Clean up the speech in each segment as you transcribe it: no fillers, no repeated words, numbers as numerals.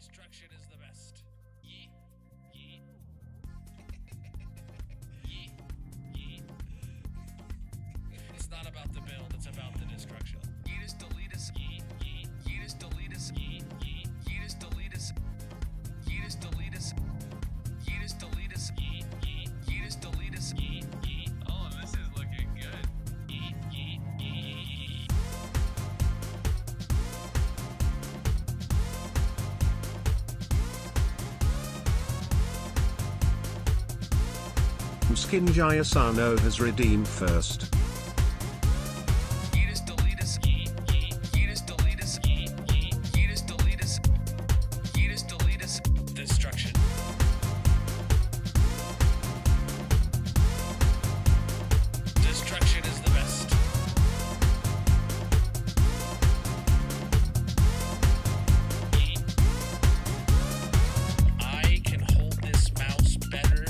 Destruction is the best. Yeet. Yeet. Yeet. Yeet. It's not about the build, it's about the destruction. Yeetus deletus. Yeet. Yeet. Yeetus deletus. Yeet. Yeet. Yeetus deletus. Yeetus deletus. Yeetus deletus. Yeet. Yeet. Yeetus deletus. Yeet. Yeet. Oh, this is looking good. Yeet. Yeet. Yeet. Skin Jayasano has redeemed first. Yeetus deletus. Yeet. Yeet. Yeetus deletus. Yeet. Yeet. Yeetus deletus. Yeetus deletus. Destruction. Destruction is the best. Yeet. I can hold this mouse better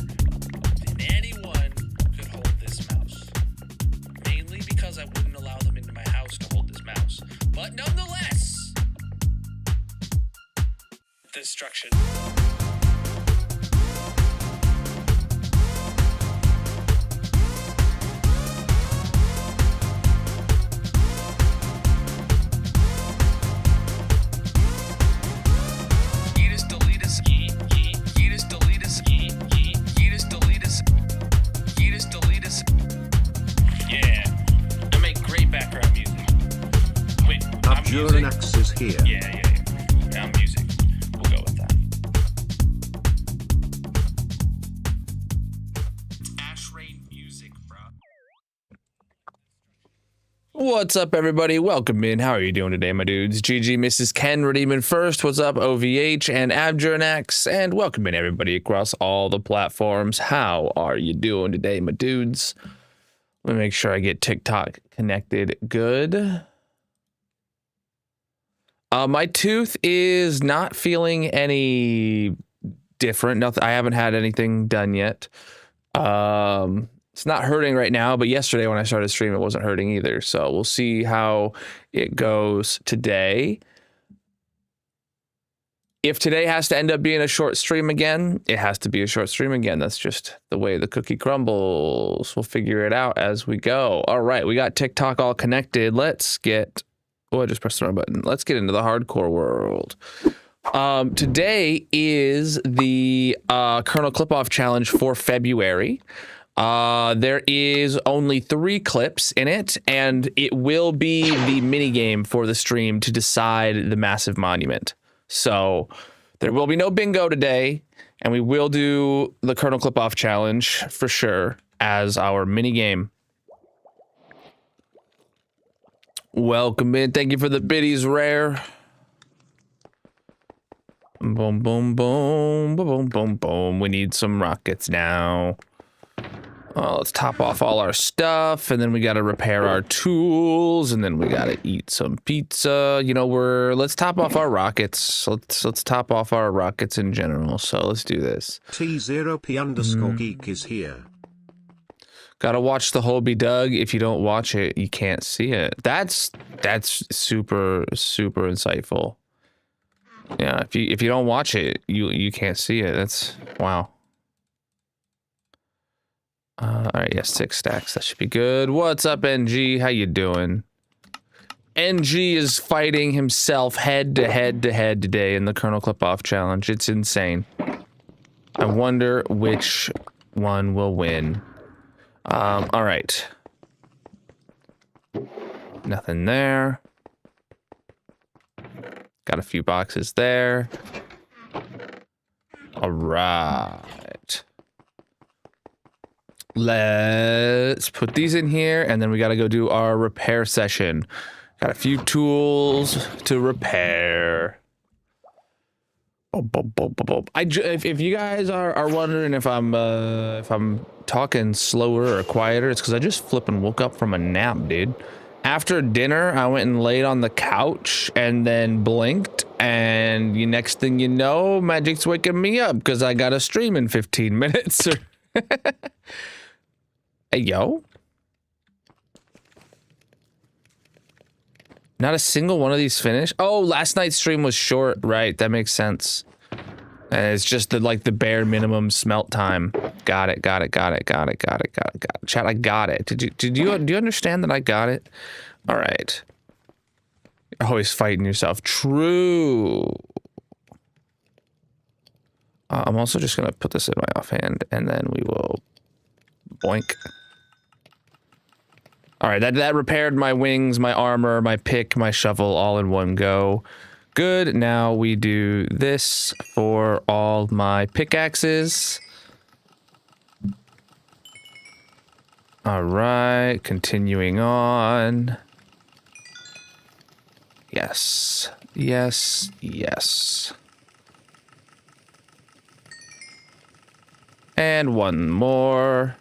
than anyone could hold this mouse. Mainly because I wouldn't allow them into my house to hold this mouse. But nonetheless, destruction. Yeetus deletus. Yeet. Yeet. Yeetus deletus. Yeet. Yeet. Yeetus deletus. Yeetus deletus. Yeah. I make great background music. Wait, I'm music? Abjuranax is here. Yeah. I'm music. We'll go with that. Ash Rain music, bro. What's up, everybody? Welcome in. How are you doing today, my dudes? GG, Mrs. Ken, redeeming first. What's up, OVH and Abjuranax? And welcome in, everybody, across all the platforms. How are you doing today, my dudes? Let me make sure I get TikTok connected good. My tooth is not feeling any different. Nothing. I haven't had anything done yet. It's not hurting right now, but yesterday when I started streaming, it wasn't hurting either. So we'll see how it goes today. If today has to end up being a short stream again, it has to be a short stream again. That's just the way the cookie crumbles. We'll figure it out as we go. All right, we got TikTok all connected. Let's get... Oh, I just pressed the wrong button. Let's get into the hardcore world. Today is the Colonel Clip-Off Challenge for February. There is only 3 clips in it, and it will be the minigame for the stream to decide the massive monument. So there will be no bingo today, and we will do the Colonel Clip-Off Challenge for sure as our minigame. Welcome in. Thank you for the biddies, Rare. Boom, boom, boom, boom, boom, boom, boom. We need some rockets now. Let's top off all our stuff, and then we got to repair our tools, and then we got to eat some pizza. You know, let's top off our rockets. Let's top off our rockets in general. So let's do this. T0P_geek is here. Gotta watch the whole Be Doug. If you don't watch it, you can't see it. That's super insightful. Yeah, if you don't watch it, you can't see it. That's wow. All right, yes, 6 stacks. That should be good. What's up, NG? How you doing? NG is fighting himself head to head today in the Colonel Clip-Off Challenge. It's insane. I wonder which one will win. All right. Nothing there. Got a few boxes there. All right. Let's put these in here, and then we got to go do our repair session. Got a few tools to repair. If you guys are wondering if I'm talking slower or quieter, it's because I just flipping woke up from a nap, dude. After dinner, I went and laid on the couch and then blinked, and the next thing you know, Magic's waking me up because I got a stream in 15 minutes. Hey, yo. Not a single one of these finished. Oh, last night's stream was short, right? That makes sense. And it's just the bare minimum smelt time. Got it. Chat, I got it. Do you understand that I got it? All right. You're always fighting yourself. True. I'm also just gonna put this in my offhand, and then we will boink. All right, that repaired my wings, my armor, my pick, my shovel, all in one go. Good. Now we do this for all my pickaxes. All right, continuing on. Yes. And one more.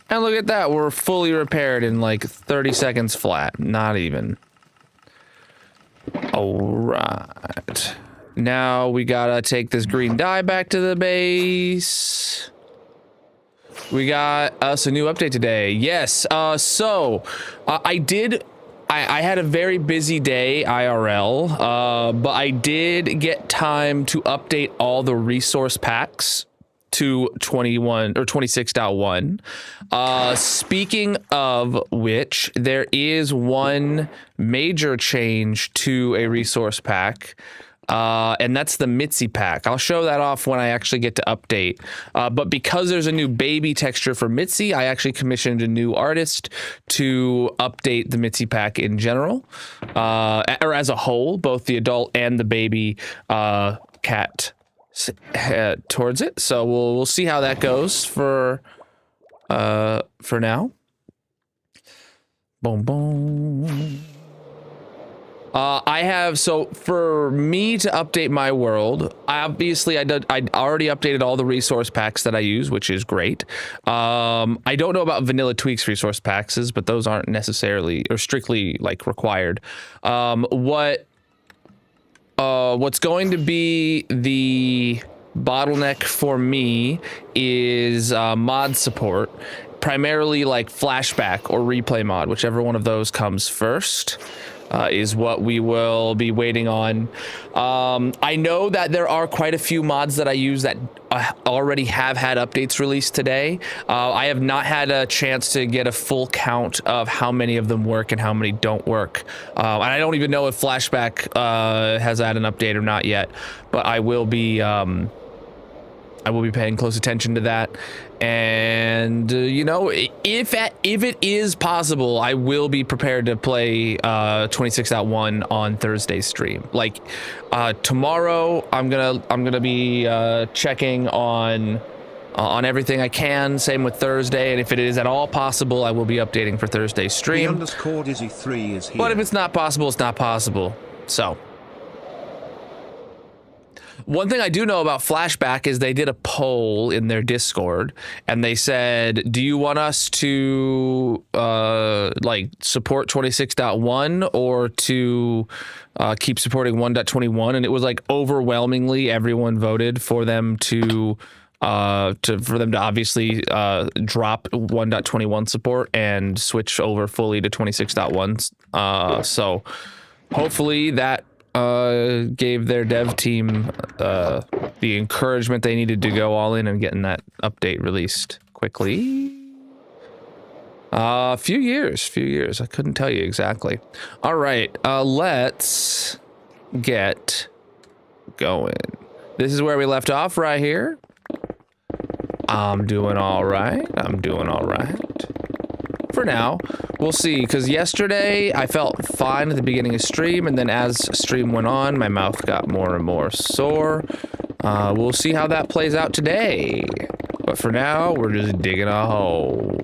And look at that, we're fully repaired in like 30 seconds flat, not even. All right. Now we gotta take this green dye back to the base. We got us a new update today. Yes, I had a very busy day IRL, but I did get time to update all the resource packs to 21 or 26.1. Speaking of which, there is one major change to a resource pack, and that's the Mitzi pack. I'll show that off when I actually get to update. But because there's a new baby texture for Mitzi, I actually commissioned a new artist to update the Mitzi pack in general, or as a whole, both the adult and the baby cat towards it. So we'll see how that goes for now. Boom boom. So for me to update my world, I already updated all the resource packs that I use, which is great. I don't know about Vanilla Tweaks resource packs, but those aren't necessarily or strictly like required. What's going to be the bottleneck for me is mod support, primarily like flashback or replay mod, whichever one of those comes first. Is what we will be waiting on. I know that there are quite a few mods that I use that already have had updates released today. I have not had a chance to get a full count of how many of them work and how many don't work. And I don't even know if Flashback has had an update or not yet, but I will be paying close attention to that. And if it is possible, I will be prepared to play 26.1 on Thursday's stream. Like tomorrow, I'm gonna be checking on everything I can. Same with Thursday, and if it is at all possible, I will be updating for Thursday's stream. _Dizzy3 is here. But if it's not possible, it's not possible. So. One thing I do know about Flashback is they did a poll in their Discord, and they said, do you want us to support 26.1 or to keep supporting 1.21? And it was like overwhelmingly everyone voted for them to obviously drop 1.21 support and switch over fully to 26.1. So hopefully that gave their dev team the encouragement they needed to go all in and getting that update released quickly. Few years. I couldn't tell you exactly. All right, let's get going. This is where we left off right here. I'm doing all right. For now, we'll see, because yesterday I felt fine at the beginning of stream, and then as stream went on, my mouth got more and more sore. We'll see how that plays out today. But for now, we're just digging a hole.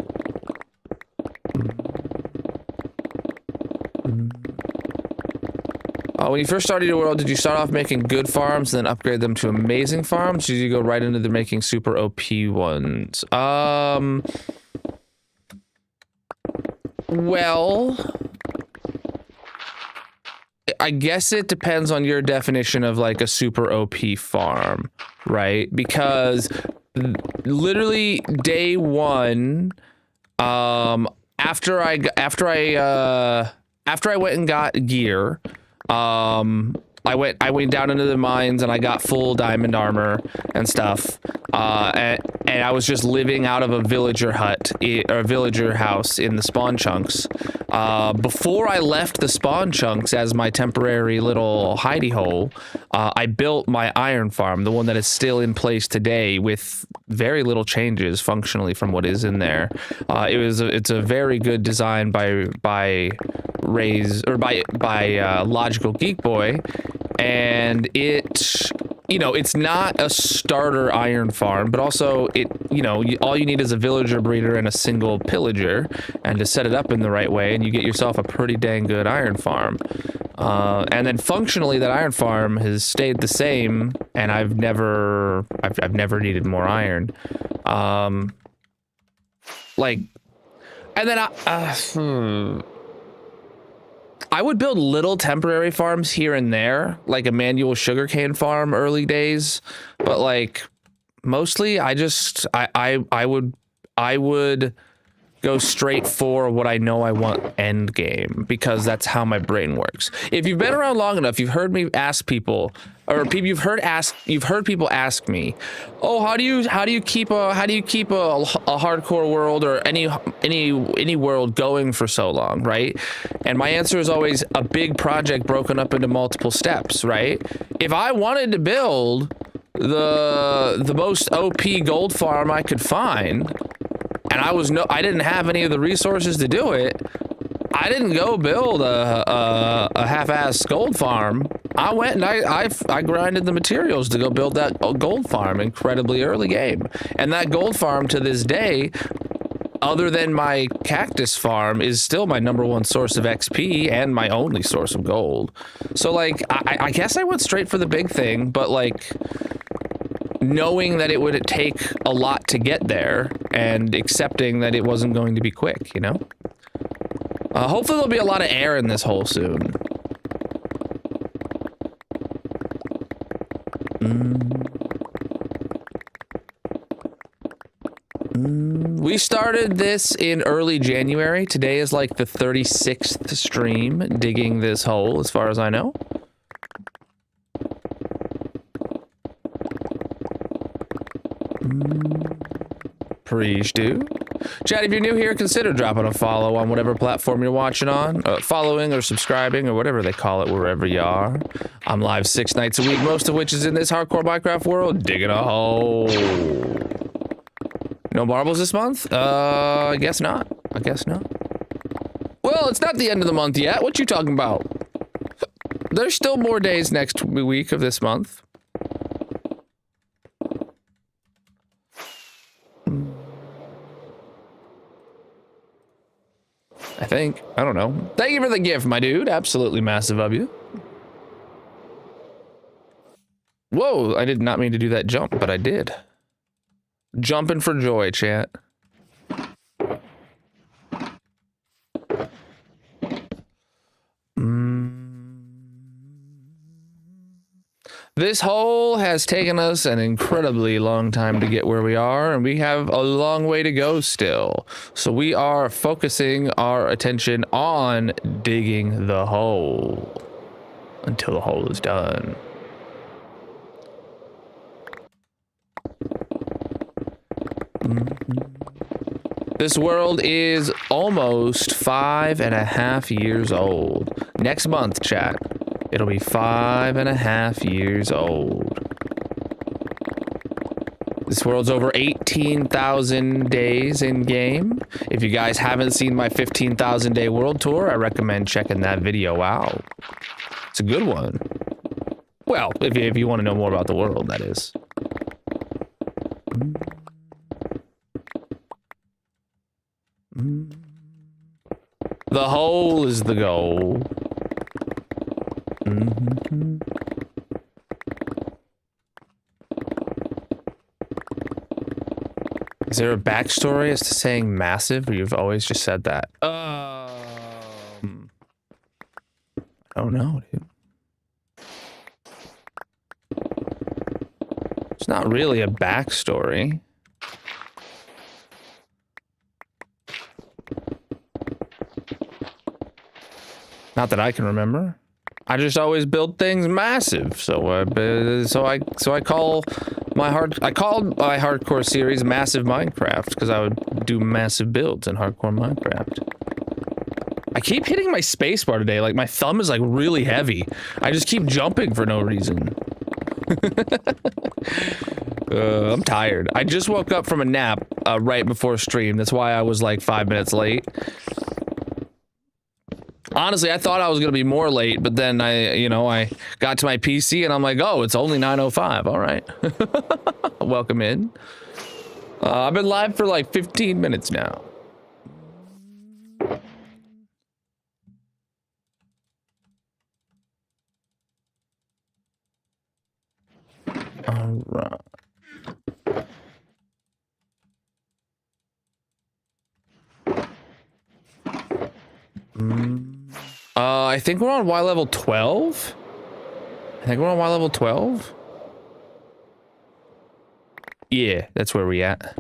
When you first started your world, did you start off making good farms and then upgrade them to amazing farms? Or did you go right into the making super OP ones? Well, I guess it depends on your definition of like a super OP farm, right? Because literally day one, after I after I went and got gear, I went down into the mines and I got full diamond armor and stuff. And I was just living out of a villager hut or a villager house in the spawn chunks. Before I left the spawn chunks as my temporary little hidey hole, I built my iron farm, the one that is still in place today with very little changes functionally from what is in there. It's a very good design by Logical Geek Boy, and it's not a starter iron farm, but also all you need is a villager breeder and a single pillager, and to set it up in the right way, and you get yourself a pretty dang good iron farm. And then functionally, that iron farm has stayed the same, and I've never needed more iron. And then I would build little temporary farms here and there, like a manual sugarcane farm early days, but like mostly I would go straight for what I know I want end game, because that's how my brain works. If you've been around long enough, you've heard me ask people, or you've heard people ask me, "Oh, how do you keep a hardcore world or any world going for so long, right?" And my answer is always a big project broken up into multiple steps, right? If I wanted to build the most OP gold farm I could find, and I didn't have any of the resources to do it, I didn't go build a half-ass gold farm. I went and I grinded the materials to go build that gold farm incredibly early game. And that gold farm to this day, other than my cactus farm, is still my #1 source of XP and my only source of gold. So like, I guess I went straight for the big thing, but like, knowing that it would take a lot to get there and accepting that it wasn't going to be quick, you know? Hopefully there'll be a lot of air in this hole soon. We started this in early January. Today is like the 36th stream digging this hole, as far as I know. Preach, dude. Chat, if you're new here, consider dropping a follow on whatever platform you're watching on. Following or subscribing or whatever they call it wherever you are. I'm live 6 nights a week, most of which is in this hardcore Minecraft world, digging a hole. No marbles this month? I guess not. I guess not. Well, it's not the end of the month yet. What you talking about? There's still more days next week of this month. I think. I don't know. Thank you for the gift, my dude. Absolutely massive of you. Whoa, I did not mean to do that jump, but I did. Jumping for joy, chat. This hole has taken us an incredibly long time to get where we are, and we have a long way to go still. So we are focusing our attention on digging the hole until the hole is done. This world is almost 5.5 years old. Next month, chat. It'll be 5.5 years old. This world's over 18,000 days in game. If you guys haven't seen my 15,000 day world tour, I recommend checking that video out. It's a good one. Well, if you want to know more about the world, that is. The hole is the goal. Is there a backstory as to saying massive, or you've always just said that? I don't know, dude. It's not really a backstory. Not that I can remember. I just always build things massive. So I called my hardcore series Massive Minecraft because I would do massive builds in hardcore Minecraft. I keep hitting my spacebar today. Like my thumb is like really heavy. I just keep jumping for no reason. I'm tired. I just woke up from a nap right before stream. That's why I was like 5 minutes late. Honestly, I thought I was gonna be more late, but then I got to my PC and I'm like, oh, it's only 9:05. All right. Welcome in. I've been live for like 15 minutes now. All right. I think we're on Y level 12. Yeah, that's where we at.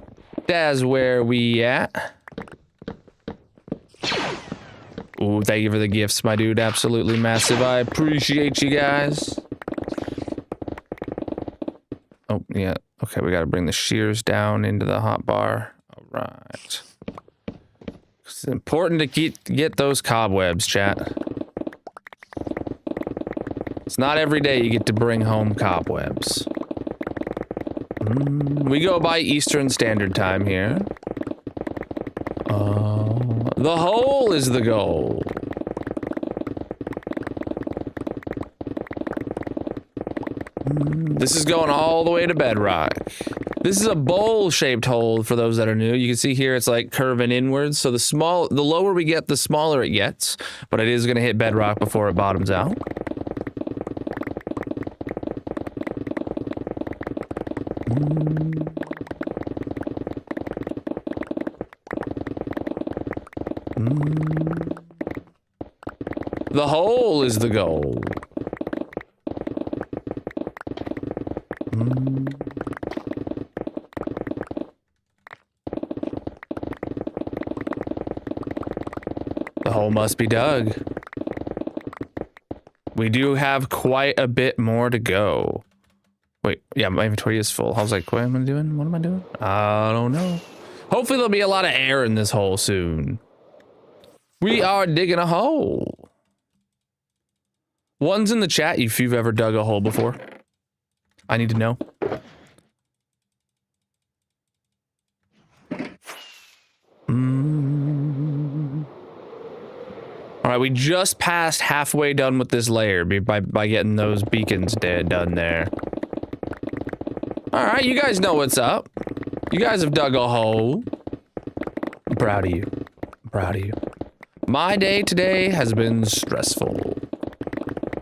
That's where we at. Ooh, thank you for the gifts, my dude. Absolutely massive. I appreciate you guys. Oh, yeah. Okay, we gotta bring the shears down into the hotbar. All right. It's important to get those cobwebs, chat. It's not every day you get to bring home cobwebs. We go by Eastern Standard Time here. The hole is the goal. This is going all the way to bedrock. This is a bowl-shaped hole for those that are new. You can see here it's like curving inwards. So the lower we get, the smaller it gets. But it is going to hit bedrock before it bottoms out. The hole is the goal. The hole must be dug. We do have quite a bit more to go. Wait, yeah, my inventory is full. I was like, what am I doing? What am I doing? I don't know. Hopefully there'll be a lot of air in this hole soon. We are digging a hole. One's in the chat if you've ever dug a hole before. I need to know. All right, we just passed halfway done with this layer by getting those beacons done there. All right, you guys know what's up. You guys have dug a hole. I'm proud of you. I'm proud of you. My day today has been stressful.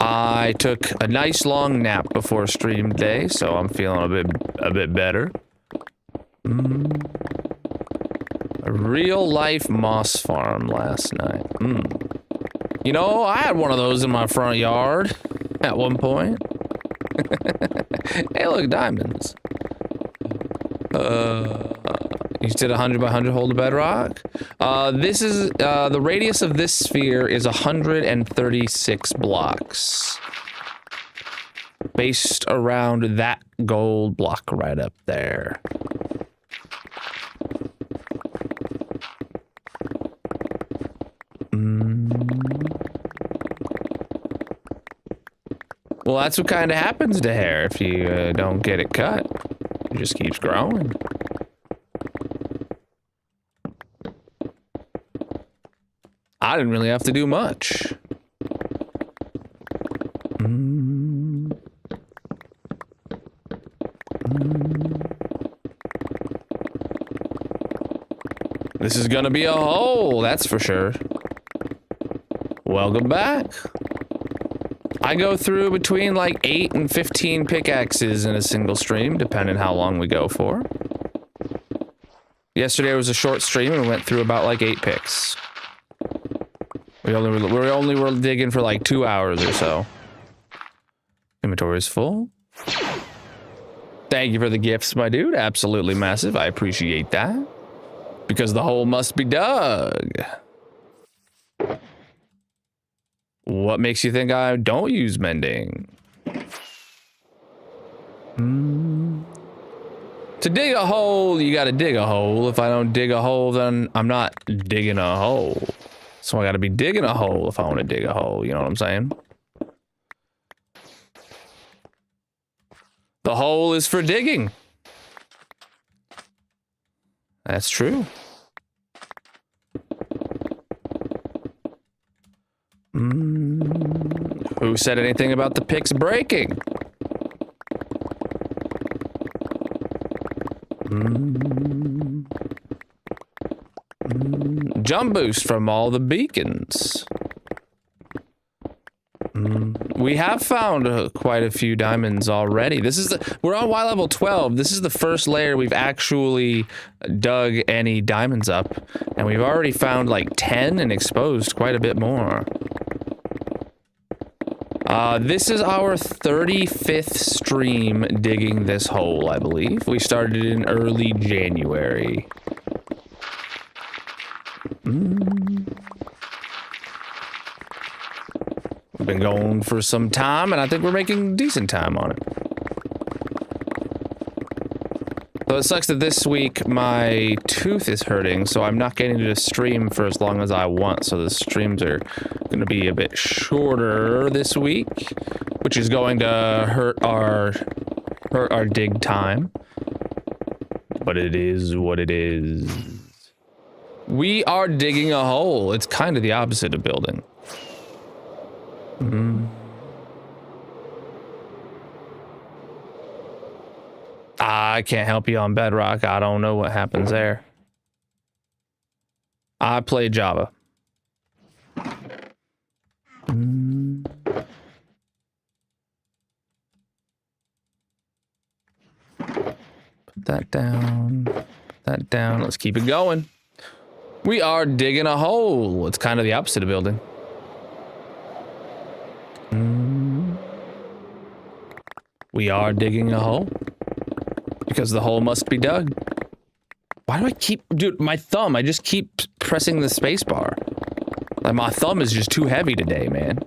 I took a nice long nap before stream today, so I'm feeling a bit better. A real life moss farm last night. You know, I had one of those in my front yard at one point. Hey, look, diamonds. You did 100 by 100 hole to bedrock. This is the radius of this sphere is 136 blocks, based around that gold block right up there. Well, that's what kind of happens to hair if you don't get it cut. It just keeps growing. I didn't really have to do much. This is gonna be a hole, that's for sure. Welcome back. I go through between like 8 and 15 pickaxes in a single stream, depending how long we go for. Yesterday was a short stream and we went through about like 8 picks. We only were digging for like 2 hours or so. Inventory is full. Thank you for the gifts, my dude. Absolutely massive. I appreciate that. Because the hole must be dug. What makes you think I don't use mending? To dig a hole, you gotta dig a hole. If I don't dig a hole, then I'm not digging a hole. So I gotta be digging a hole if I want to dig a hole. You know what I'm saying? The hole is for digging. That's true. Who said anything about the picks breaking? Jump boost from all the beacons. We have found quite a few diamonds already. We're on Y level 12. This is the first layer we've actually dug any diamonds up, and we've already found like 10 and exposed quite a bit more. This is our 35th stream digging this hole, I believe. We started in early January. We've been going for some time, and I think we're making decent time on it. So it sucks that this week my tooth is hurting, so I'm not getting to stream for as long as I want. So the streams are going to be a bit shorter this week, which is going to hurt our dig time. But it is what it is. We are digging a hole. It's kind of the opposite of building. I can't help you on Bedrock. I don't know what happens there. I play Java. Put that down. Put that down. Let's keep it going. We are digging a hole. It's kind of the opposite of building. We are digging a hole. Because the hole must be dug. Why do I keep... Dude, my thumb, I just keep pressing the space bar. Like, my thumb is just too heavy today, man.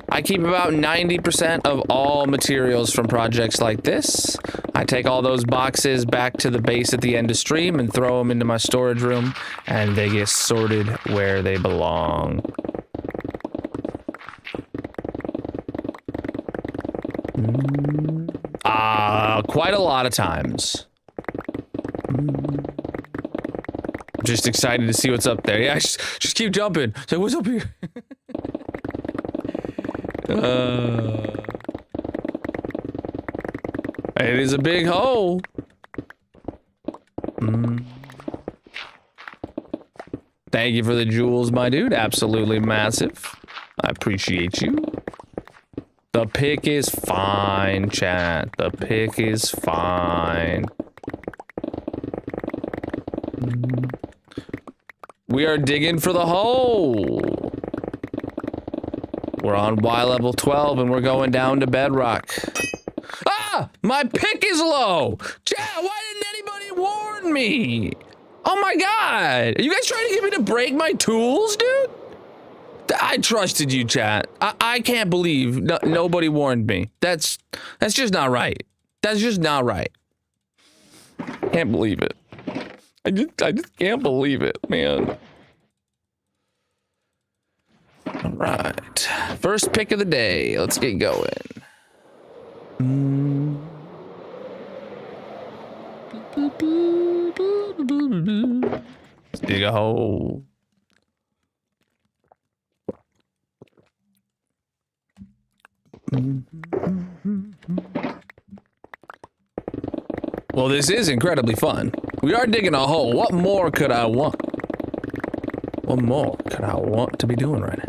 I keep about 90% of all materials from projects like this. I take all those boxes back to the base at the end of stream and throw them into my storage room, and they get sorted where they belong. Quite a lot of times. I'm just excited to see what's up there. Yeah, just keep jumping. Say, what's up here? It is a big hole. Thank you for the jewels, my dude. Absolutely massive. I appreciate you. The pick is fine, chat. The pick is fine. We are digging for the hole. We're on Y level 12 and we're going down to bedrock. Ah! My pick is low! Chat, why didn't anybody warn me? Oh my god! Are you guys trying to get me to break my tools, dude? I trusted you, chat. I can't believe nobody warned me. That's just not right. That's just not right. Can't believe it. I just can't believe it, man. All right. First pick of the day. Let's get going. Let's dig a hole. Well, this is incredibly fun. We are digging a hole. What more could I want? What more could I want to be doing right now?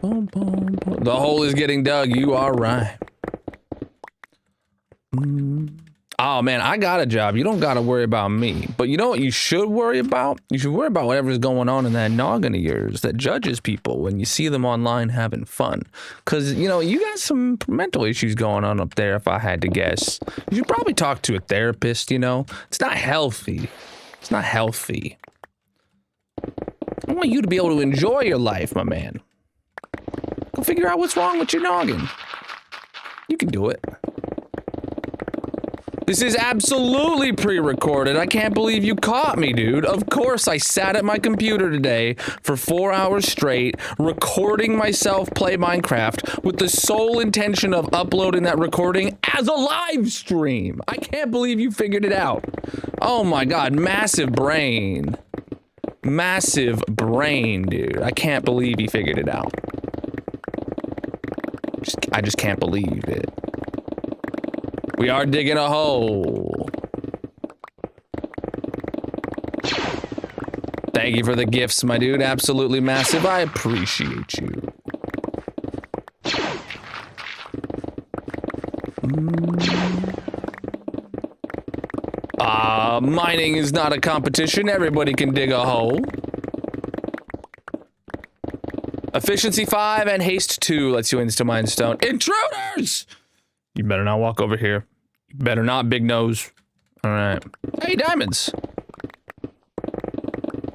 The hole is getting dug. You are right. oh man, I got a job. You don't got to worry about me. But you know what you should worry about? You should worry about whatever's going on in that noggin of yours that judges people when you see them online having fun. Because, you know, you got some mental issues going on up there, if I had to guess. You should probably talk to a therapist, you know? It's not healthy. It's not healthy. I want you to be able to enjoy your life, my man. Go figure out what's wrong with your noggin. You can do it. This is absolutely pre-recorded. I can't believe you caught me, dude. Of course, I sat at my computer today for 4 hours straight, recording myself play Minecraft with the sole intention of uploading that recording as a live stream. I can't believe you figured it out. Oh my God, massive brain. Massive brain, dude. I can't believe you figured it out. I just can't believe it. We are digging a hole. Thank you for the gifts, my dude. Absolutely massive. I appreciate you. Mining is not a competition. Everybody can dig a hole. Efficiency 5 and haste 2 lets you insta-mine stone. Intruders! You better not walk over here. You better not, big nose. All right. Hey, diamonds.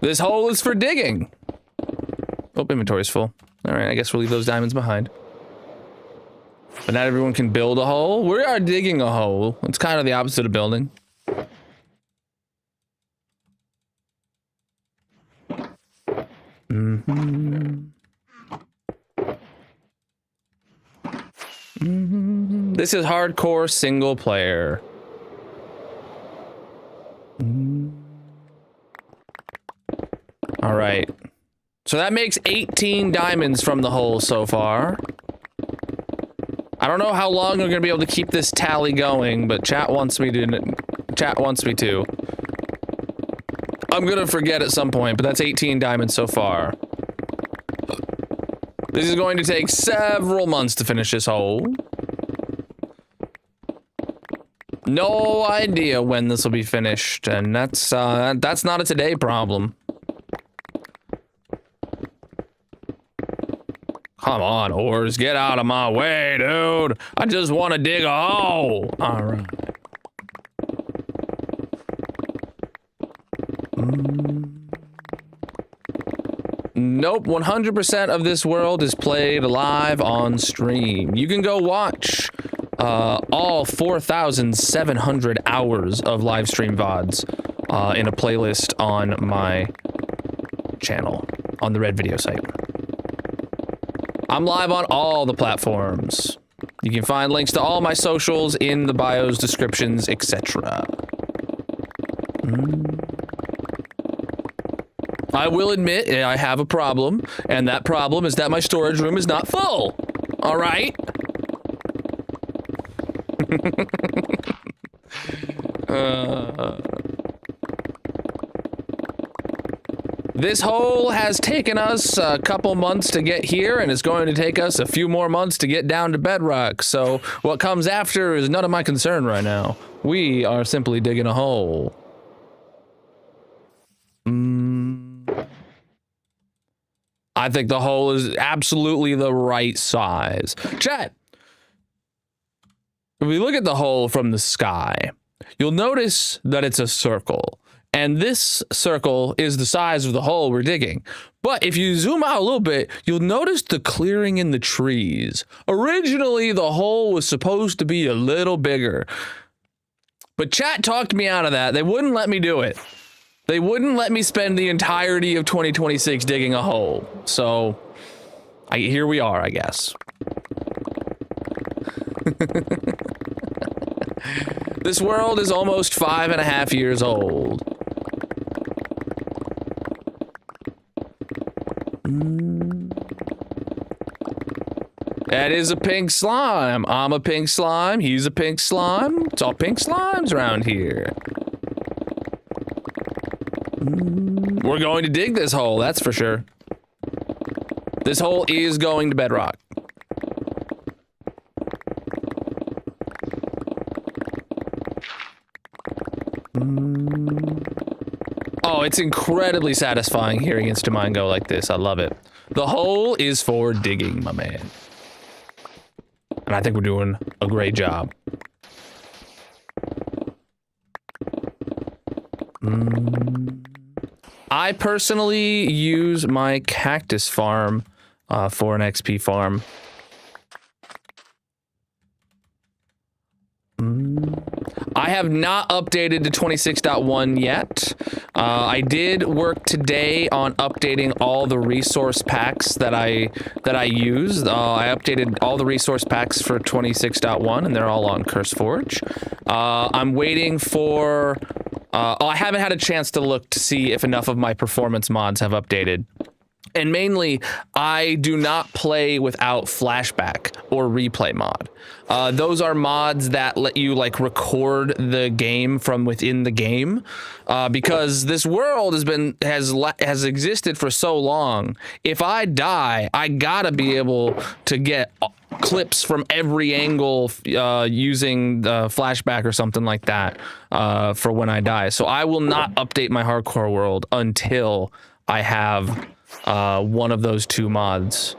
This hole is for digging. Oh, inventory's full. All right, I guess we'll leave those diamonds behind. But not everyone can build a hole. We are digging a hole. It's kind of the opposite of building. This is hardcore single player. All right. So that makes 18 diamonds from the hole so far. I don't know how long we're gonna be able to keep this tally going, but chat wants me to. I'm gonna forget at some point, but that's 18 diamonds so far. This is going to take several months to finish this hole. No idea when this will be finished, and that's not a today problem. Come on, ores, get out of my way, dude. I just want to dig a hole. All right. Nope, 100% of this world is played live on stream. You can go watch all 4,700 hours of live stream VODs in a playlist on my channel, on the Red Video site. I'm live on all the platforms. You can find links to all my socials in the bios, descriptions, etc. I will admit I have a problem, and that problem is that my storage room is not full. All right? This hole has taken us a couple months to get here, and it's going to take us a few more months to get down to bedrock. So what comes after is none of my concern right now. We are simply digging a hole. I think the hole is absolutely the right size. Chat, if we look at the hole from the sky, you'll notice that it's a circle. And this circle is the size of the hole we're digging. But if you zoom out a little bit, you'll notice the clearing in the trees. Originally, the hole was supposed to be a little bigger. But chat talked me out of that. They wouldn't let me do it. They wouldn't let me spend the entirety of 2026 digging a hole. So, here we are, I guess. This world is almost 5.5 years old. That is a pink slime. I'm a pink slime. He's a pink slime. It's all pink slimes around here. We're going to dig this hole, that's for sure. This hole is going to bedrock. Oh, it's incredibly satisfying hearing Instamind go like this. I love it. The hole is for digging, my man. And I think we're doing a great job. I personally use my cactus farm for an XP farm. I have not updated to 26.1 yet. I did work today on updating all the resource packs that I use. I updated all the resource packs for 26.1 and they're all on CurseForge. I'm waiting for I haven't had a chance to look to see if enough of my performance mods have updated. And mainly, I do not play without flashback or replay mod. Those are mods that let you like record the game from within the game, because this world has existed for so long. If I die, I gotta be able to get clips from every angle using the flashback or something like that for when I die. So I will not update my hardcore world until I have one of those two mods.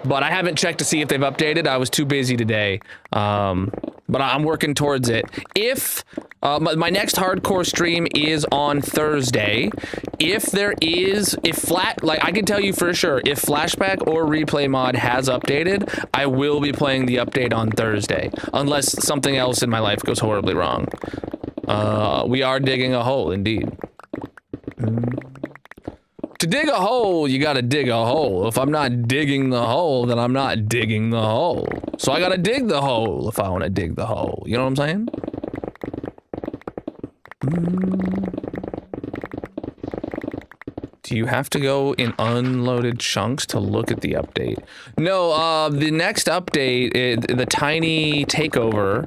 But I haven't checked to see if they've updated. I was too busy today. But I'm working towards it. If my next hardcore stream is on Thursday, I can tell you for sure, if flashback or replay mod has updated, I will be playing the update on Thursday, unless something else in my life goes horribly wrong. We are digging a hole, indeed. To dig a hole, you gotta dig a hole. If I'm not digging the hole, then I'm not digging the hole. So I gotta dig the hole if I wanna dig the hole. You know what I'm saying? Do you have to go in unloaded chunks to look at the update? No, the next update, the tiny takeover,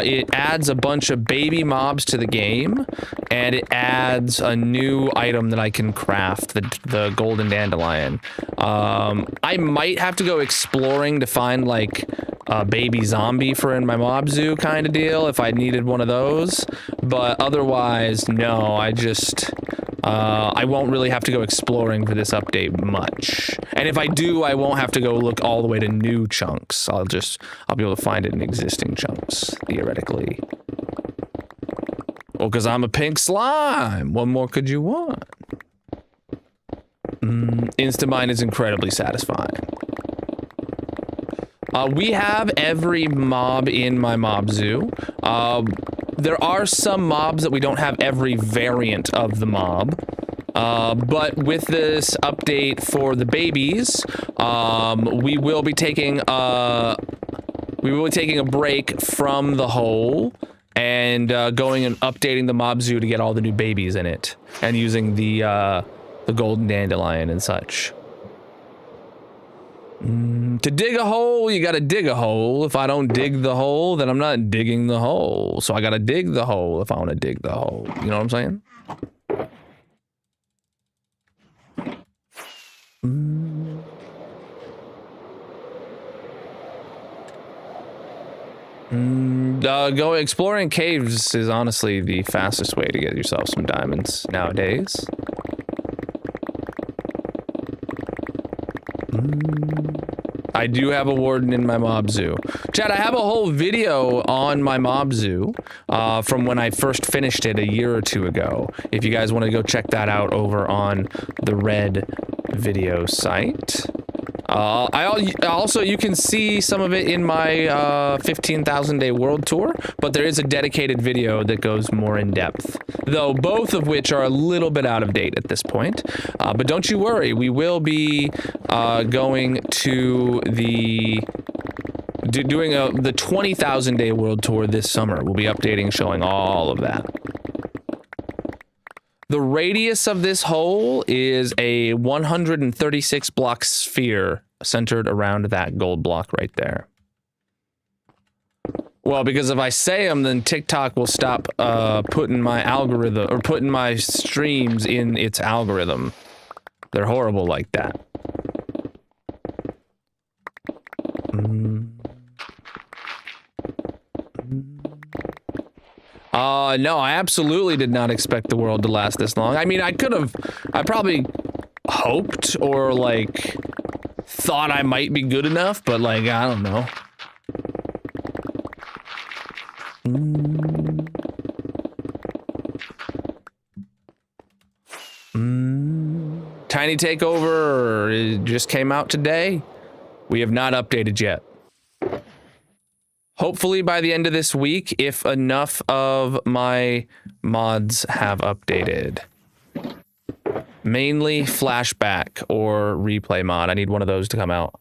it adds a bunch of baby mobs to the game, and it adds a new item that I can craft, the golden dandelion. I might have to go exploring to find like a baby zombie for in my mob zoo kind of deal if I needed one of those, but otherwise, no, I won't really have to go exploring for this update much. And if I do, I won't have to go look all the way to new chunks. I'll be able to find it in existing chunks, theoretically. Well, because I'm a pink slime. What more could you want? Instamind is incredibly satisfying. We have every mob in my mob zoo. There are some mobs that we don't have every variant of the mob. But with this update for the babies, we will be taking a break from the hole and going and updating the mob zoo to get all the new babies in it, and using the golden dandelion and such. To dig a hole, you gotta dig a hole. If I don't dig the hole, then I'm not digging the hole. So I gotta dig the hole if I want to dig the hole. You know what I'm saying? Go exploring caves is honestly the fastest way to get yourself some diamonds nowadays. I do have a warden in my mob zoo. Chad, I have a whole video on my mob zoo from when I first finished it a year or two ago. If you guys want to go check that out over on the Red video site. Also, you can see some of it in my 15,000 day world tour, but there is a dedicated video that goes more in depth, though both of which are a little bit out of date at this point. But don't you worry, we will be going to doing the 20,000 day world tour this summer. We'll be updating, showing all of that. The radius of this hole is a 136 block sphere centered around that gold block right there. Well, because if I say them, then TikTok will stop putting my algorithm, or putting my streams in its algorithm. They're horrible like that. No, I absolutely did not expect the world to last this long. I mean, I probably hoped or like thought I might be good enough, but like, I don't know. Tiny Takeover it just came out today. We have not updated yet. Hopefully by the end of this week, if enough of my mods have updated. Mainly flashback or replay mod. I need one of those to come out.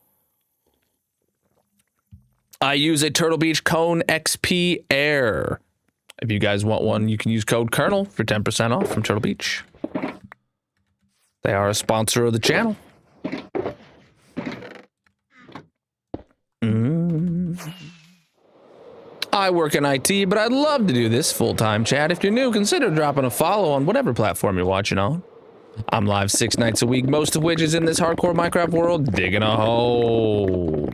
I use a Turtle Beach Cone XP Air. If you guys want one, you can use code Colonel for 10% off from Turtle Beach. They are a sponsor of the channel. I work in IT, but I'd love to do this full-time, chat. If you're new, consider dropping a follow on whatever platform you're watching on. I'm live 6 nights a week, most of which is in this hardcore Minecraft world, digging a hole.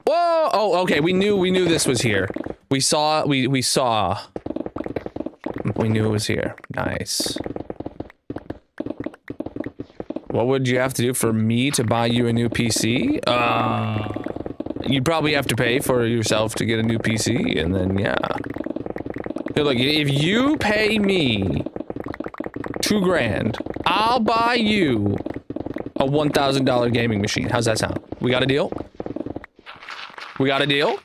Whoa! Oh, okay. We knew this was here. We saw. We knew it was here. Nice. What would you have to do for me to buy you a new PC? You'd probably have to pay for yourself to get a new PC, and then yeah. Hey, look, if you pay me $2,000, I'll buy you a $1,000 gaming machine. How's that sound? We got a deal? We got a deal?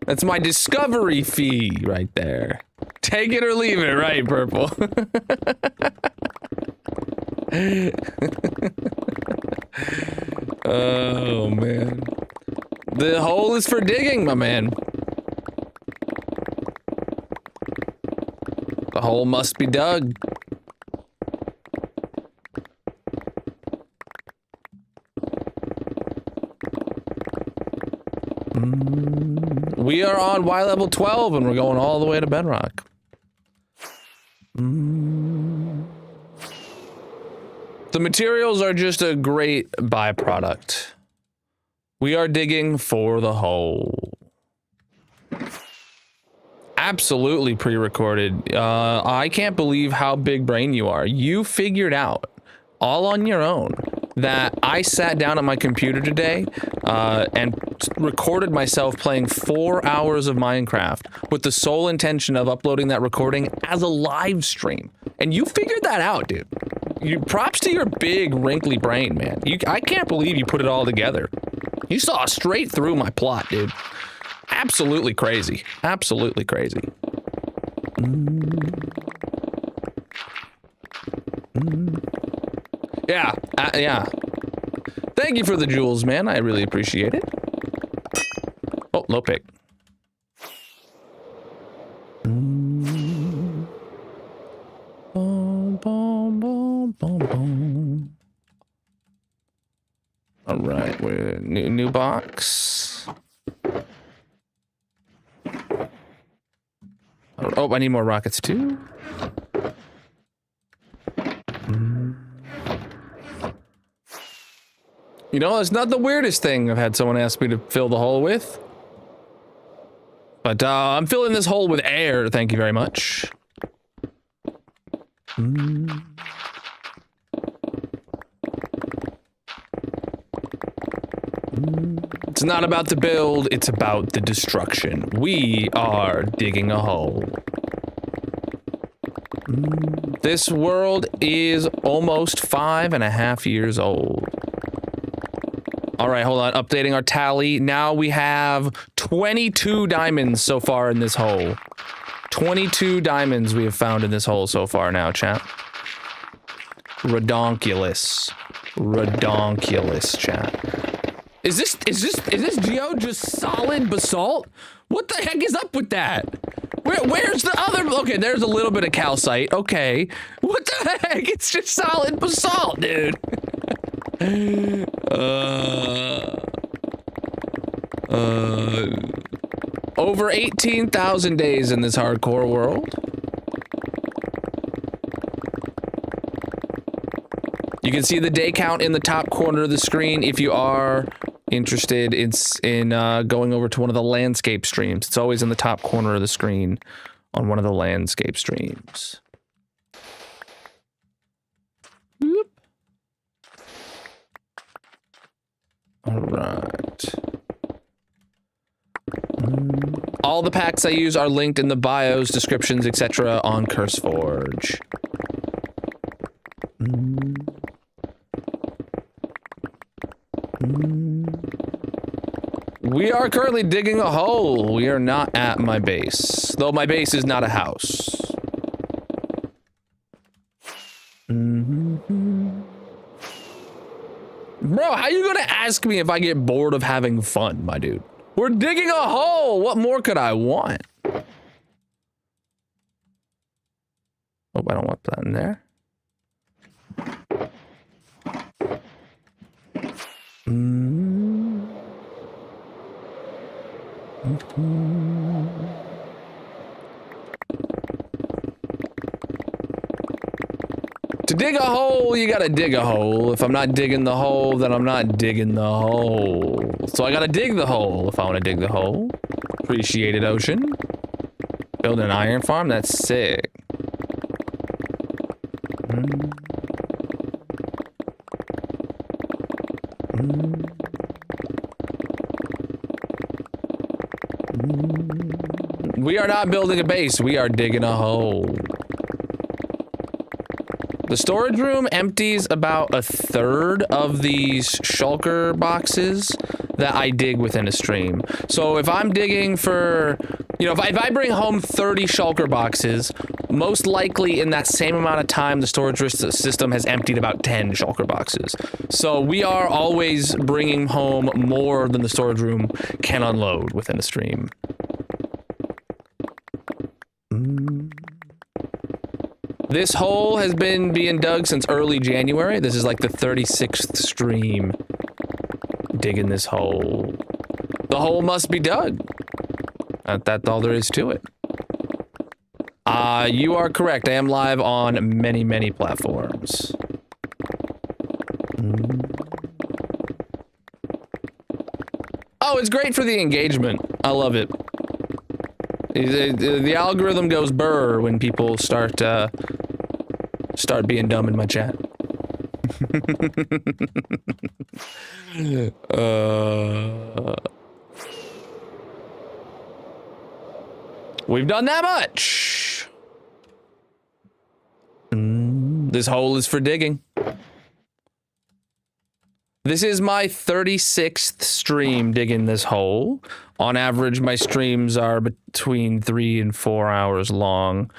That's my discovery fee right there. Take it or leave it, right, Purple? Oh, man. The hole is for digging, my man. The hole must be dug. We are on Y level 12 and we're going all the way to bedrock. The materials are just a great byproduct. We are digging for the hole. Absolutely pre-recorded. I can't believe how big brain you are. You figured out all on your own that I sat down at my computer today and recorded myself playing 4 hours of Minecraft with the sole intention of uploading that recording as a live stream. And you figured that out, dude. Props to your big, wrinkly brain, man. I can't believe you put it all together. You saw straight through my plot, dude. Absolutely crazy. Absolutely crazy. Yeah, yeah. Thank you for the jewels, man. I really appreciate it. Oh, low pick. All right, we're new box. Oh, I need more rockets too. You know, it's not the weirdest thing I've had someone ask me to fill the hole with. But I'm filling this hole with air, thank you very much. It's not about the build, it's about the destruction. We are digging a hole. This world is almost 5.5 years old. All right, hold on. Updating our tally. Now we have 22 diamonds so far in this hole. 22 diamonds we have found in this hole so far now, chat. Redonkulous. Redonkulous, chat. Is this geo just solid basalt? What the heck is up with that? Where's the other? Okay, there's a little bit of calcite. Okay. What the heck? It's just solid basalt, dude. Over 18,000 days in this hardcore world. You can see the day count in the top corner of the screen if you are interested in going over to one of the landscape streams. It's always in the top corner of the screen on one of the landscape streams. Whoop. All right. All the packs I use are linked in the bios, descriptions, etc. on CurseForge. We are currently digging a hole. We are not at my base, though my base is not a house. Bro, how you gonna ask me if I get bored of having fun, my dude? We're digging a hole. What more could I want? Oh, I don't want that in there. To dig a hole, you gotta dig a hole. If I'm not digging the hole, then I'm not digging the hole. So I gotta dig the hole if I want to dig the hole. Appreciate it, Ocean. Building an iron farm? That's sick. We are not building a base, we are digging a hole. The storage room empties about a third of these shulker boxes that I dig within a stream. So if I'm digging for, you know, if I bring home 30 shulker boxes, most likely in that same amount of time, the storage system has emptied about 10 shulker boxes. So we are always bringing home more than the storage room can unload within a stream. This hole has been being dug since early January. This is like the 36th stream digging this hole. The hole must be dug. That's all there is to it. You are correct. I am live on many, many platforms. Oh, it's great for the engagement. I love it. The algorithm goes burr when people start being dumb in my chat. We've done that much. This hole is for digging. This is my 36th stream digging this hole. On average, my streams are between 3 and 4 hours long.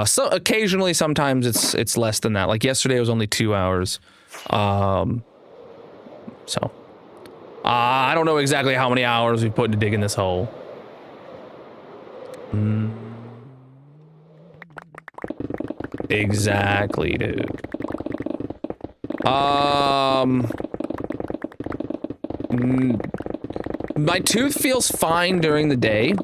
So occasionally, sometimes it's less than that. Like yesterday, it was only 2 hours. I don't know exactly how many hours we put into digging this hole. Exactly, dude. My tooth feels fine during the day.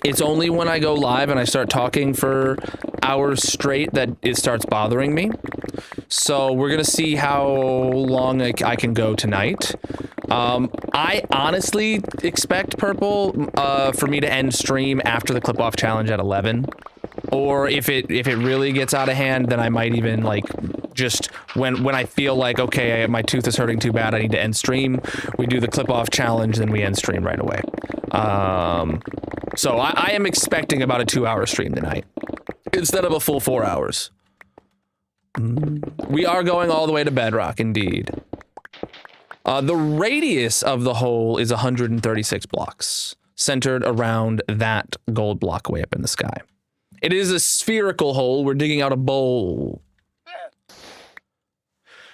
It's only when I go live and I start talking for hours straight that it starts bothering me. So we're gonna see how long I can go tonight. I honestly expect Purple for me to end stream after the clip off challenge at 11. Or if it really gets out of hand, then I might even like just when I feel like, okay, my tooth is hurting too bad, I need to end stream, we do the clip off challenge, then we end stream right away. So I am expecting about a 2-hour stream tonight instead of a full 4 hours. We are going all the way to bedrock, indeed. The radius of the hole is 136 blocks, centered around that gold block way up in the sky. It is a spherical hole. We're digging out a bowl.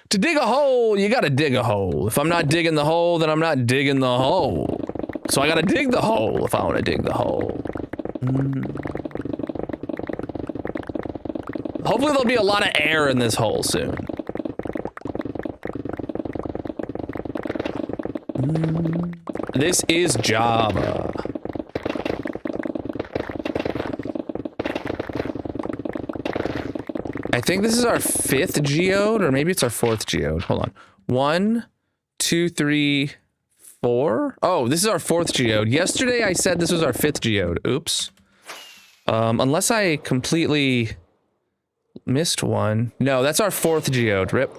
To dig a hole, you gotta dig a hole. If I'm not digging the hole, then I'm not digging the hole. So I gotta dig the hole if I want to dig the hole. Hopefully there'll be a lot of air in this hole soon. This is Java. I think this is our 5th geode, or maybe it's our 4th geode. Hold on. 1, 2, 3, 4. Oh, this is our 4th geode. Yesterday I said this was our 5th geode. Oops. Unless I completely missed one. No, that's our 4th geode. Rip.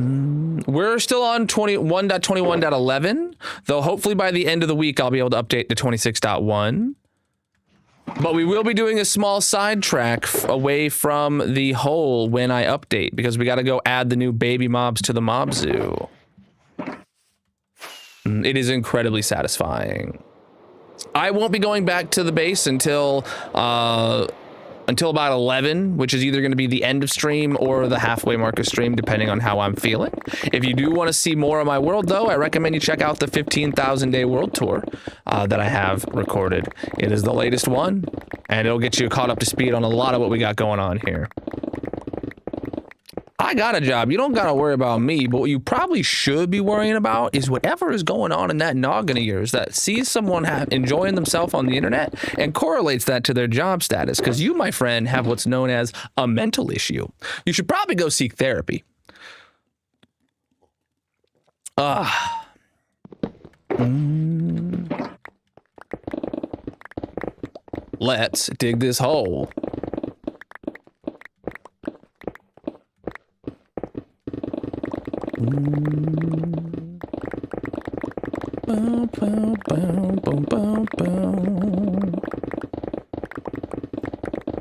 We're still on 21.21.11, though hopefully by the end of the week I'll be able to update to 26.1. But we will be doing a small sidetrack away from the hole when I update, because we got to go add the new baby mobs to the mob zoo. It is incredibly satisfying. I won't be going back to the base until about 11, which is either going to be the end of stream or the halfway mark of stream, depending on how I'm feeling. If you do want to see more of my world, though, I recommend you check out the 15,000 day world tour that I have recorded. It is the latest one, and it'll get you caught up to speed on a lot of what we got going on here. I got a job. You don't got to worry about me, but what you probably should be worrying about is whatever is going on in that noggin of yours that sees someone enjoying themselves on the internet and correlates that to their job status. Because you, my friend, have what's known as a mental issue. You should probably go seek therapy. Let's dig this hole.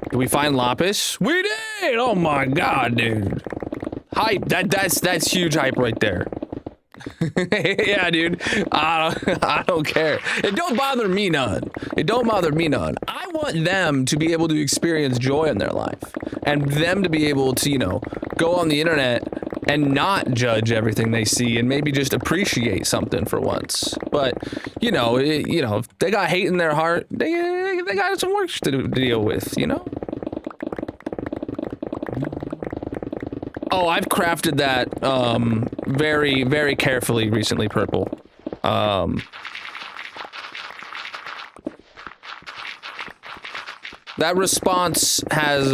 Did we find lapis? We did! Oh my god, dude. Hype. That's huge hype right there. Yeah, dude. I don't care. It don't bother me none. It don't bother me none. I want them to be able to experience joy in their life, and them to be able to, you know, go on the internet and not judge everything they see and maybe just appreciate something for once. But, you know, if they got hate in their heart, they got some work to deal with, you know? Oh, I've crafted that very, very carefully recently, Purple. That response has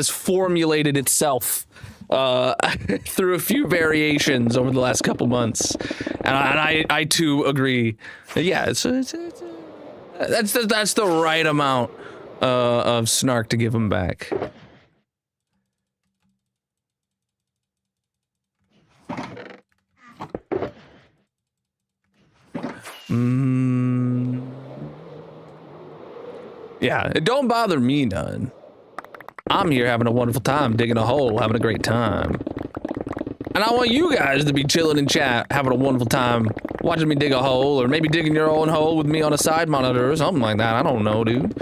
formulated itself through a few variations over the last couple months, and I too agree. Yeah, that's the right amount of snark to give them back. Yeah, it don't bother me none. I'm here having a wonderful time, digging a hole, having a great time. And I want you guys to be chilling in chat, having a wonderful time, watching me dig a hole, or maybe digging your own hole with me on a side monitor or something like that. I don't know, dude.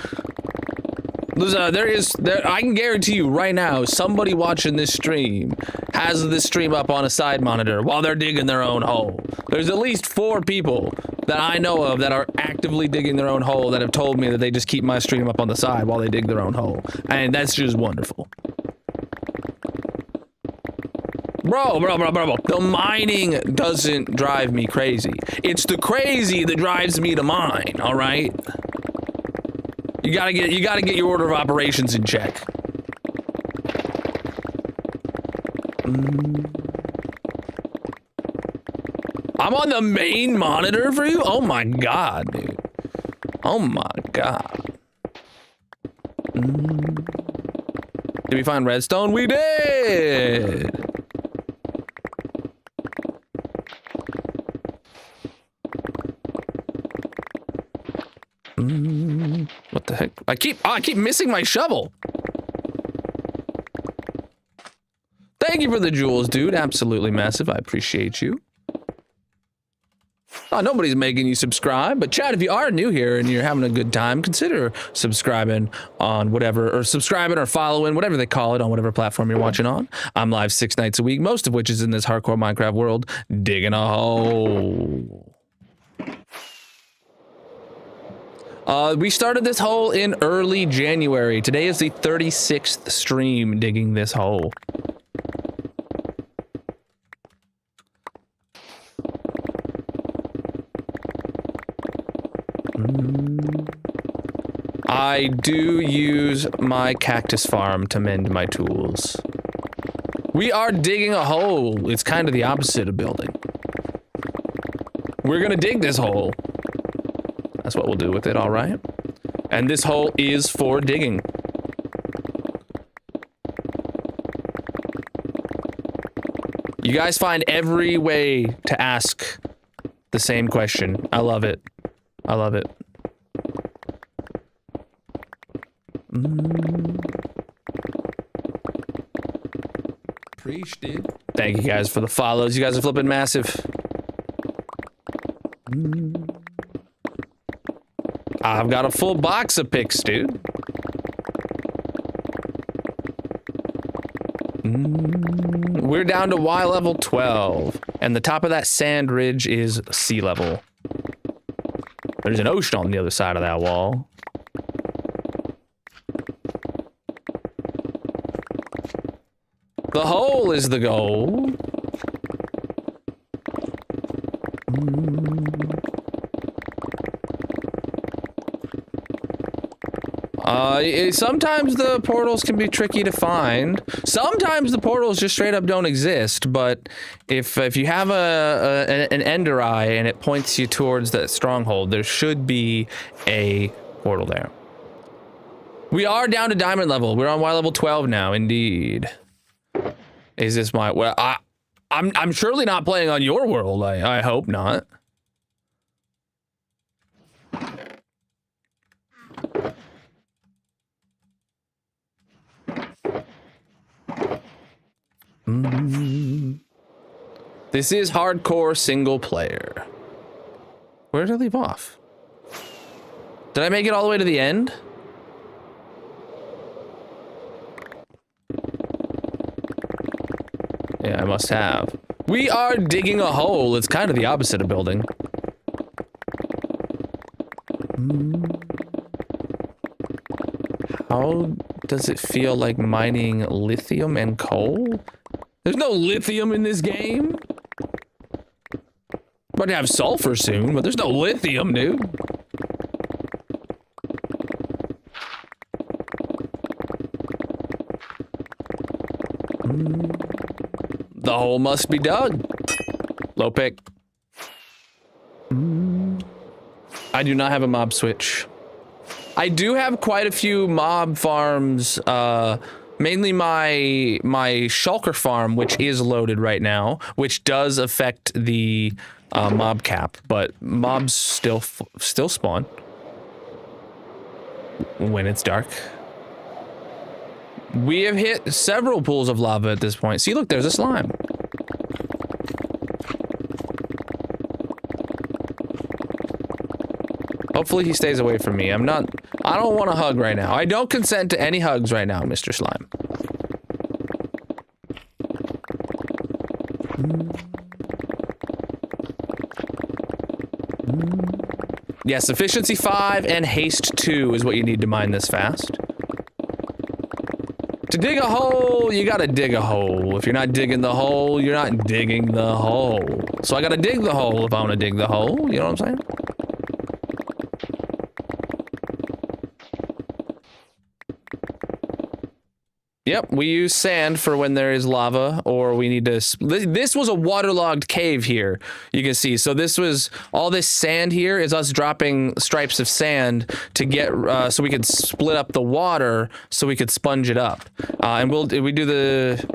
I can guarantee you right now, somebody watching this stream has this stream up on a side monitor while they're digging their own hole. There's at least 4 people that I know of that are actively digging their own hole that have told me that they just keep my stream up on the side while they dig their own hole. And that's just wonderful. Bro. The mining doesn't drive me crazy. It's the crazy that drives me to mine, all right? You gotta get your order of operations in check. I'm on the main monitor for you? Oh my god, dude. Oh my god. Did we find redstone? We did! What the heck? I keep missing my shovel. Thank you for the jewels, dude. Absolutely massive. I appreciate you. Oh, nobody's making you subscribe, but chat, if you are new here and you're having a good time, consider subscribing on whatever, or subscribing or following, whatever they call it, on whatever platform you're watching on. I'm live 6 nights a week, most of which is in this hardcore Minecraft world, digging a hole. We started this hole in early January. Today is the 36th stream digging this hole. I do use my cactus farm to mend my tools. We are digging a hole. It's kind of the opposite of building. We're gonna dig this hole. That's what we'll do with it, all right? And this hole is for digging. You guys find every way to ask the same question. I love it. I love it. Preach, dude. Thank you guys for the follows. You guys are flipping massive. I've got a full box of picks, dude. We're down to Y level 12, and the top of that sand ridge is sea level. There's an ocean on the other side of that wall. The hole is the goal. Sometimes the portals can be tricky to find. Sometimes the portals just straight up don't exist, but if you have an ender eye and it points you towards that stronghold, there should be a portal there. We are down to diamond level. We're on Y level 12 now, indeed. Is this my... Well, I'm surely not playing on your world. I hope not. This is hardcore single player. Where did I leave off? Did I make it all the way to the end? Yeah, I must have. We are digging a hole. It's kind of the opposite of building. How does it feel like mining lithium and coal? There's no lithium in this game. About to have sulfur soon, but there's no lithium, dude. The hole must be dug. Low pick. I do not have a mob switch. I do have quite a few mob farms, mainly my shulker farm, which is loaded right now, which does affect the mob cap, but mobs still spawn when it's dark. We have hit several pools of lava at this point. See, look, there's a slime. Hopefully he stays away from me. I don't want a hug right now. I don't consent to any hugs right now, Mr. Slime. Yes, efficiency 5 and haste 2 is what you need to mine this fast. To dig a hole, you gotta dig a hole. If you're not digging the hole, you're not digging the hole. So I gotta dig the hole if I wanna dig the hole, you know what I'm saying? Yep, we use sand for when there is lava, or we need to... This was a waterlogged cave here, you can see. So this was... All this sand here is us dropping stripes of sand to get... so we could split up the water so we could sponge it up. And we do the...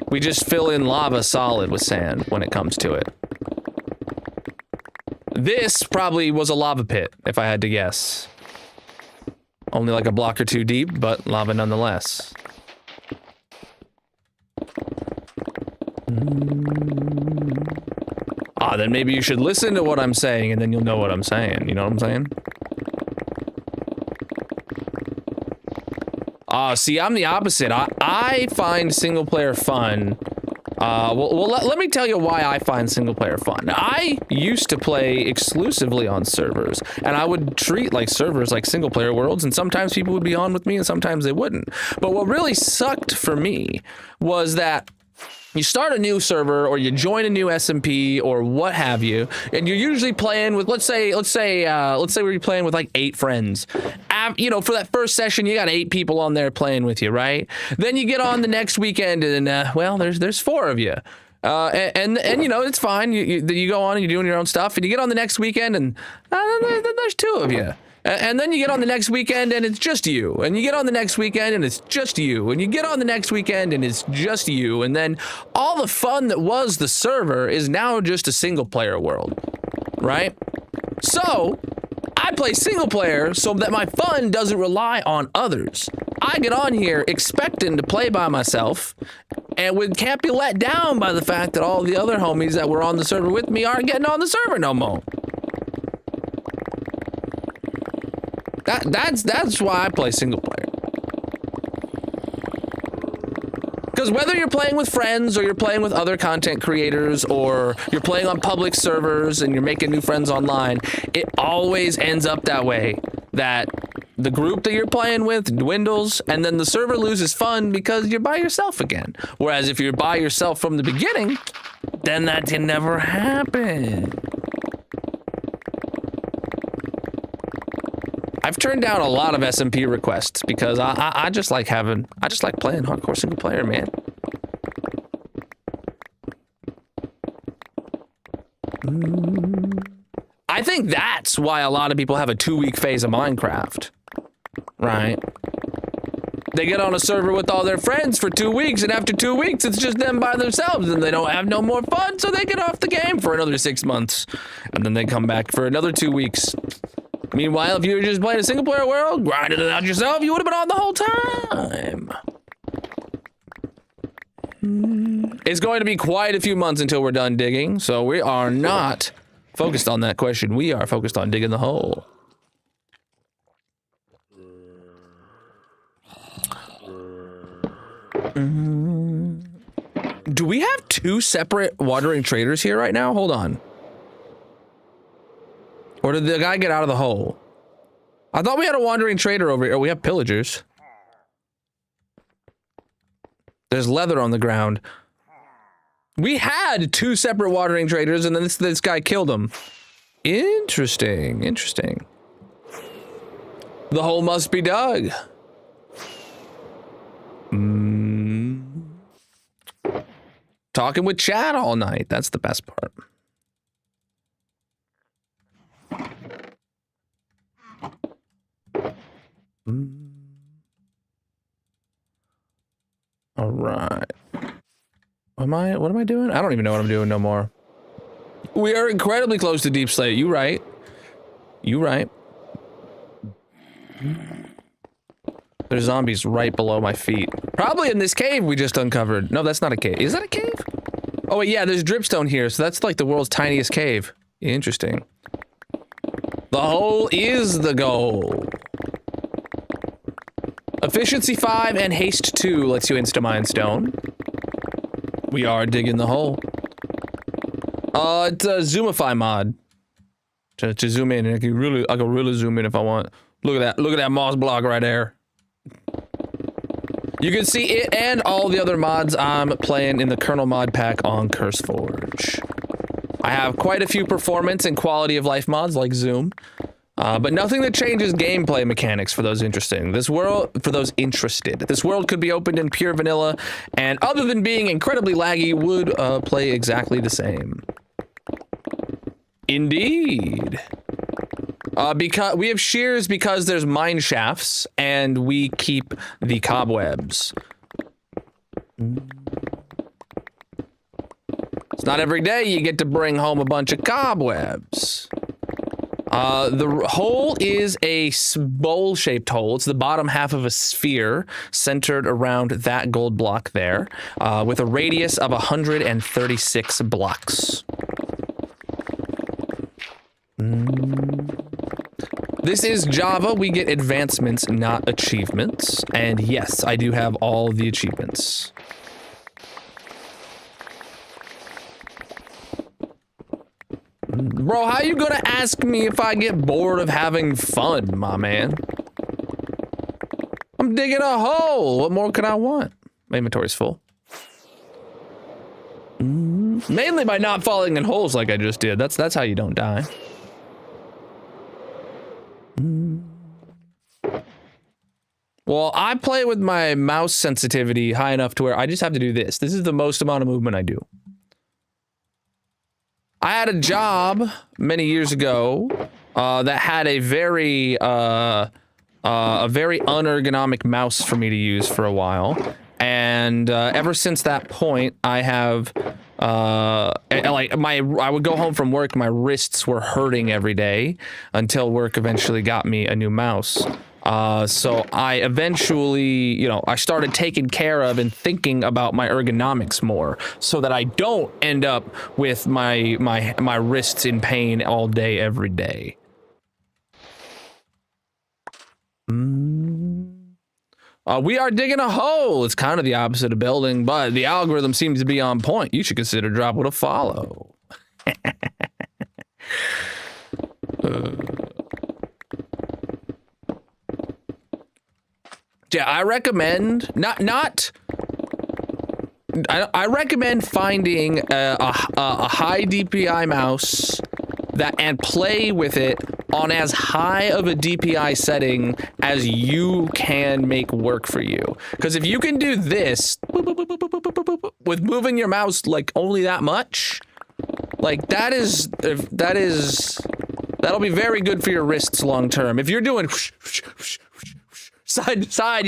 We just fill in lava solid with sand when it comes to it. This probably was a lava pit, if I had to guess. Only like a block or two deep, but lava nonetheless. Then maybe you should listen to what I'm saying, and then you'll know what I'm saying. You know what I'm saying? See, I'm the opposite. I find single player fun. Let me tell you why I find single player fun. I used to play exclusively on servers, and I would treat like servers like single player worlds, and sometimes people would be on with me and sometimes they wouldn't. But what really sucked for me was that you start a new server or you join a new SMP or what have you, and you're usually playing with, let's say we're playing with like 8 friends. have, you know, for that first session, you got 8 people on there playing with you, right? Then you get on the next weekend and, well, there's 4 of you. And you know, it's fine. You go on and you're doing your own stuff, and you get on the next weekend and there's 2 of you. And then you get on the next weekend and it's just you. And you get on the next weekend and it's just you. And you get on the next weekend and it's just you. And then all the fun that was the server is now just a single player world, right? So I play single player so that my fun doesn't rely on others. I get on here expecting to play by myself and we can't be let down by the fact that all the other homies that were on the server with me aren't getting on the server no more. That's why I play single player. Because whether you're playing with friends or you're playing with other content creators or you're playing on public servers and you're making new friends online, it always ends up that way. That the group that you're playing with dwindles and then the server loses fun because you're by yourself again. Whereas if you're by yourself from the beginning, then that can never happen. I've turned down a lot of SMP requests because I just like playing hardcore single player, man. I think that's why a lot of people have a 2-week phase of Minecraft, right? They get on a server with all their friends for 2 weeks, and after 2 weeks, it's just them by themselves, and they don't have no more fun, so they get off the game for another 6 months, and then they come back for another 2 weeks. Meanwhile, if you were just playing a single player world, grinding it out yourself, you would have been on the whole time. It's going to be quite a few months until we're done digging, so we are not focused on that question. We are focused on digging the hole. Do we have 2 separate wandering traders here right now? Hold on. Or did the guy get out of the hole? I thought we had a wandering trader over here. Oh, we have pillagers. There's leather on the ground. We had 2 separate wandering traders, and then this guy killed them. Interesting, interesting. The hole must be dug. Talking with chat all night. That's the best part. All right. What am I doing? I don't even know what I'm doing no more. We are incredibly close to Deep Slate. You right. You right. There's zombies right below my feet. Probably in this cave we just uncovered. No, that's not a cave. Is that a cave? Oh wait, yeah, there's dripstone here, so that's like the world's tiniest cave. Interesting. The hole is the goal. Efficiency 5 and haste 2 lets you insta-mine stone. We are digging the hole. It's a zoomify mod. To zoom in, I can really zoom in if I want. Look at that moss block right there. You can see it and all the other mods I'm playing in the Colonel mod pack on CurseForge. I have quite a few performance and quality of life mods like zoom. But nothing that changes gameplay mechanics for those interested. This world could be opened in pure vanilla, and other than being incredibly laggy, would play exactly the same. Indeed. Because we have shears because there's mine shafts, and we keep the cobwebs. It's not every day you get to bring home a bunch of cobwebs. The hole is a bowl-shaped hole. It's the bottom half of a sphere centered around that gold block there, with a radius of 136 blocks. This is Java. We get advancements, not achievements. And yes, I do have all the achievements. Bro, how you gonna ask me if I get bored of having fun, my man? I'm digging a hole. What more could I want? My inventory's full. Mainly by not falling in holes like I just did. That's how you don't die. Well, I play with my mouse sensitivity high enough to where I just have to do this. This is the most amount of movement I do. I had a job many years ago that had a very unergonomic mouse for me to use for a while, and ever since that point, I have I would go home from work, my wrists were hurting every day until work eventually got me a new mouse. So I eventually, I started taking care of and thinking about my ergonomics more so that I don't end up with my wrists in pain all day, every day. We are digging a hole. It's kind of the opposite of building, but the algorithm seems to be on point. You should consider dropping a follow. Yeah, I recommend I recommend finding a high DPI mouse and play with it on as high of a DPI setting as you can make work for you. Because if you can do this with moving your mouse like only that much, like that'll be very good for your wrists long term. If you're doing side to side,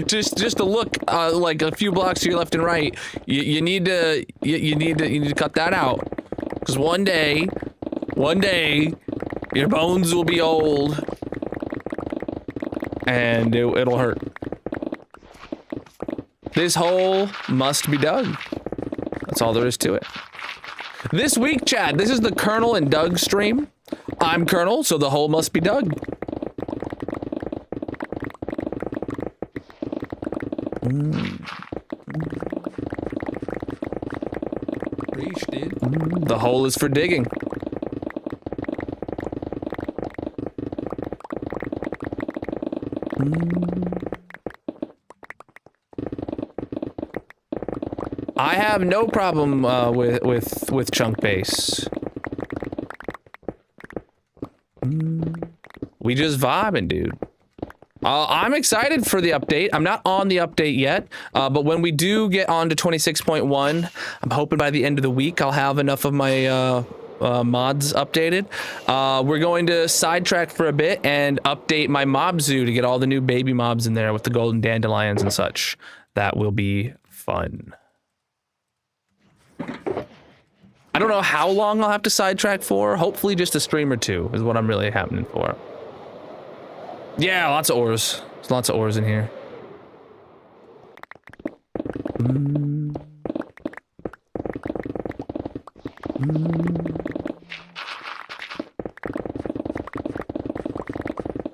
just to look like a few blocks to your left and right, you need to cut that out, because one day your bones will be old and it'll hurt. This hole must be dug. That's all there is to it. This week, Chad, this is the Colonel and Doug stream. I'm Colonel, so the hole must be dug. Preach, dude. The hole is for digging. I have no problem with chunk base. We just vibing, dude. I'm excited for the update. I'm not on the update yet, but when we do get on to 26.1, I'm hoping by the end of the week I'll have enough of my mods updated. We're going to sidetrack for a bit and update my mob zoo to get all the new baby mobs in there with the golden dandelions and such. That will be fun. I don't know how long I'll have to sidetrack for. Hopefully just a stream or two is what I'm really happening for. Yeah, lots of ores. There's lots of ores in here.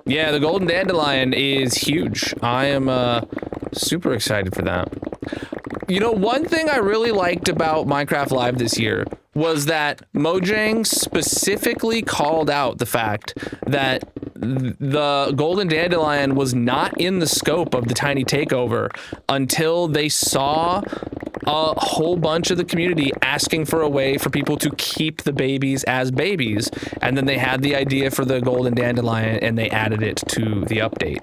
Yeah, the golden dandelion is huge. I am super excited for that. One thing I really liked about Minecraft Live this year was that Mojang specifically called out the fact that the golden dandelion was not in the scope of the tiny takeover until they saw a whole bunch of the community asking for a way for people to keep the babies as babies, and then they had the idea for the golden dandelion and they added it to the update.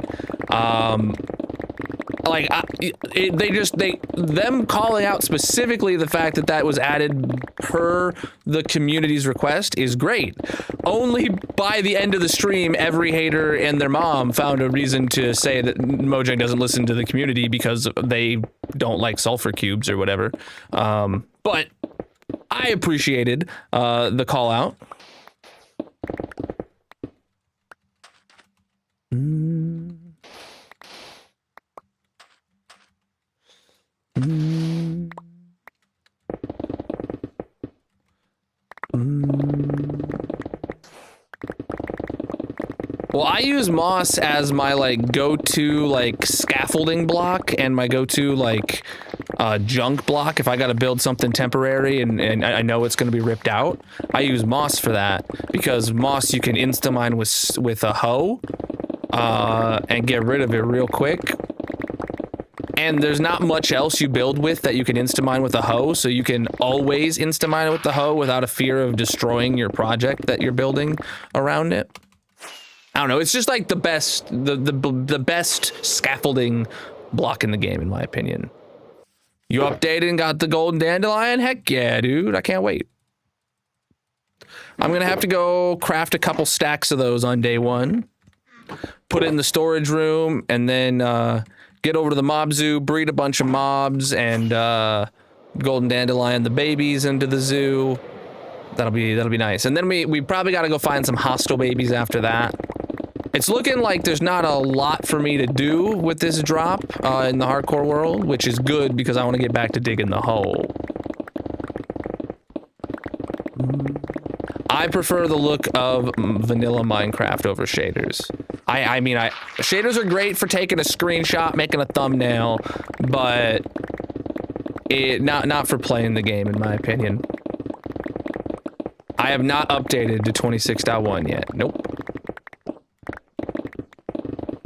Them calling out specifically the fact that that was added per the community's request is great. Only by the end of the stream, every hater and their mom found a reason to say that Mojang doesn't listen to the community because they don't like sulfur cubes or whatever. But I appreciated the call out. Well, I use moss as my go-to scaffolding block and my go-to junk block if I gotta build something temporary and I know it's gonna be ripped out. I use moss for that because moss you can insta-mine with a hoe and get rid of it real quick. And there's not much else you build with that you can insta-mine with a hoe, so you can always insta-mine it with the hoe without a fear of destroying your project that you're building around it. I don't know. It's just like the best scaffolding block in the game, in my opinion. You updated and got the golden dandelion? Heck yeah, dude. I can't wait. I'm going to have to go craft a couple stacks of those on day 1. Put it in the storage room, and then get over to the mob zoo, breed a bunch of mobs, and golden dandelion the babies into the zoo. That'll be nice. And then we probably got to go find some hostile babies after that. It's looking like there's not a lot for me to do with this drop in the hardcore world, which is good because I want to get back to digging the hole. I prefer the look of vanilla Minecraft over shaders. I mean, shaders are great for taking a screenshot, making a thumbnail, but not for playing the game, in my opinion. I have not updated to 26.1 yet. Nope.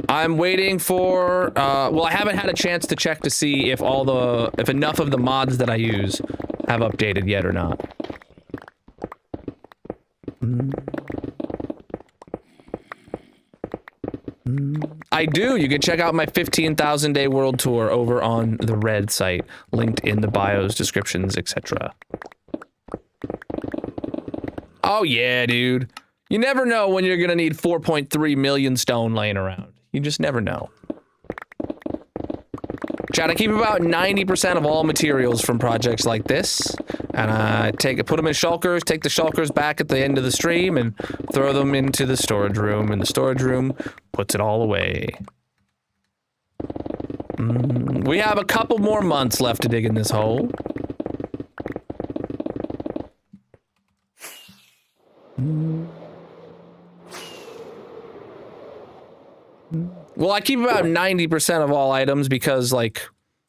I'm waiting for, well, I haven't had a chance to check to see if enough of the mods that I use have updated yet or not. I do. You can check out my 15,000 day world tour over on the Red site, linked in the bios, descriptions, etc. Oh yeah, dude. You never know when you're gonna need 4.3 million stone laying around. You just never know. Chat, I keep about 90% of all materials from projects like this, and I put them in shulkers, take the shulkers back at the end of the stream, and throw them into the storage room, and the storage room puts it all away. We have a couple more months left to dig in this hole. Well, I keep about 90% of all items because, like,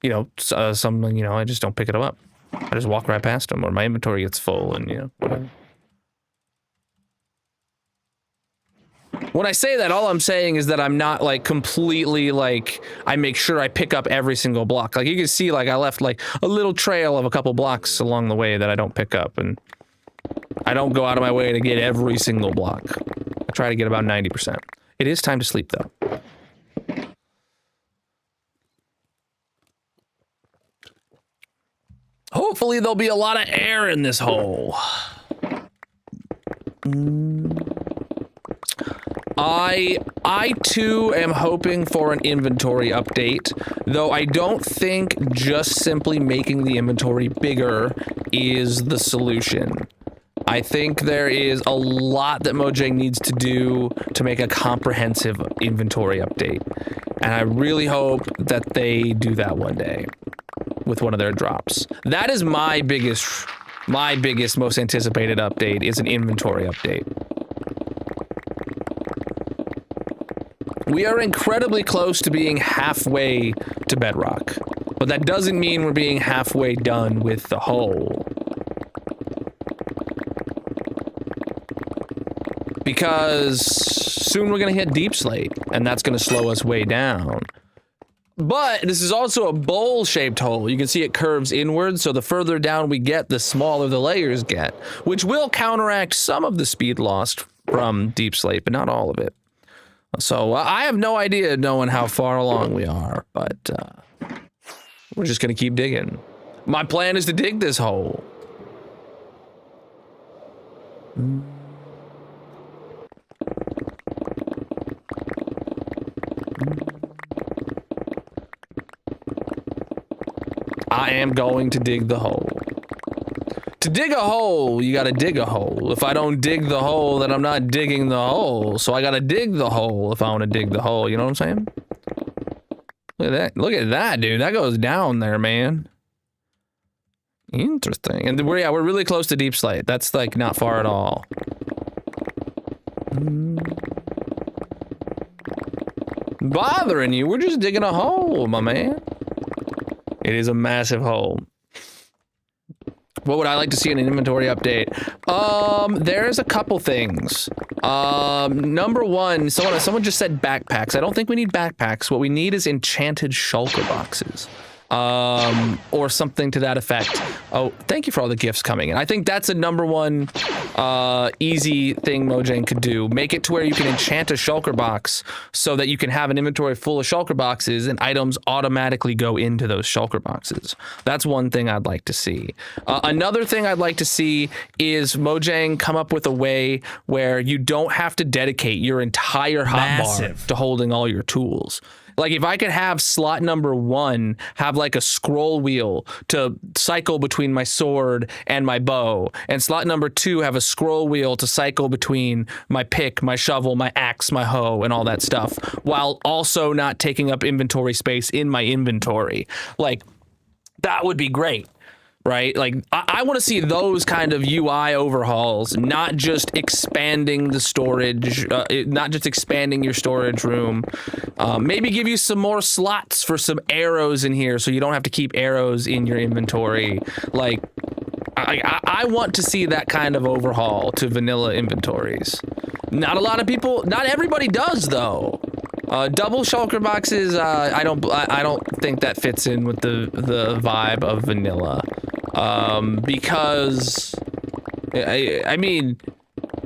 you know, some, you know, I just don't pick it up. I just walk right past them, or my inventory gets full, and, you know, whatever. When I say that, all I'm saying is that I'm not, like, completely, like, I make sure I pick up every single block. Like, you can see, like, I left, like, a little trail of a couple blocks along the way that I don't pick up, and I don't go out of my way to get every single block. I try to get about 90%. It is time to sleep, though. Hopefully there'll be a lot of air in this hole. I too am hoping for an inventory update, though I don't think just simply making the inventory bigger is the solution. I think there is a lot that Mojang needs to do to make a comprehensive inventory update, and I really hope that they do that one day with one of their drops. That is my biggest, most anticipated update is an inventory update. We are incredibly close to being halfway to bedrock, but that doesn't mean we're being halfway done with the hole. Because soon we're gonna hit deep slate, and that's gonna slow us way down. But this is also a bowl-shaped hole. You can see it curves inward, so the further down we get, the smaller the layers get, which will counteract some of the speed lost from deep slate, but not all of it. So I have no idea knowing how far along we are, but we're just gonna keep digging. My plan is to dig this hole. I am going to dig the hole. To dig a hole, you gotta dig a hole. If I don't dig the hole, then I'm not digging the hole. So I gotta dig the hole if I want to dig the hole. You know what I'm saying? Look at that. Look at that, dude. That goes down there, man. Interesting. And we're really close to deep slate. That's like not far at all. Bothering you? We're just digging a hole, my man. It is a massive hole. What would I like to see in an inventory update? There's a couple things. Number one, someone just said backpacks. I don't think we need backpacks. What we need is enchanted shulker boxes. or something to that effect. Oh, thank you for all the gifts coming in. I think that's a number one easy thing Mojang could do. Make it to where you can enchant a shulker box so that you can have an inventory full of shulker boxes and items automatically go into those shulker boxes. That's one thing I'd like to see. Another thing I'd like to see is Mojang come up with a way where you don't have to dedicate your entire hotbar to holding all your tools. Like if I could have slot number 1 have like a scroll wheel to cycle between my sword and my bow, and slot number 2 have a scroll wheel to cycle between my pick, my shovel, my axe, my hoe, and all that stuff, while also not taking up inventory space in my inventory. Like that would be great. Right? Like, I want to see those kind of UI overhauls, not just expanding the storage, not just expanding your storage room. Maybe give you some more slots for some arrows in here so you don't have to keep arrows in your inventory. Like, I want to see that kind of overhaul to vanilla inventories. Not a lot of people, not everybody does, though. Double shulker boxes, I don't think that fits in with the vibe of vanilla. Because I mean,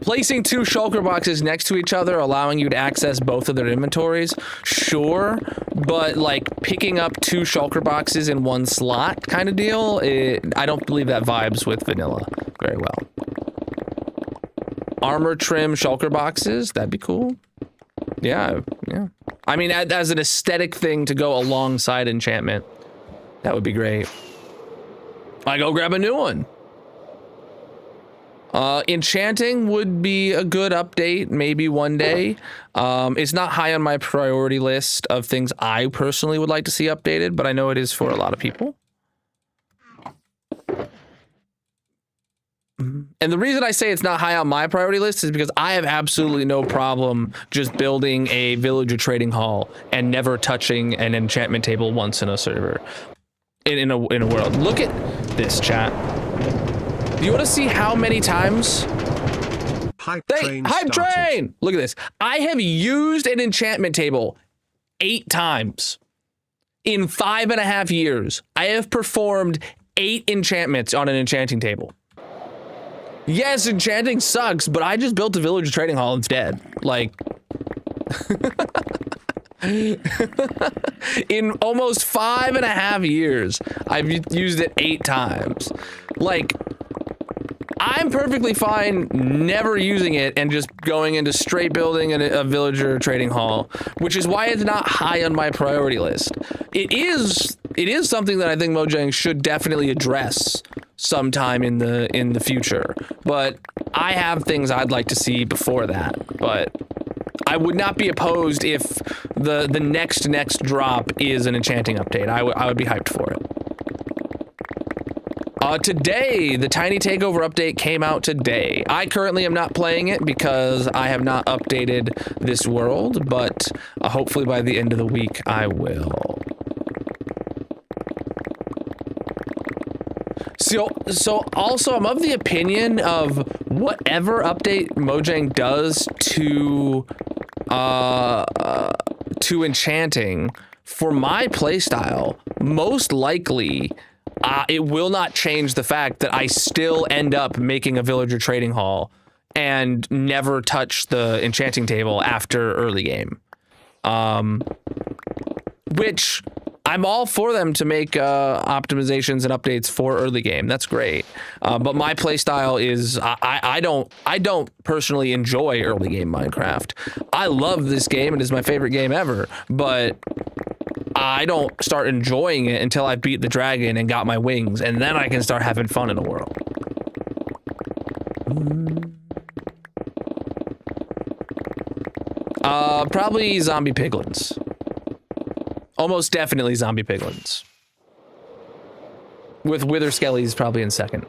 placing 2 shulker boxes next to each other, allowing you to access both of their inventories, sure, but like picking up 2 shulker boxes in 1 slot kind of deal, I don't believe that vibes with vanilla very well. Armor trim shulker boxes, that'd be cool. Yeah. I mean, as an aesthetic thing to go alongside enchantment, that would be great. I go grab a new one. Enchanting would be a good update, maybe one day. It's not high on my priority list of things I personally would like to see updated, but I know it is for a lot of people. And the reason I say it's not high on my priority list is because I have absolutely no problem just building a villager trading hall and never touching an enchantment table once in a server. In a world. Look at this, chat. Do you want to see how many times? Hype train! Look at this. I have used an enchantment table 8 times. In 5.5 years, I have performed 8 enchantments on an enchanting table. Yes, enchanting sucks, but I just built a villager trading hall instead. Like... In almost 5.5 years, I've used it 8 times. Like, I'm perfectly fine never using it and just going into straight building a villager trading hall, which is why it's not high on my priority list. It is something that I think Mojang should definitely address sometime in the future. But I have things I'd like to see before that. But I would not be opposed if the next drop is an enchanting update. I would be hyped for it. Today, the Tiny Takeover update came out today. I currently am not playing it because I have not updated this world, but hopefully by the end of the week I will. So also I'm of the opinion of whatever update Mojang does to enchanting, for my playstyle, most likely it will not change the fact that I still end up making a villager trading hall and never touch the enchanting table after early game. Which I'm all for them to make optimizations and updates for early game. That's great. But my playstyle is I don't personally enjoy early game Minecraft. I love this game. It is my favorite game ever. But I don't start enjoying it until I beat the dragon and got my wings, and then I can start having fun in the world. Probably zombie piglins. Almost definitely zombie piglins. With wither skellies probably in second.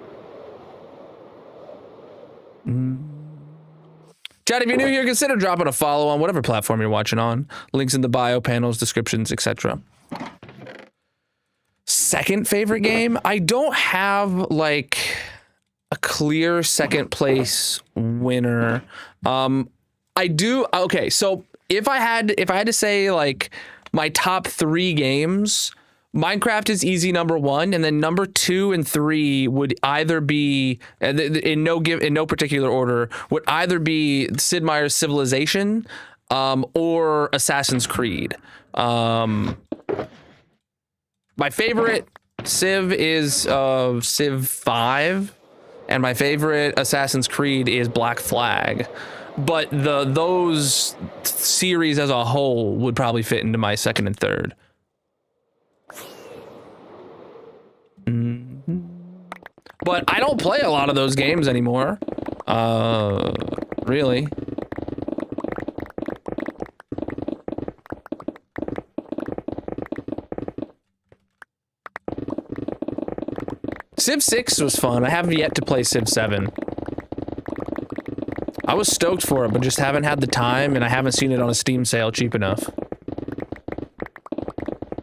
Chat, if you're new here, consider dropping a follow on whatever platform you're watching on. Links in the bio, panels, descriptions, etc. Second favorite game? I don't have like a clear second place winner. I do. Okay, so if I had to say like my top 3 games, Minecraft is easy number 1, and then number 2 and 3 would either be in no particular order would either be Sid Meier's Civilization or Assassin's Creed. My favorite Civ is Civ 5, and my favorite Assassin's Creed is Black Flag. But those series as a whole would probably fit into my second and third. But I don't play a lot of those games anymore. Really. Civ 6 was fun. I haven't yet to play Civ 7. I was stoked for it, but just haven't had the time, and I haven't seen it on a Steam sale cheap enough.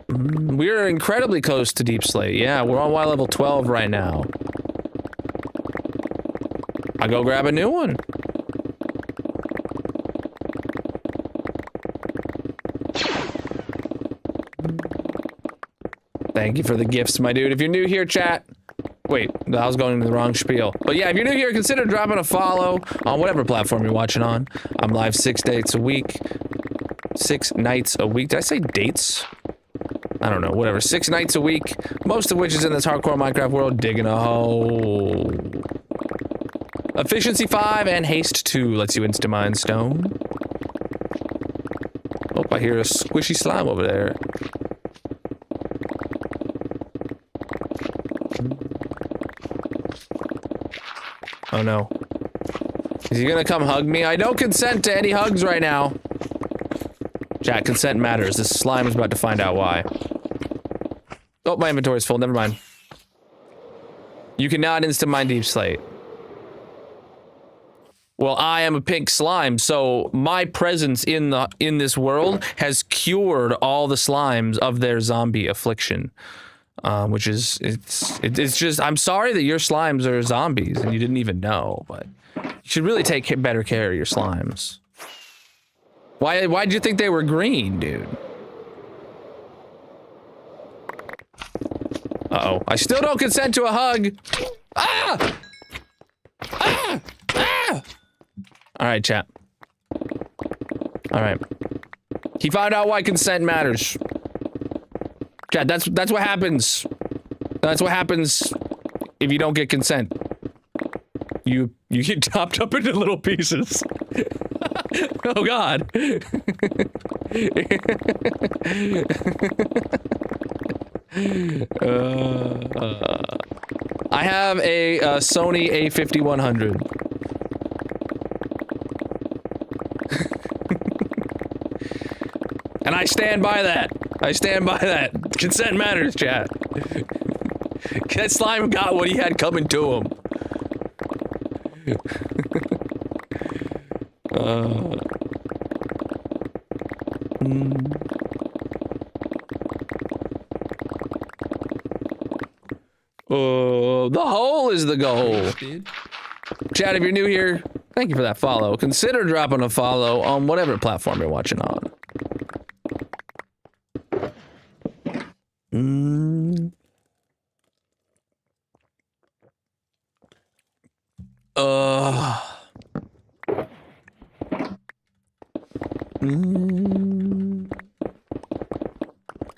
We're incredibly close to Deep Slate. Yeah, we're on Y level 12 right now. I go grab a new one. Thank you for the gifts, my dude. If you're new here, chat. Wait, I was going into the wrong spiel. But yeah, if you're new here, consider dropping a follow on whatever platform you're watching on. I'm live 6 days a week. 6 nights a week. Did I say dates? I don't know, whatever. 6 nights a week, most of which is in this hardcore Minecraft world, digging a hole. Efficiency 5 and haste 2 lets you insta-mine stone. Oh, I hear a squishy slime over there. Oh no. Is he gonna come hug me? I don't consent to any hugs right now. Chat, consent matters. This slime is about to find out why. Oh, my inventory is full. Never mind. You cannot insta-mine Deep Slate. Well, I am a pink slime, so my presence in this world has cured all the slimes of their zombie affliction. Which is it's just, I'm sorry that your slimes are zombies and you didn't even know, but you should really take better care of your slimes. Why'd you think they were green, dude? Uh-oh. I still don't consent to a hug. Ah! Ah! Ah! All right, chat. All right. He found out why consent matters. Chat, that's what happens. That's what happens if you don't get consent. You get chopped up into little pieces. Oh God. I have a Sony A5100. And I stand by that. I stand by that. Consent matters, chat. That slime got what he had coming to him. The hole is the goal. Chat, if you're new here, thank you for that follow. Consider dropping a follow on whatever platform you're watching on.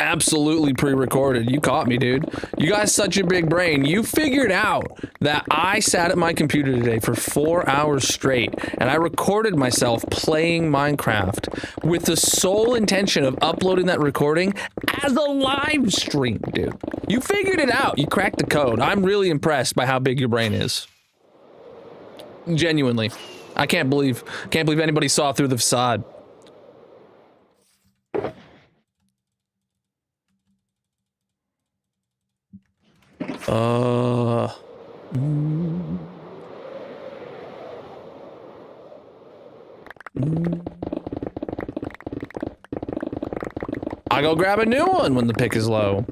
Absolutely pre-recorded. You caught me, dude. You guys such a big brain. You figured out that I sat at my computer today for 4 hours straight and I recorded myself playing Minecraft with the sole intention of uploading that recording as a live stream, dude. You figured it out. You cracked the code. I'm really impressed by how big your brain is. Genuinely. I can't believe anybody saw through the facade. I go grab a new one when the pick is low.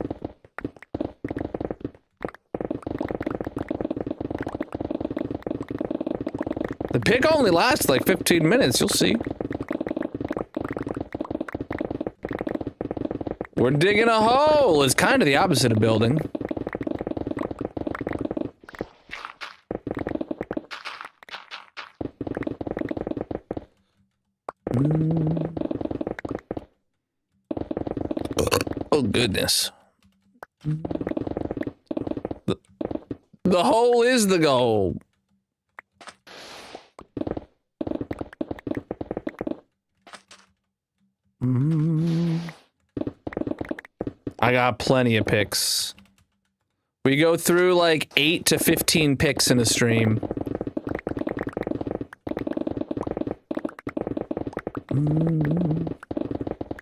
The pick only lasts like 15 minutes, you'll see. We're digging a hole. It's kind of the opposite of building. Oh, goodness. The hole is the goal. I got plenty of picks. We go through like 8 to 15 picks in a stream.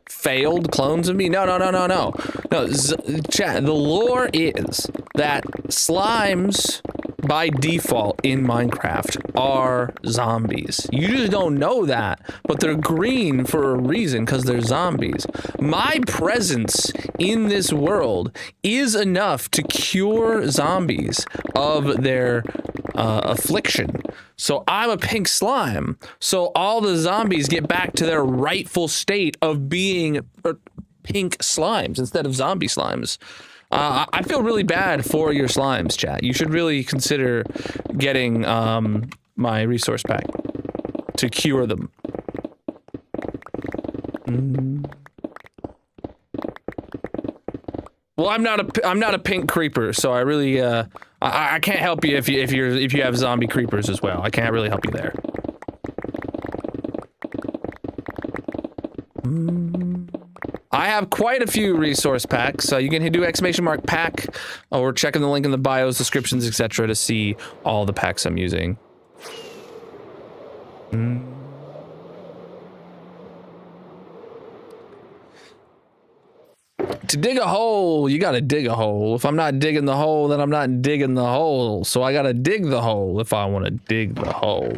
Failed clones of me? No. No, chat, the lore is that slimes by default in Minecraft are zombies. You just don't know that, but they're green for a reason, because they're zombies. My presence in this world is enough to cure zombies of their affliction. So I'm a pink slime, so all the zombies get back to their rightful state of being pink slimes instead of zombie slimes. I feel really bad for your slimes, chat. You should really consider getting my resource pack to cure them. Well, I'm not a pink creeper, so I really I can't help you if you have zombie creepers as well. I can't really help you there. I have quite a few resource packs, so you can do !pack or check in the link in the bios, descriptions, etc. to see all the packs I'm using. To dig a hole, you gotta dig a hole. If I'm not digging the hole, then I'm not digging the hole. So I gotta dig the hole if I want to dig the hole.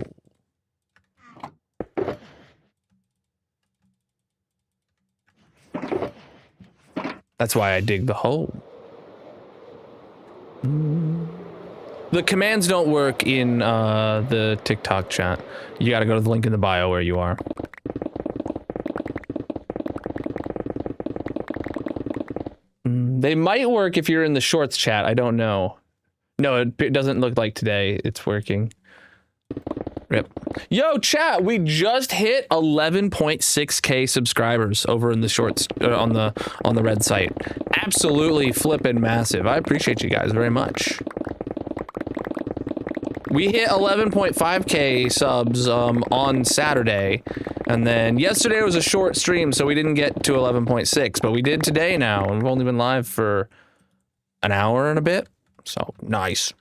That's why I dig the hole. The commands don't work in the TikTok chat. You gotta go to the link in the bio where you are. They might work if you're in the shorts chat. I don't know. No, it doesn't look like today it's working. Rip. Yo, chat, we just hit 11.6k subscribers over in the shorts on the red site. Absolutely flippin' massive. I appreciate you guys very much. We hit 11.5k subs on Saturday, and then yesterday was a short stream, so we didn't get to 11.6, but we did today now, and we've only been live for an hour and a bit. So nice.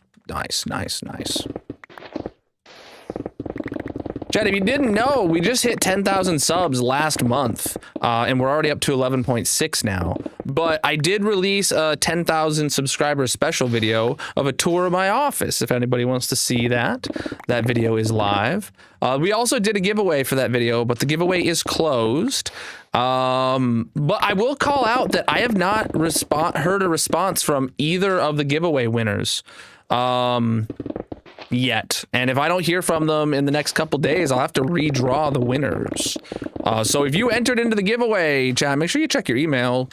Chad, if you didn't know, we just hit 10,000 subs last month, and we're already up to 11.6 now. But I did release a 10,000 subscriber special video of a tour of my office. If anybody wants to see that, that video is live. We also did a giveaway for that video, but the giveaway is closed. But I will call out that I have not heard a response from either of the giveaway winners. Yet, and if I don't hear from them in the next couple days, I'll have to redraw the winners. So if you entered into the giveaway, chat, make sure you check your email.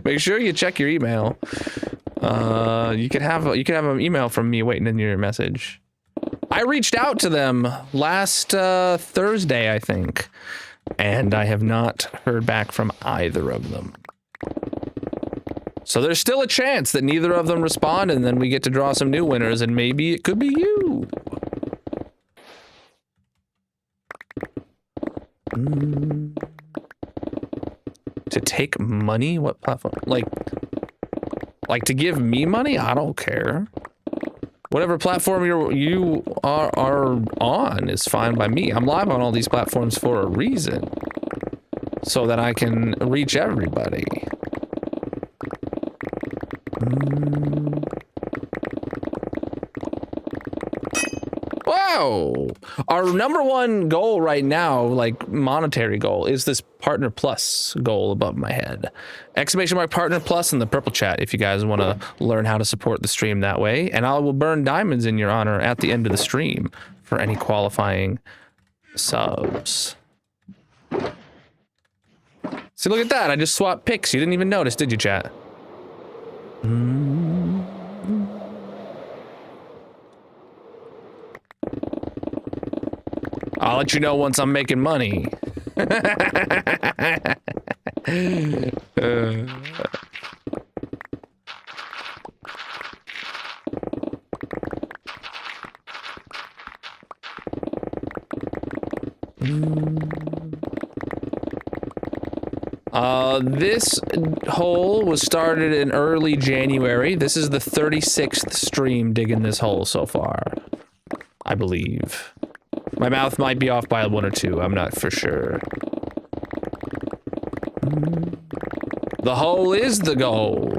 Make sure you check your email. You could have an email from me waiting in your message. I reached out to them last Thursday, I think, and I have not heard back from either of them. So there's still a chance that neither of them respond, and then we get to draw some new winners, and maybe it could be you. To take money? What platform? Like to give me money? I don't care. Whatever platform you are on is fine by me. I'm live on all these platforms for a reason, so that I can reach everybody. Wow! Our number one goal right now, like monetary goal, is this Partner Plus goal above my head. !Partner Plus in the purple chat if you guys want to learn how to support the stream that way. And I will burn diamonds in your honor at the end of the stream for any qualifying subs. See, look at that. I just swapped pics. You didn't even notice, did you, chat? I'll let you know once I'm making money. This hole was started in early January. This is the 36th stream digging this hole so far, I believe. My mouth might be off by 1 or 2. I'm not for sure. The hole is the goal.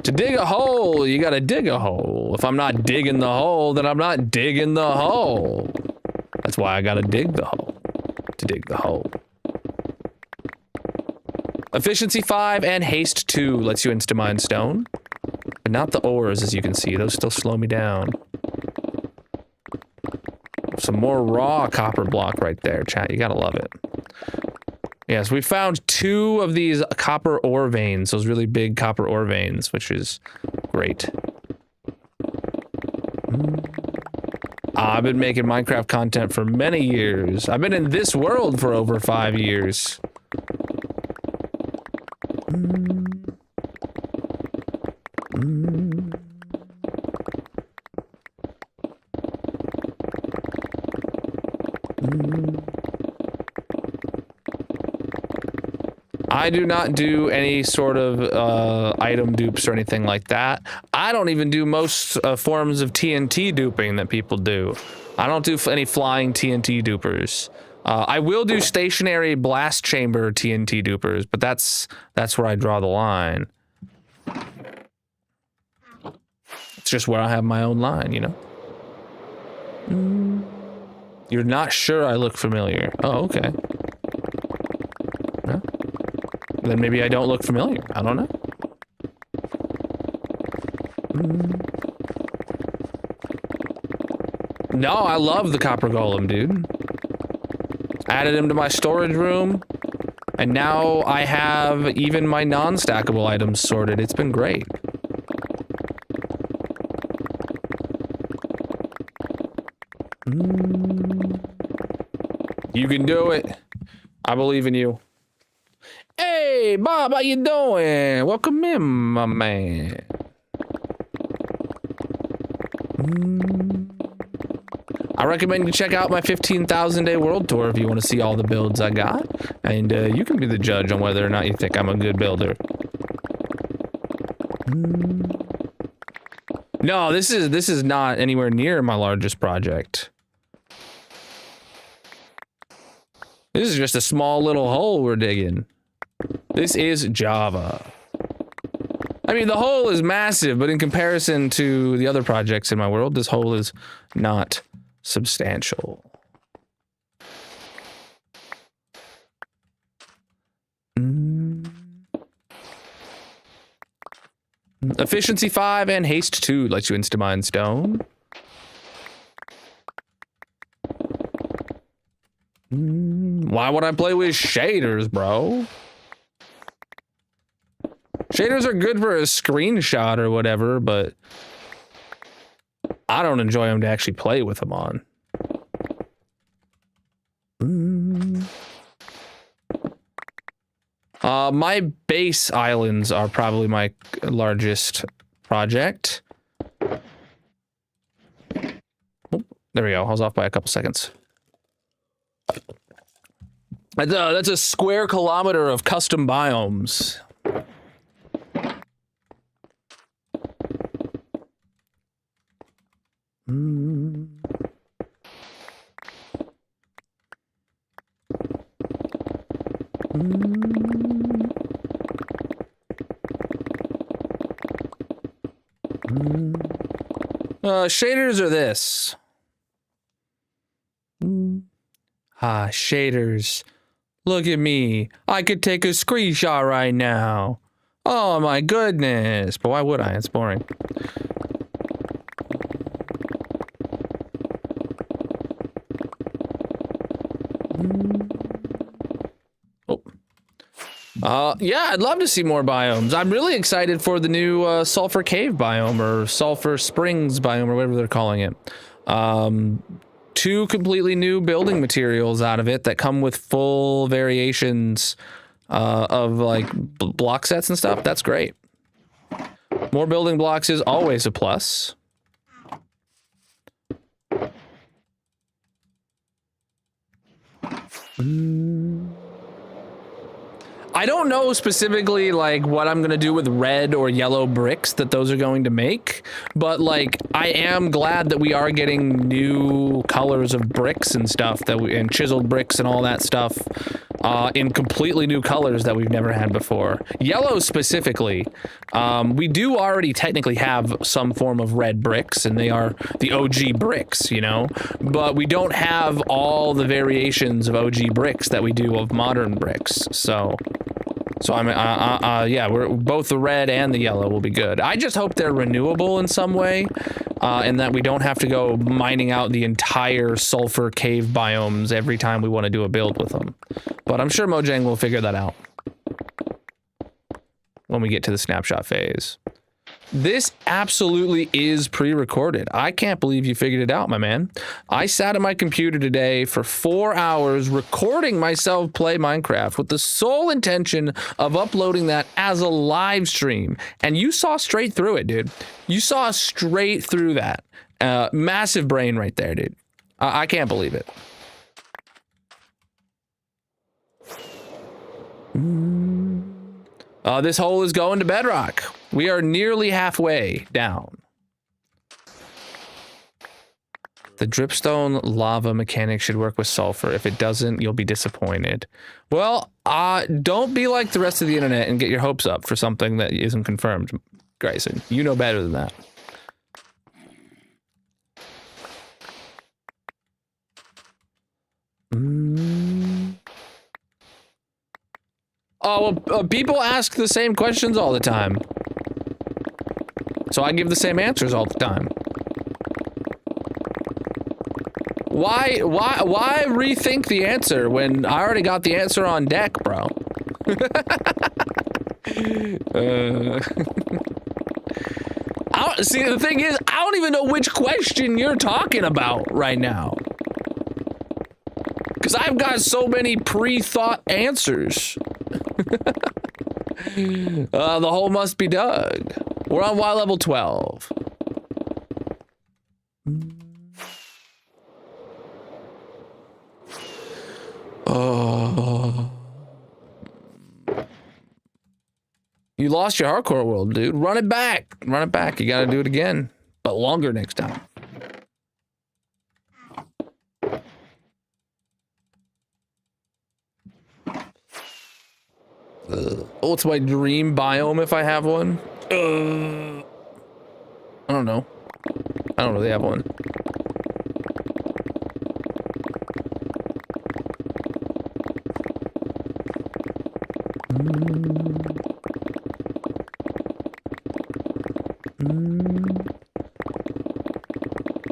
To dig a hole, you gotta dig a hole. If I'm not digging the hole, then I'm not digging the hole. That's why I gotta dig the hole. To dig the hole. Efficiency 5 and haste 2 lets you insta-mine stone. But not the ores, as you can see. Those still slow me down. Some more raw copper block right there, chat. You gotta love it. Yes, we found 2 of these copper ore veins, those really big copper ore veins, which is great. I've been making Minecraft content for many years. I've been in this world for over 5 years. I do not do any sort of item dupes or anything like that. I don't even do most forms of TNT duping that people do. I don't do any flying TNT dupers. I will do stationary blast chamber TNT dupers, but that's where I draw the line. It's just where I have my own line, you know? You're not sure I look familiar. Oh, okay. No? Then maybe I don't look familiar. I don't know. No, I love the copper golem, dude. Added him to my storage room, and now I have even my non-stackable items sorted. It's been great. You can do it. I believe in you. Hey, Bob, how you doing? Welcome in, my man. I recommend you check out my 15,000 day world tour if you want to see all the builds I got. And you can be the judge on whether or not you think I'm a good builder. No, this is not anywhere near my largest project. This is just a small little hole we're digging. This is Java. I mean, the hole is massive, but in comparison to the other projects in my world, this hole is not substantial. Efficiency 5 and haste 2 lets you insta-mine stone. Why would I play with shaders, bro? Shaders are good for a screenshot or whatever, but I don't enjoy them to actually play with them on. My base islands are probably my largest project. Oh, there we go. I was off by a couple seconds. That's a square kilometer of custom biomes. Shaders are this. Shaders. Look at me. I could take a screenshot right now. Oh my goodness. But why would I? It's boring. Yeah, I'd love to see more biomes. I'm really excited for the new Sulfur Cave biome or Sulfur Springs biome or whatever they're calling it. 2 completely new building materials out of it that come with full variations of like block sets and stuff. That's great. More building blocks is always a plus. I don't know specifically like what I'm gonna do with red or yellow bricks that those are going to make, but like I am glad that we are getting new colors of bricks and stuff and chiseled bricks and all that stuff in completely new colors that we've never had before. Yellow specifically, we do already technically have some form of red bricks, and they are the OG bricks, you know, but we don't have all the variations of OG bricks that we do of modern bricks. So I'm, yeah, we're both the red and the yellow will be good. I just hope they're renewable in some way, and that we don't have to go mining out the entire sulfur cave biomes every time we want to do a build with them. But I'm sure Mojang will figure that out when we get to the snapshot phase. This absolutely is pre-recorded. I can't believe you figured it out, my man. I sat at my computer today for 4 hours recording myself play Minecraft with the sole intention of uploading that as a live stream. And you saw straight through it, dude. You saw straight through that. Massive brain right there, dude. I can't believe it. This hole is going to bedrock. We are nearly halfway down. The dripstone lava mechanic should work with sulfur. If it doesn't, you'll be disappointed. Well, don't be like the rest of the internet and get your hopes up for something that isn't confirmed, Grayson. You know better than that. Oh, well, people ask the same questions all the time. So I give the same answers all the time. Why rethink the answer when I already got the answer on deck, bro? See, the thing is, I don't even know which question you're talking about right now. Because I've got so many pre-thought answers. The hole must be dug. We're on Y level 12. Oh. You lost your hardcore world, dude. Run it back. Run it back. You gotta do it again. But longer next time. Oh, it's my dream biome if I have one. I don't know. I don't really have one.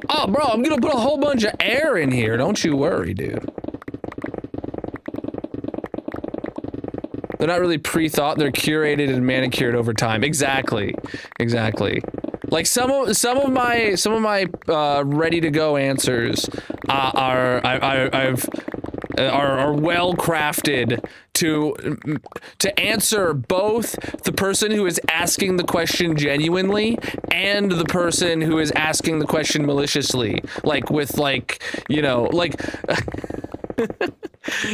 Oh, bro, I'm gonna put a whole bunch of air in here. Don't you worry, dude. They're not really pre-thought, they're curated and manicured over time. Exactly. Like some of my ready to go answers are well crafted to answer both the person who is asking the question genuinely and the person who is asking the question maliciously, like with like, you know, like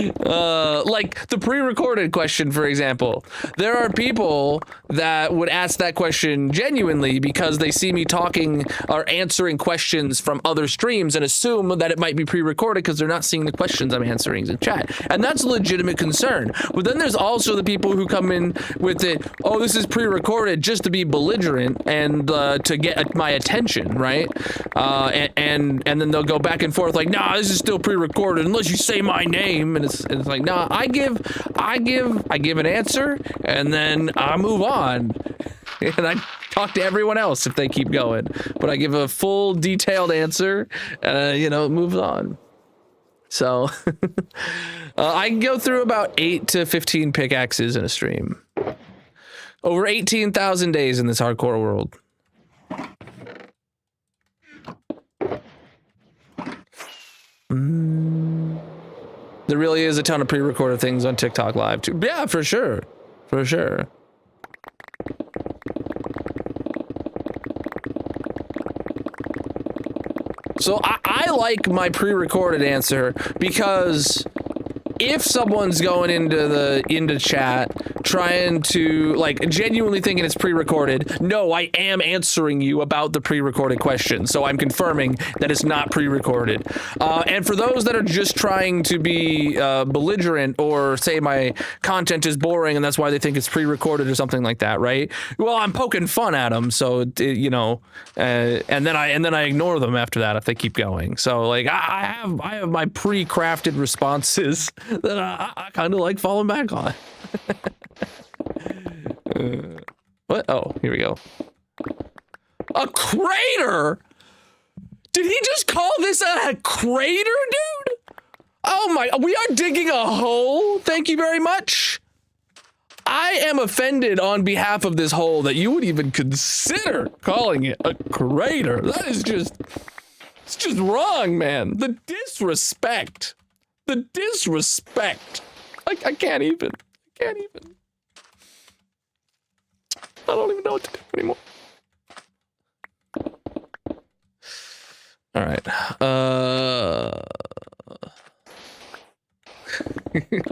like the pre-recorded question, for example. There are people that would ask that question genuinely because they see me talking or answering questions from other streams and assume that it might be pre-recorded because they're not seeing the questions I'm answering in chat. And that's a legitimate concern. But then there's also the people who come in with it, oh, this is pre-recorded just to be belligerent and to get my attention, right? And then they'll go back and forth like, nah, this is still pre-recorded unless you say my name. and it's like, nah, I give an answer, and then I move on, and I talk to everyone else if they keep going, but I give a full detailed answer, you know, it moves on. So I can go through about 8 to 15 pickaxes in a stream. Over 18,000 days in this hardcore world. There really is a ton of pre-recorded things on TikTok Live too. Yeah, for sure. For sure. So I like my pre-recorded answer because if someone's going into chat trying to like genuinely thinking it's pre-recorded, no, I am answering you about the pre-recorded question, so I'm confirming that it's not pre-recorded. And for those that are just trying to be belligerent or say my content is boring and that's why they think it's pre-recorded or something like that, right? Well, I'm poking fun at them, so you know, and then I ignore them after that if they keep going. So like I have my pre-crafted responses that I kind of like falling back on. What? Oh, here we go. A crater? Did he just call this a crater, dude? Oh my, we are digging a hole. Thank you very much. I am offended on behalf of this hole that you would even consider calling it a crater. That is just, it's just wrong, man. The disrespect. The disrespect. I can't even. I can't even. I don't even know what to do anymore. All right.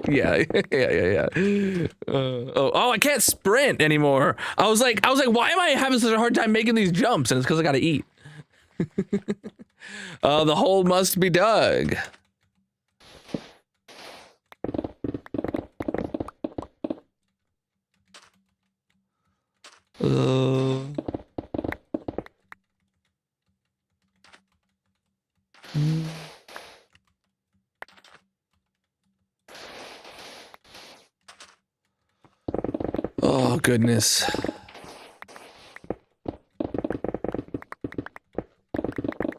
Yeah. Oh, I can't sprint anymore. I was like, why am I having such a hard time making these jumps? And it's because I gotta eat. The hole must be dug. Oh, goodness.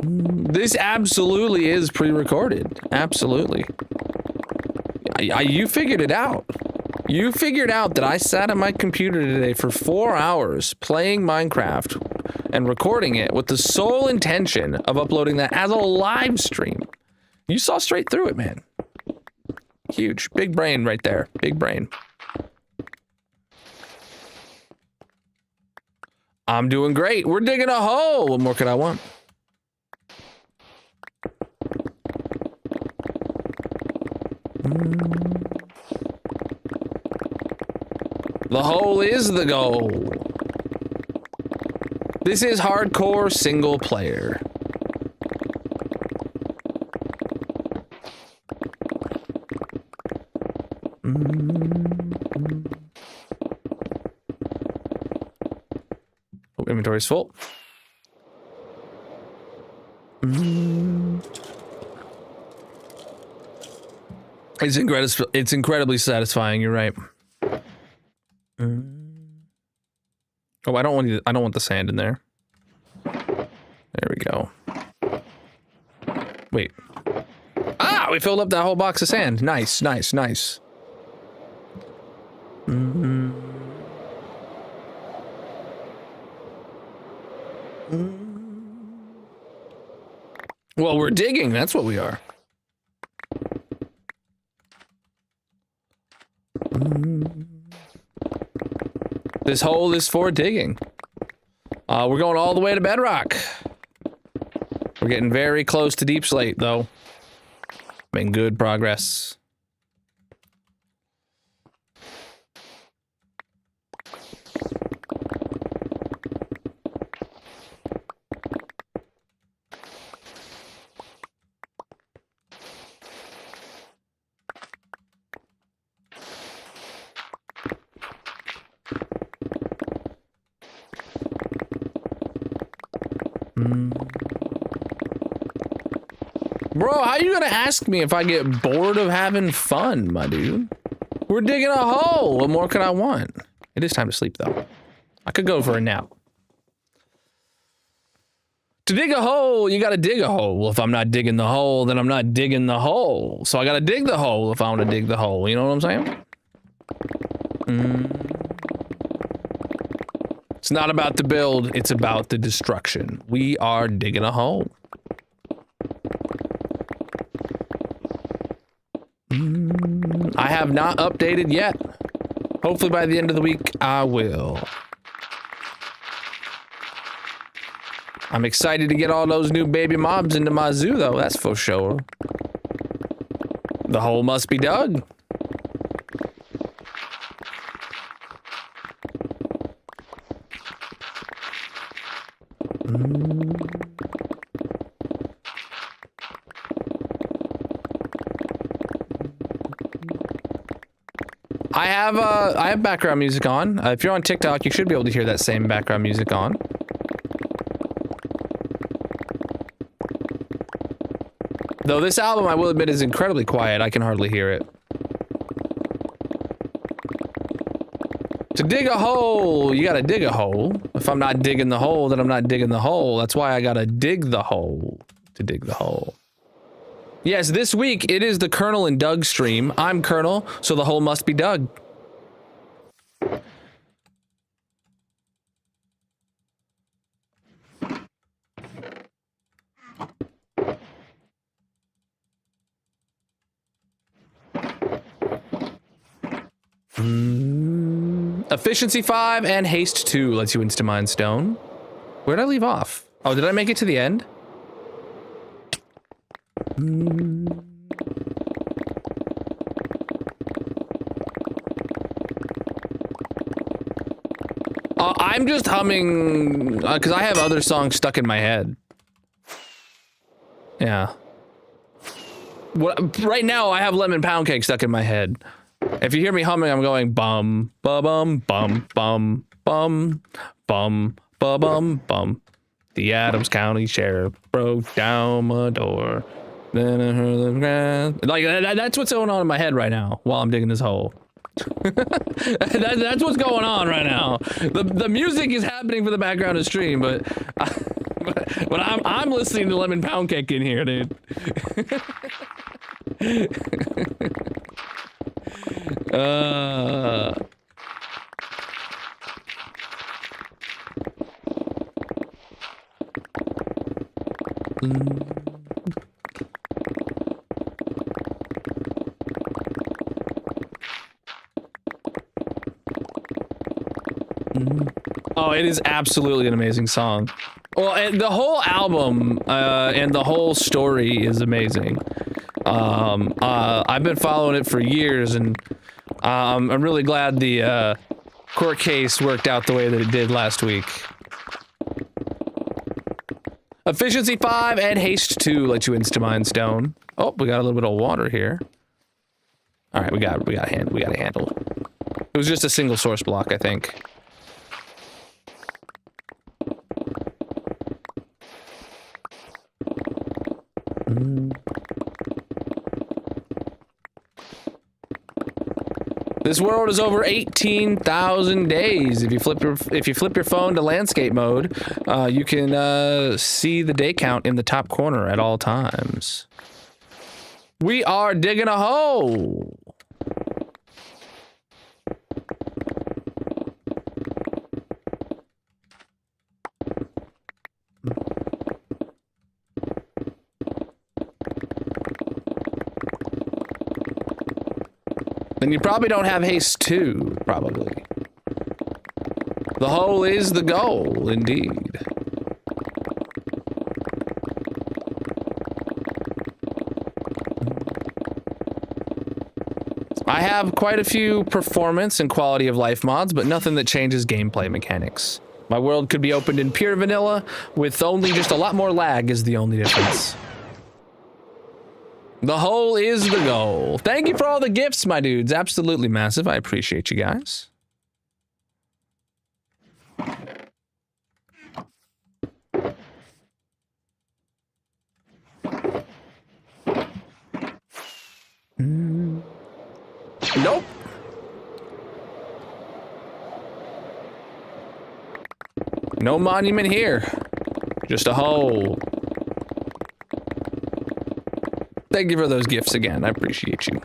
This absolutely is pre-recorded. Absolutely. You figured it out. You figured out that I sat at my computer today for 4 hours playing Minecraft and recording it with the sole intention of uploading that as a live stream. You saw straight through it, man. Huge. Big brain right there. Big brain. I'm doing great. We're digging a hole. What more could I want? The hole is the goal. This is hardcore single player. Oh, inventory's full. It's incredibly satisfying. You're right. Oh, I don't want the sand in there. There we go. Wait. Ah, we filled up that whole box of sand. Nice. Well, we're digging. That's what we are. This hole is for digging. We're going all the way to bedrock. We're getting very close to deep slate, though. Making good progress. Bro, how you gonna ask me if I get bored of having fun, my dude? We're digging a hole. What more could I want? It is time to sleep, though. I could go for a nap. To dig a hole, you gotta dig a hole. Well, if I'm not digging the hole, then I'm not digging the hole. So I gotta dig the hole if I want to dig the hole. You know what I'm saying? It's not about the build, it's about the destruction. We are digging a hole. I have not updated yet. Hopefully by the end of the week, I will. I'm excited to get all those new baby mobs into my zoo, though. That's for sure. The hole must be dug. I have background music on. If you're on TikTok, you should be able to hear that same background music on. Though this album, I will admit, is incredibly quiet. I can hardly hear it. To dig a hole, you gotta dig a hole. If I'm not digging the hole, then I'm not digging the hole. That's why I gotta dig the hole to dig the hole. Yes, this week it is the Colonel and Doug stream. I'm Colonel, so the hole must be dug. Efficiency 5 and haste 2 lets you insta-mine stone. Where'd I leave off? Oh, did I make it to the end? I'm just humming because I have other songs stuck in my head. Yeah. Right now, I have Lemon Pound Cake stuck in my head. If you hear me humming, I'm going bum ba bum bum bum bum bum ba bum bum. The Adams County Sheriff broke down my door. Then I heard the grass. Like that's what's going on in my head right now while I'm digging this hole. That's what's going on right now. The music is happening for the background of stream, but I'm listening to Lemon Pound Cake in here, dude. Oh, it is absolutely an amazing song. Well, and the whole album and the whole story is amazing. I've been following it for years, and I'm really glad the court case worked out the way that it did last week. Efficiency 5 and haste 2 let you insta-mine stone. Oh, we got a little bit of water here. All right, we got a handle. It was just a single source block, I think. This world is over 18,000 days. If you flip your phone to landscape mode, you can see the day count in the top corner at all times. We are digging a hole. Then you probably don't have haste 2, probably. The hole is the goal, indeed. I have quite a few performance and quality of life mods, but nothing that changes gameplay mechanics. My world could be opened in pure vanilla, with only just a lot more lag is the only difference. The hole is the goal. Thank you for all the gifts, my dudes. Absolutely massive. I appreciate you guys. Nope. No monument here. Just a hole. Thank you for those gifts again. I appreciate you.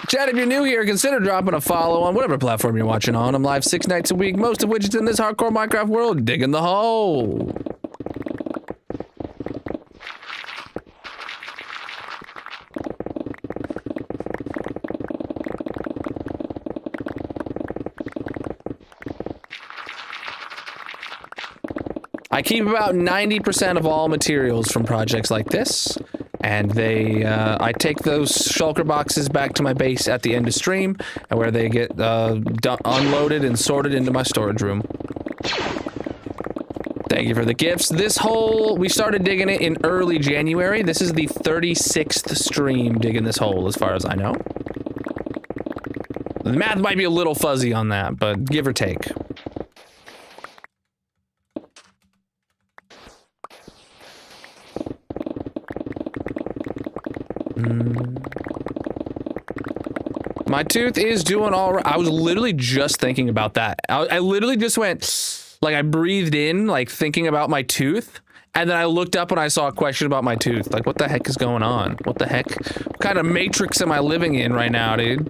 Chat, if you're new here, consider dropping a follow on whatever platform you're watching on. I'm live 6 nights a week, most of which is in this hardcore Minecraft world, digging the hole. I keep about 90% of all materials from projects like this, and I take those shulker boxes back to my base at the end of stream, and where they get unloaded and sorted into my storage room. Thank you for the gifts. This hole, we started digging it in early January. This is the 36th stream digging this hole, as far as I know. The math might be a little fuzzy on that, but give or take. My tooth is doing all right. I was literally just thinking about that. I literally just went, like I breathed in, like thinking about my tooth. And then I looked up and I saw a question about my tooth. Like, what the heck is going on? What the heck? What kind of matrix am I living in right now, dude?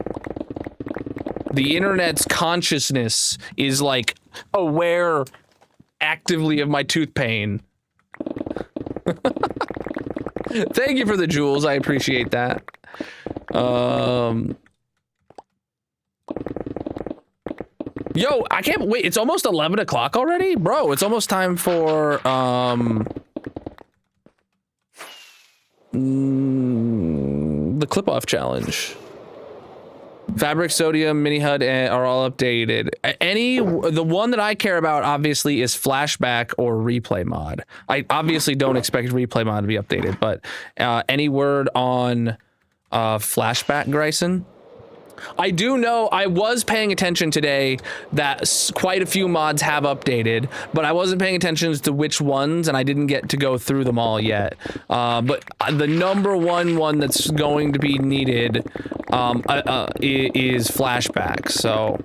The internet's consciousness is like aware actively of my tooth pain. Thank you for the jewels. I appreciate that. Yo, I can't wait. It's almost 11 o'clock already? Bro, it's almost time for, the clip-off challenge. Fabric, Sodium, Mini HUD are all updated. The one that I care about, obviously, is Flashback or Replay Mod. I obviously don't expect Replay Mod to be updated, but any word on Flashback, Grayson? I do know, I was paying attention today that quite a few mods have updated, but I wasn't paying attention to which ones, and I didn't get to go through them all yet. But the number one that's going to be needed is Flashback, so...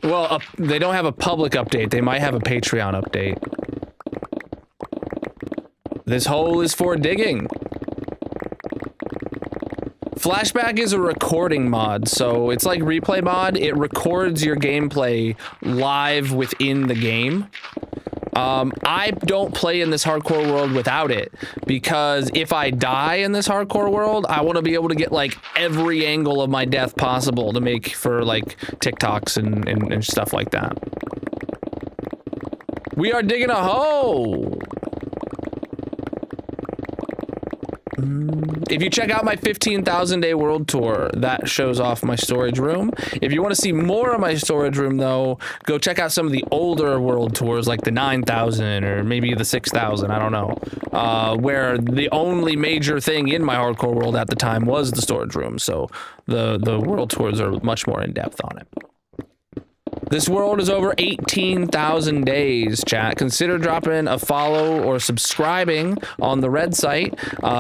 Well, they don't have a public update. They might have a Patreon update. This hole is for digging. Flashback is a recording mod, so it's like Replay Mod. It records your gameplay live within the game. I don't play in this hardcore world without it, because if I die in this hardcore world, I want to be able to get like every angle of my death possible to make for like TikToks and stuff like that. We are digging a hole. If you check out my 15,000 day world tour, that shows off my storage room. If you want to see more of my storage room, though, go check out some of the older world tours, like the 9,000 or maybe the 6,000, I don't know, where the only major thing in my hardcore world at the time was the storage room. So the world tours are much more in depth on it. This world is over 18,000 days, chat. Consider dropping a follow or subscribing on the red site,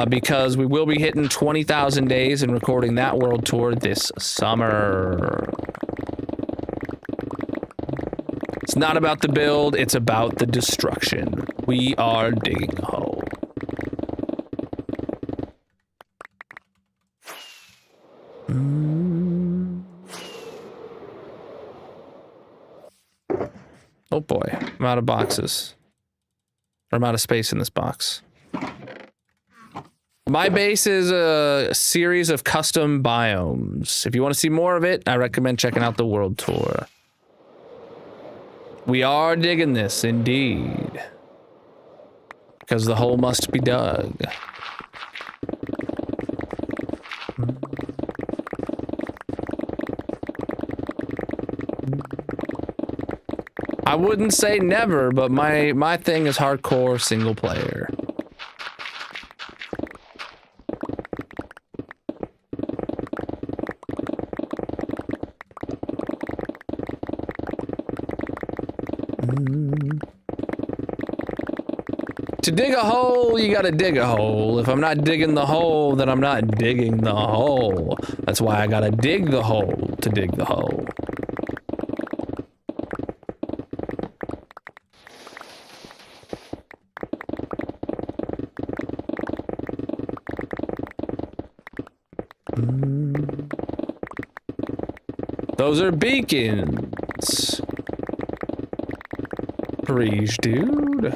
because we will be hitting 20,000 days and recording that world tour this summer. It's not about the build, it's about the destruction. We are digging a hole. Oh boy, I'm out of boxes. Or I'm out of space in this box. My base is a series of custom biomes. If you want to see more of it, I recommend checking out the world tour. We are digging this, indeed. Because the hole must be dug. I wouldn't say never, but my thing is hardcore single player. To dig a hole, you gotta dig a hole. If I'm not digging the hole, then I'm not digging the hole. That's why I gotta dig the hole to dig the hole. Those are beacons. Preach, dude.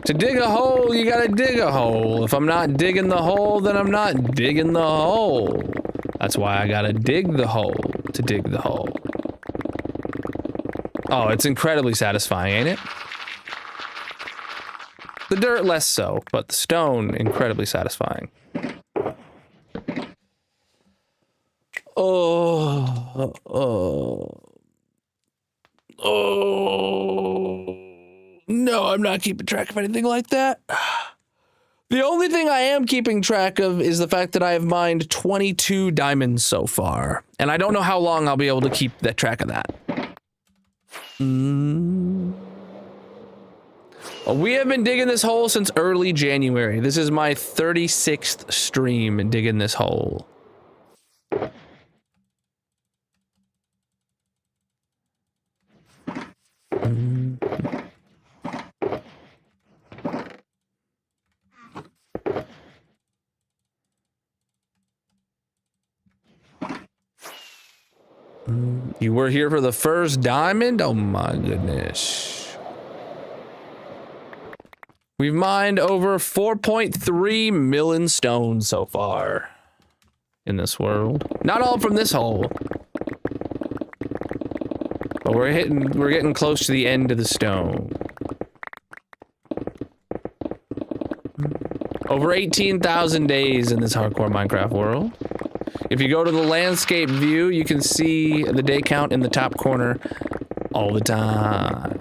To dig a hole, you gotta dig a hole. If I'm not digging the hole, then I'm not digging the hole. That's why I gotta dig the hole to dig the hole. Oh, it's incredibly satisfying, ain't it? The dirt less so, but the stone incredibly satisfying. Oh. No, I'm not keeping track of anything like that. The only thing I am keeping track of is the fact that I have mined 22 diamonds so far. And I don't know how long I'll be able to keep that track of that. We have been digging this hole since early January. This is my 36th stream digging this hole. You were here for the first diamond? Oh my goodness. We've mined over 4.3 million stones so far in this world. Not all from this hole. But we're getting close to the end of the stone. Over 18,000 days in this hardcore Minecraft world. If you go to the landscape view, you can see the day count in the top corner all the time.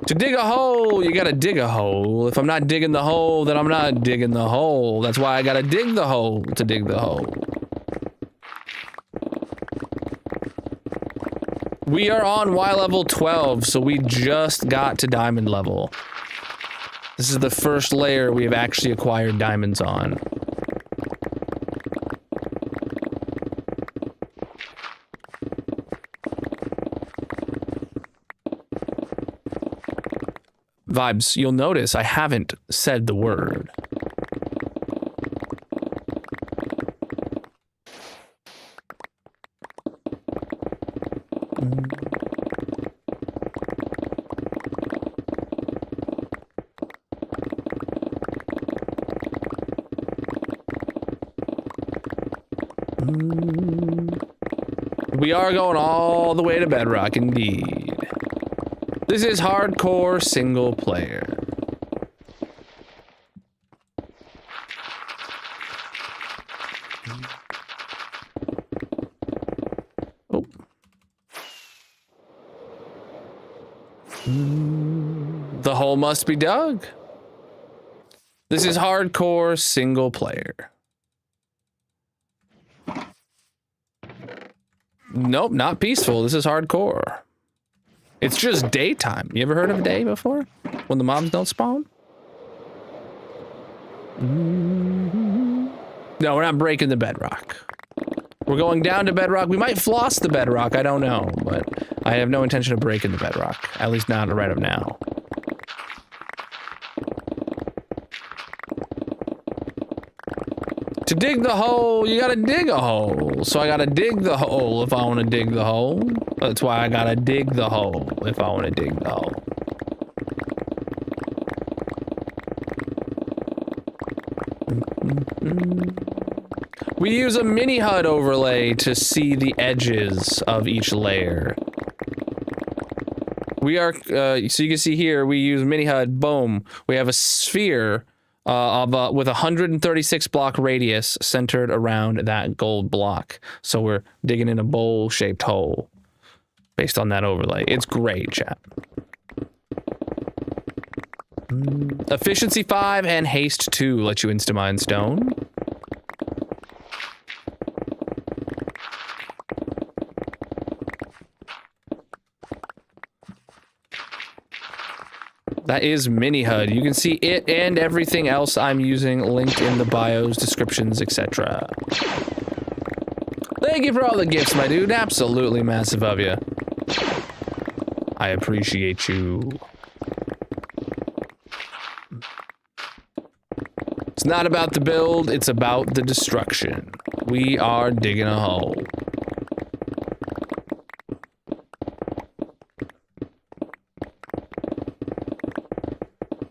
To dig a hole, you gotta dig a hole. If I'm not digging the hole, then I'm not digging the hole. That's why I gotta dig the hole to dig the hole. We are on Y level 12, so we just got to diamond level. This is the first layer we have actually acquired diamonds on. Vibes, you'll notice I haven't said the word. We are going all the way to bedrock, indeed. This is hardcore single player. Oh. The hole must be dug. This is hardcore single player. Nope, not peaceful. This is hardcore. It's just daytime. You ever heard of day before? When the mobs don't spawn? No, we're not breaking the bedrock. We're going down to bedrock. We might floss the bedrock, I don't know, but I have no intention of breaking the bedrock. At least not right of now. To dig the hole, you gotta dig a hole. So I gotta dig the hole if I wanna dig the hole. That's why I gotta dig the hole if I wanna dig the hole. We use a mini HUD overlay to see the edges of each layer. We are, so you can see here, we use mini HUD, boom. We have a sphere with a 136 block radius centered around that gold block. So we're digging in a bowl-shaped hole based on that overlay. It's great, chat. Efficiency 5 and haste 2 let you insta-mine stone. That is Mini HUD. You can see it and everything else I'm using linked in the bios, descriptions, etc. Thank you for all the gifts, my dude. Absolutely massive of you. I appreciate you. It's not about the build, it's about the destruction. We are digging a hole.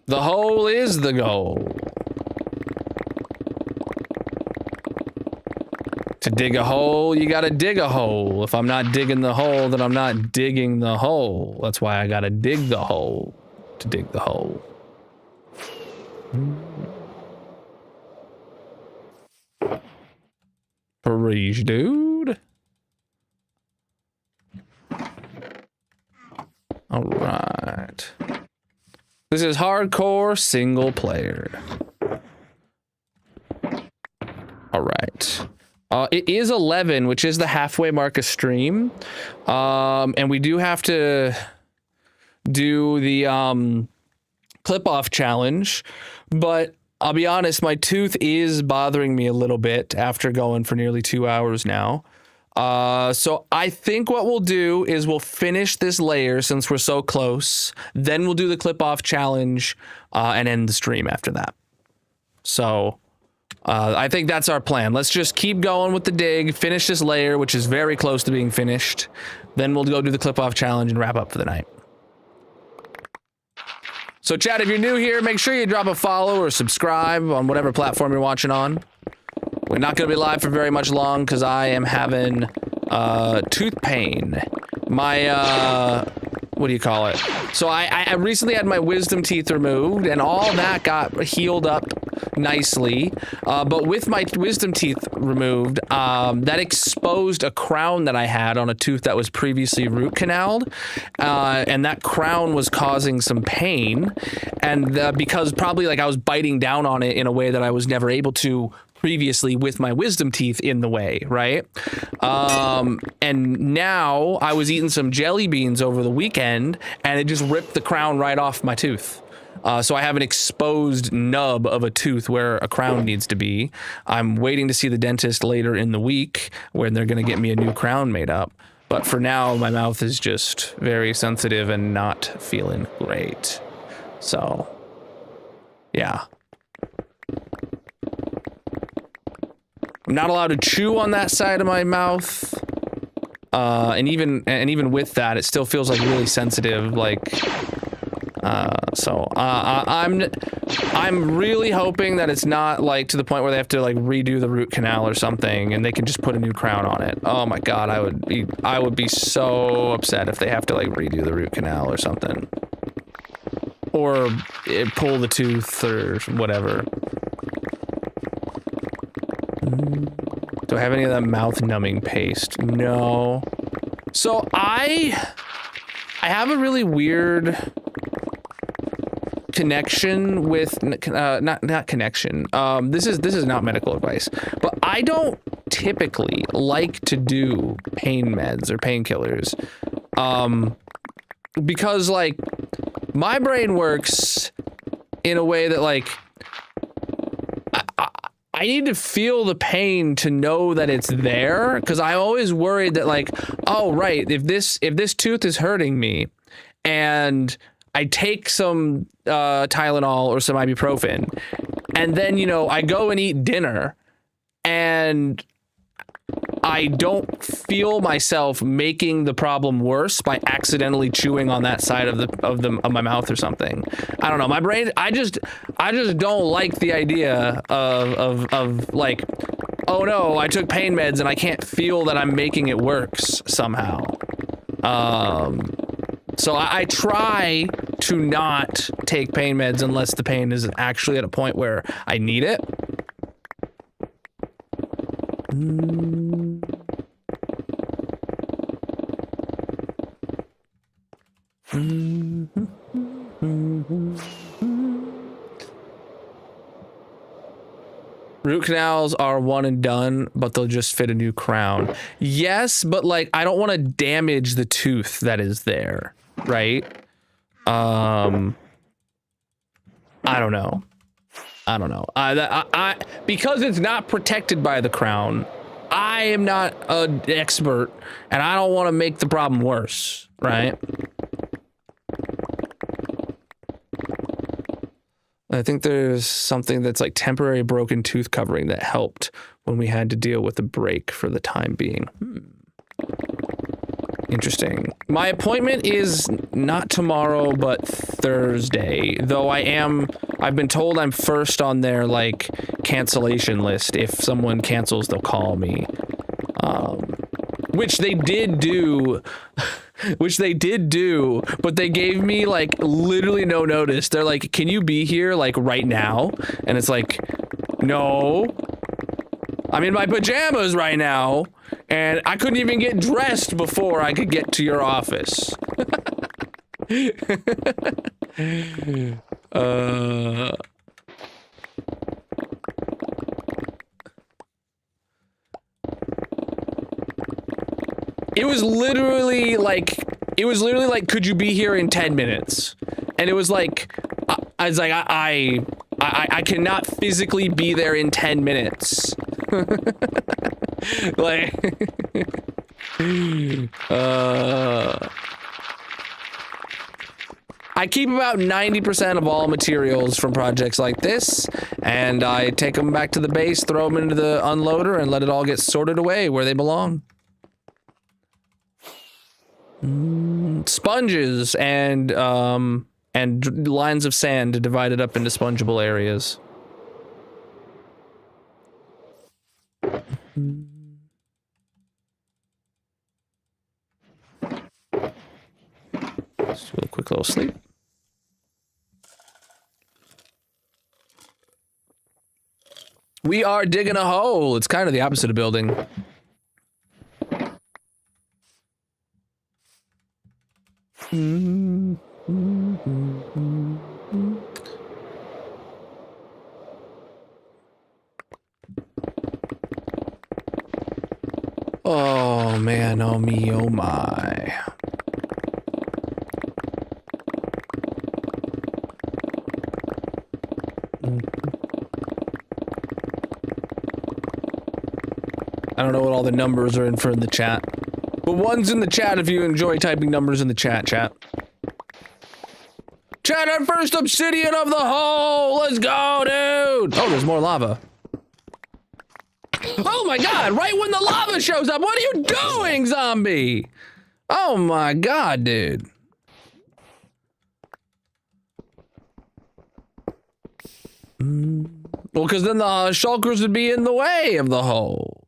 The hole is the goal. To dig a hole, you gotta dig a hole. If I'm not digging the hole, then I'm not digging the hole. That's why I gotta dig the hole to dig the hole. Preach, dude. All right. This is hardcore single player. All right. It is 11, which is the halfway mark of stream. And we do have to do the clip off challenge, but I'll be honest, my tooth is bothering me a little bit after going for nearly 2 hours now. So I think what we'll do is we'll finish this layer since we're so close. Then we'll do the clip off challenge and end the stream after that. So I think that's our plan. Let's just keep going with the dig, finish this layer, which is very close to being finished. Then we'll go do the clip off challenge and wrap up for the night. So chat, if you're new here, make sure you drop a follow or subscribe on whatever platform you're watching on. We're not going to be live for very much long because I am having tooth pain. My, what do you call it? So I recently had my wisdom teeth removed and all that got healed up nicely. But with my wisdom teeth removed, that exposed a crown that I had on a tooth that was previously root canaled. And that crown was causing some pain. And because probably like I was biting down on it in a way that I was never able to previously with my wisdom teeth in the way, right? And now I was eating some jelly beans over the weekend and it just ripped the crown right off my tooth. So I have an exposed nub of a tooth where a crown needs to be. I'm waiting to see the dentist later in the week when they're going to get me a new crown made up. But for now, my mouth is just very sensitive and not feeling great. So, yeah. I'm not allowed to chew on that side of my mouth, and even with that, it still feels like really sensitive. Like, I'm really hoping that it's not like to the point where they have to like redo the root canal or something, and they can just put a new crown on it. Oh my god, I would be so upset if they have to like redo the root canal or something, or pull the tooth or whatever. Do I have any of that mouth numbing paste? No. So I have a really weird connection with not connection. This is not medical advice, but I don't typically like to do pain meds or painkillers, because like my brain works in a way that like I need to feel the pain to know that it's there, because I always worried that like, oh right, if this tooth is hurting me and I take some Tylenol or some ibuprofen and then, you know, I go and eat dinner and I don't feel myself making the problem worse by accidentally chewing on that side of my mouth or something. I don't know. My brain, I just don't like the idea of like, oh no, I took pain meds and I can't feel that I'm making it worse somehow. So I try to not take pain meds unless the pain is actually at a point where I need it. Root canals are one and done, but they'll just fit a new crown. Yes, but like I don't want to damage the tooth that is there, right? I don't know. I don't know. Because it's not protected by the crown, I am not an expert, and I don't want to make the problem worse, right? I think there's something that's like temporary broken tooth covering that helped when we had to deal with the break for the time being. Interesting. My appointment is not tomorrow, but Thursday, though I've been told I'm first on their like cancellation list. If someone cancels, they'll call me. Which they did do, but they gave me like literally no notice. They're like, can you be here like right now? And it's like, no, I'm in my pajamas right now. And I couldn't even get dressed before I could get to your office. It was literally like, could you be here in 10 minutes? And it was like, I was like, I cannot physically be there in 10 minutes. Like, I keep about 90% of all materials from projects like this, and I take them back to the base, throw them into the unloader, and let it all get sorted away where they belong. Sponges and lines of sand divided up into spongeable areas. Let's do a quick little sleep. We are digging a hole. It's kind of the opposite of building. Oh man, oh me, oh my. I don't know what all the numbers are in for in the chat. But one's in the chat if you enjoy typing numbers in the chat. Chat, our first obsidian of the hole! Let's go, dude! Oh, there's more lava. Oh my god, right when the lava shows up, what are you doing, zombie? Oh my god, dude. Well, because then the shulkers would be in the way of the hole.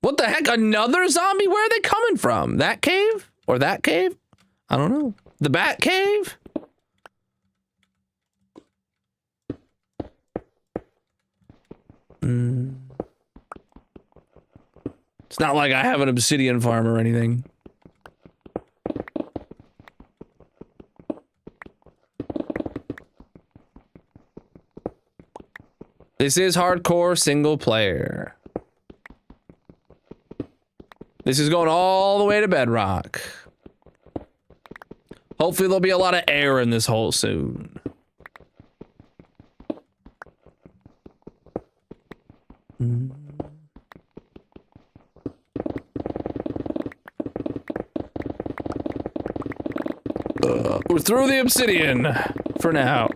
What the heck? Another zombie? Where are they coming from? That cave? Or that cave? I don't know. The bat cave? It's not like I have an obsidian farm or anything. This is hardcore single player. This is going all the way to bedrock. Hopefully there'll be a lot of air in this hole soon. We're through the obsidian for now.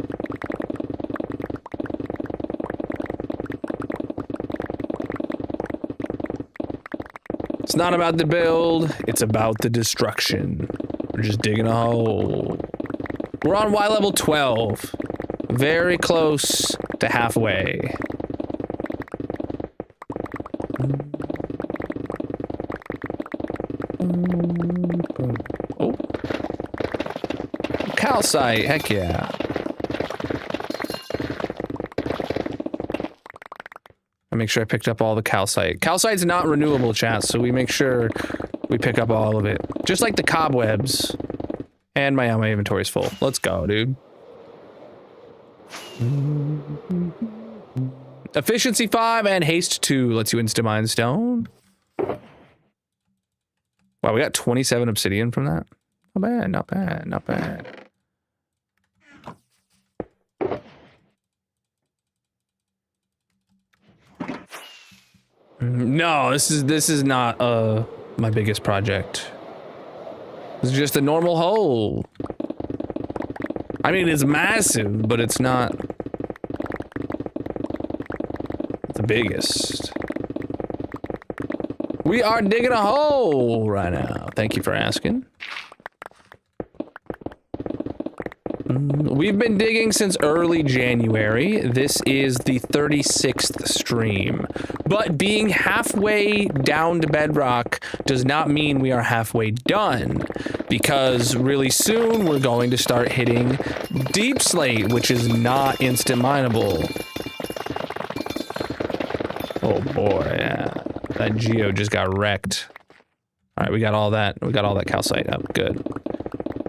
It's not about the build, it's about the destruction. We're just digging a hole. We're on Y level 12. Very close to halfway. Oh. Calcite, heck yeah. I make sure I picked up all the calcite. Calcite's not renewable, chat, so we make sure we pick up all of it. Just like the cobwebs. And my inventory's full. Let's go, dude. Efficiency 5 and haste 2 lets you insta-mine stone. Wow, we got 27 obsidian from that. Not bad, not bad, not bad. No, this is not my biggest project. It's just a normal hole. I mean, it's massive, but it's not the biggest. We are digging a hole right now. Thank you for asking. We've been digging since early January. This is the 36th stream. But being halfway down to bedrock does not mean we are halfway done. Because really soon we're going to start hitting deep slate, which is not instant mineable. Oh boy, yeah. That geo just got wrecked. All right, we got all that. We got all that calcite up. Good.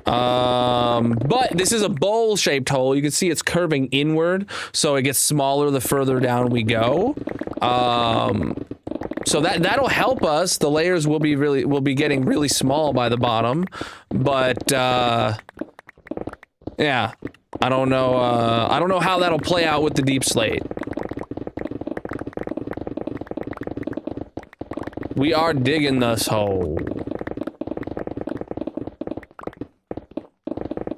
But this is a bowl-shaped hole. You can see it's curving inward, so it gets smaller the further down we go. So that'll help us. The layers will be getting really small by the bottom, but yeah, I don't know how that'll play out with the deep slate. We are digging this hole.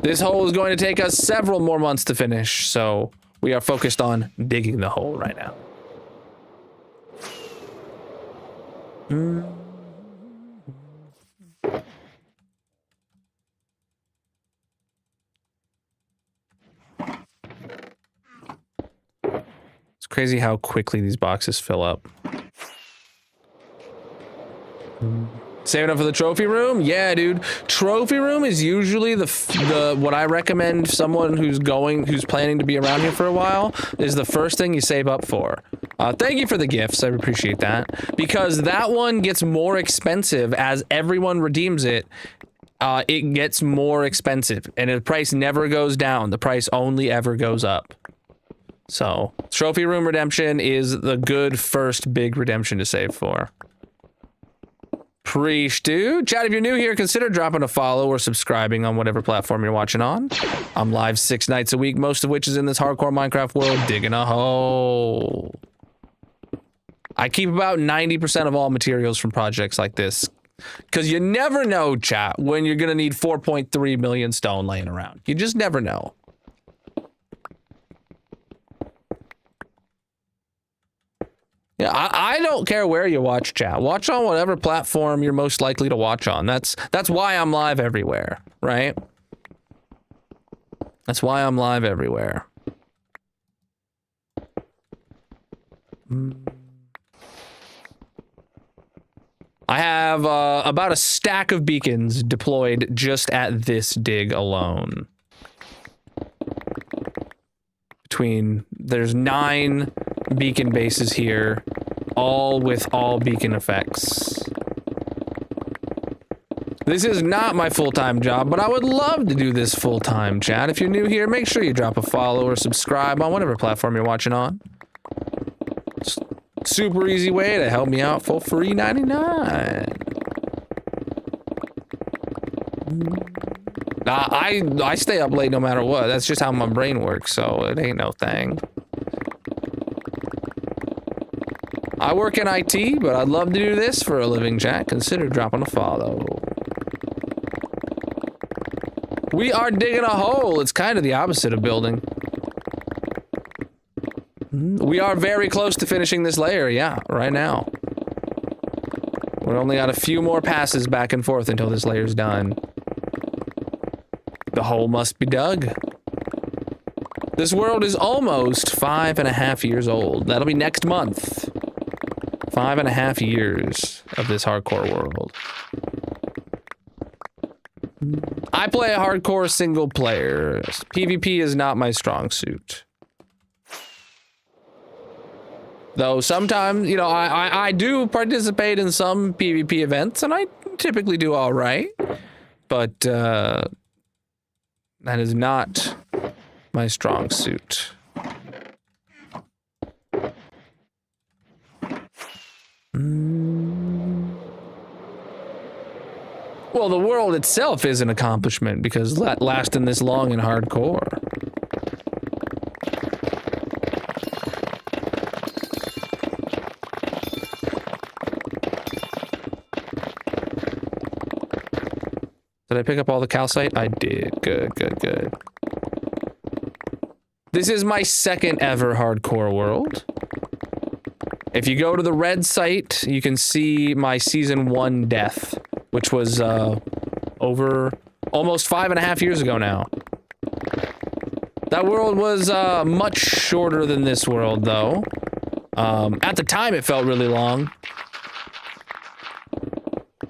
This hole is going to take us several more months to finish, so we are focused on digging the hole right now. It's crazy how quickly these boxes fill up. Saving up for the trophy room? Yeah, dude. Trophy room is usually the what I recommend someone who's planning to be around here for a while is the first thing you save up for. Thank you for the gifts. I appreciate that. Because that one gets more expensive as everyone redeems it. It gets more expensive and the price never goes down. The price only ever goes up. So, trophy room redemption is the good first big redemption to save for. Preach, dude. Chat, if you're new here, consider dropping a follow or subscribing on whatever platform you're watching on. I'm live 6 nights a week, most of which is in this hardcore Minecraft world, digging a hole. I keep about 90% of all materials from projects like this. Because you never know, chat, when you're going to need 4.3 million stone laying around. You just never know. Yeah, I don't care where you watch, chat. Watch on whatever platform you're most likely to watch on. That's why I'm live everywhere, right? That's why I'm live everywhere. I have about a stack of beacons deployed just at this dig alone. There's 9 beacon bases here, all with all beacon effects. This is not my full-time job, but I would love to do this full-time, chat. If you're new here, make sure you drop a follow or subscribe on whatever platform you're watching on. Super easy way to help me out for free 99. I stay up late no matter what. That's just how my brain works, so it ain't no thing. I work in IT, but I'd love to do this for a living, chat. Consider dropping a follow. We are digging a hole. It's kind of the opposite of building. We are very close to finishing this layer, yeah, right now. We only got a few more passes back and forth until this layer's done. The hole must be dug. This world is almost 5.5 years old. That'll be next month. 5.5 years of this hardcore world. I play a hardcore single player. PvP is not my strong suit. Though sometimes, you know, I do participate in some PvP events, and I typically do all right. But that is not my strong suit. Well, the world itself is an accomplishment because lasting this long in hardcore. Did I pick up all the calcite? I did. Good, good, good. This is my second ever hardcore world. If you go to the red site, you can see my season 1 death, which was over almost 5.5 years ago now. That world was much shorter than this world, though. At the time, it felt really long.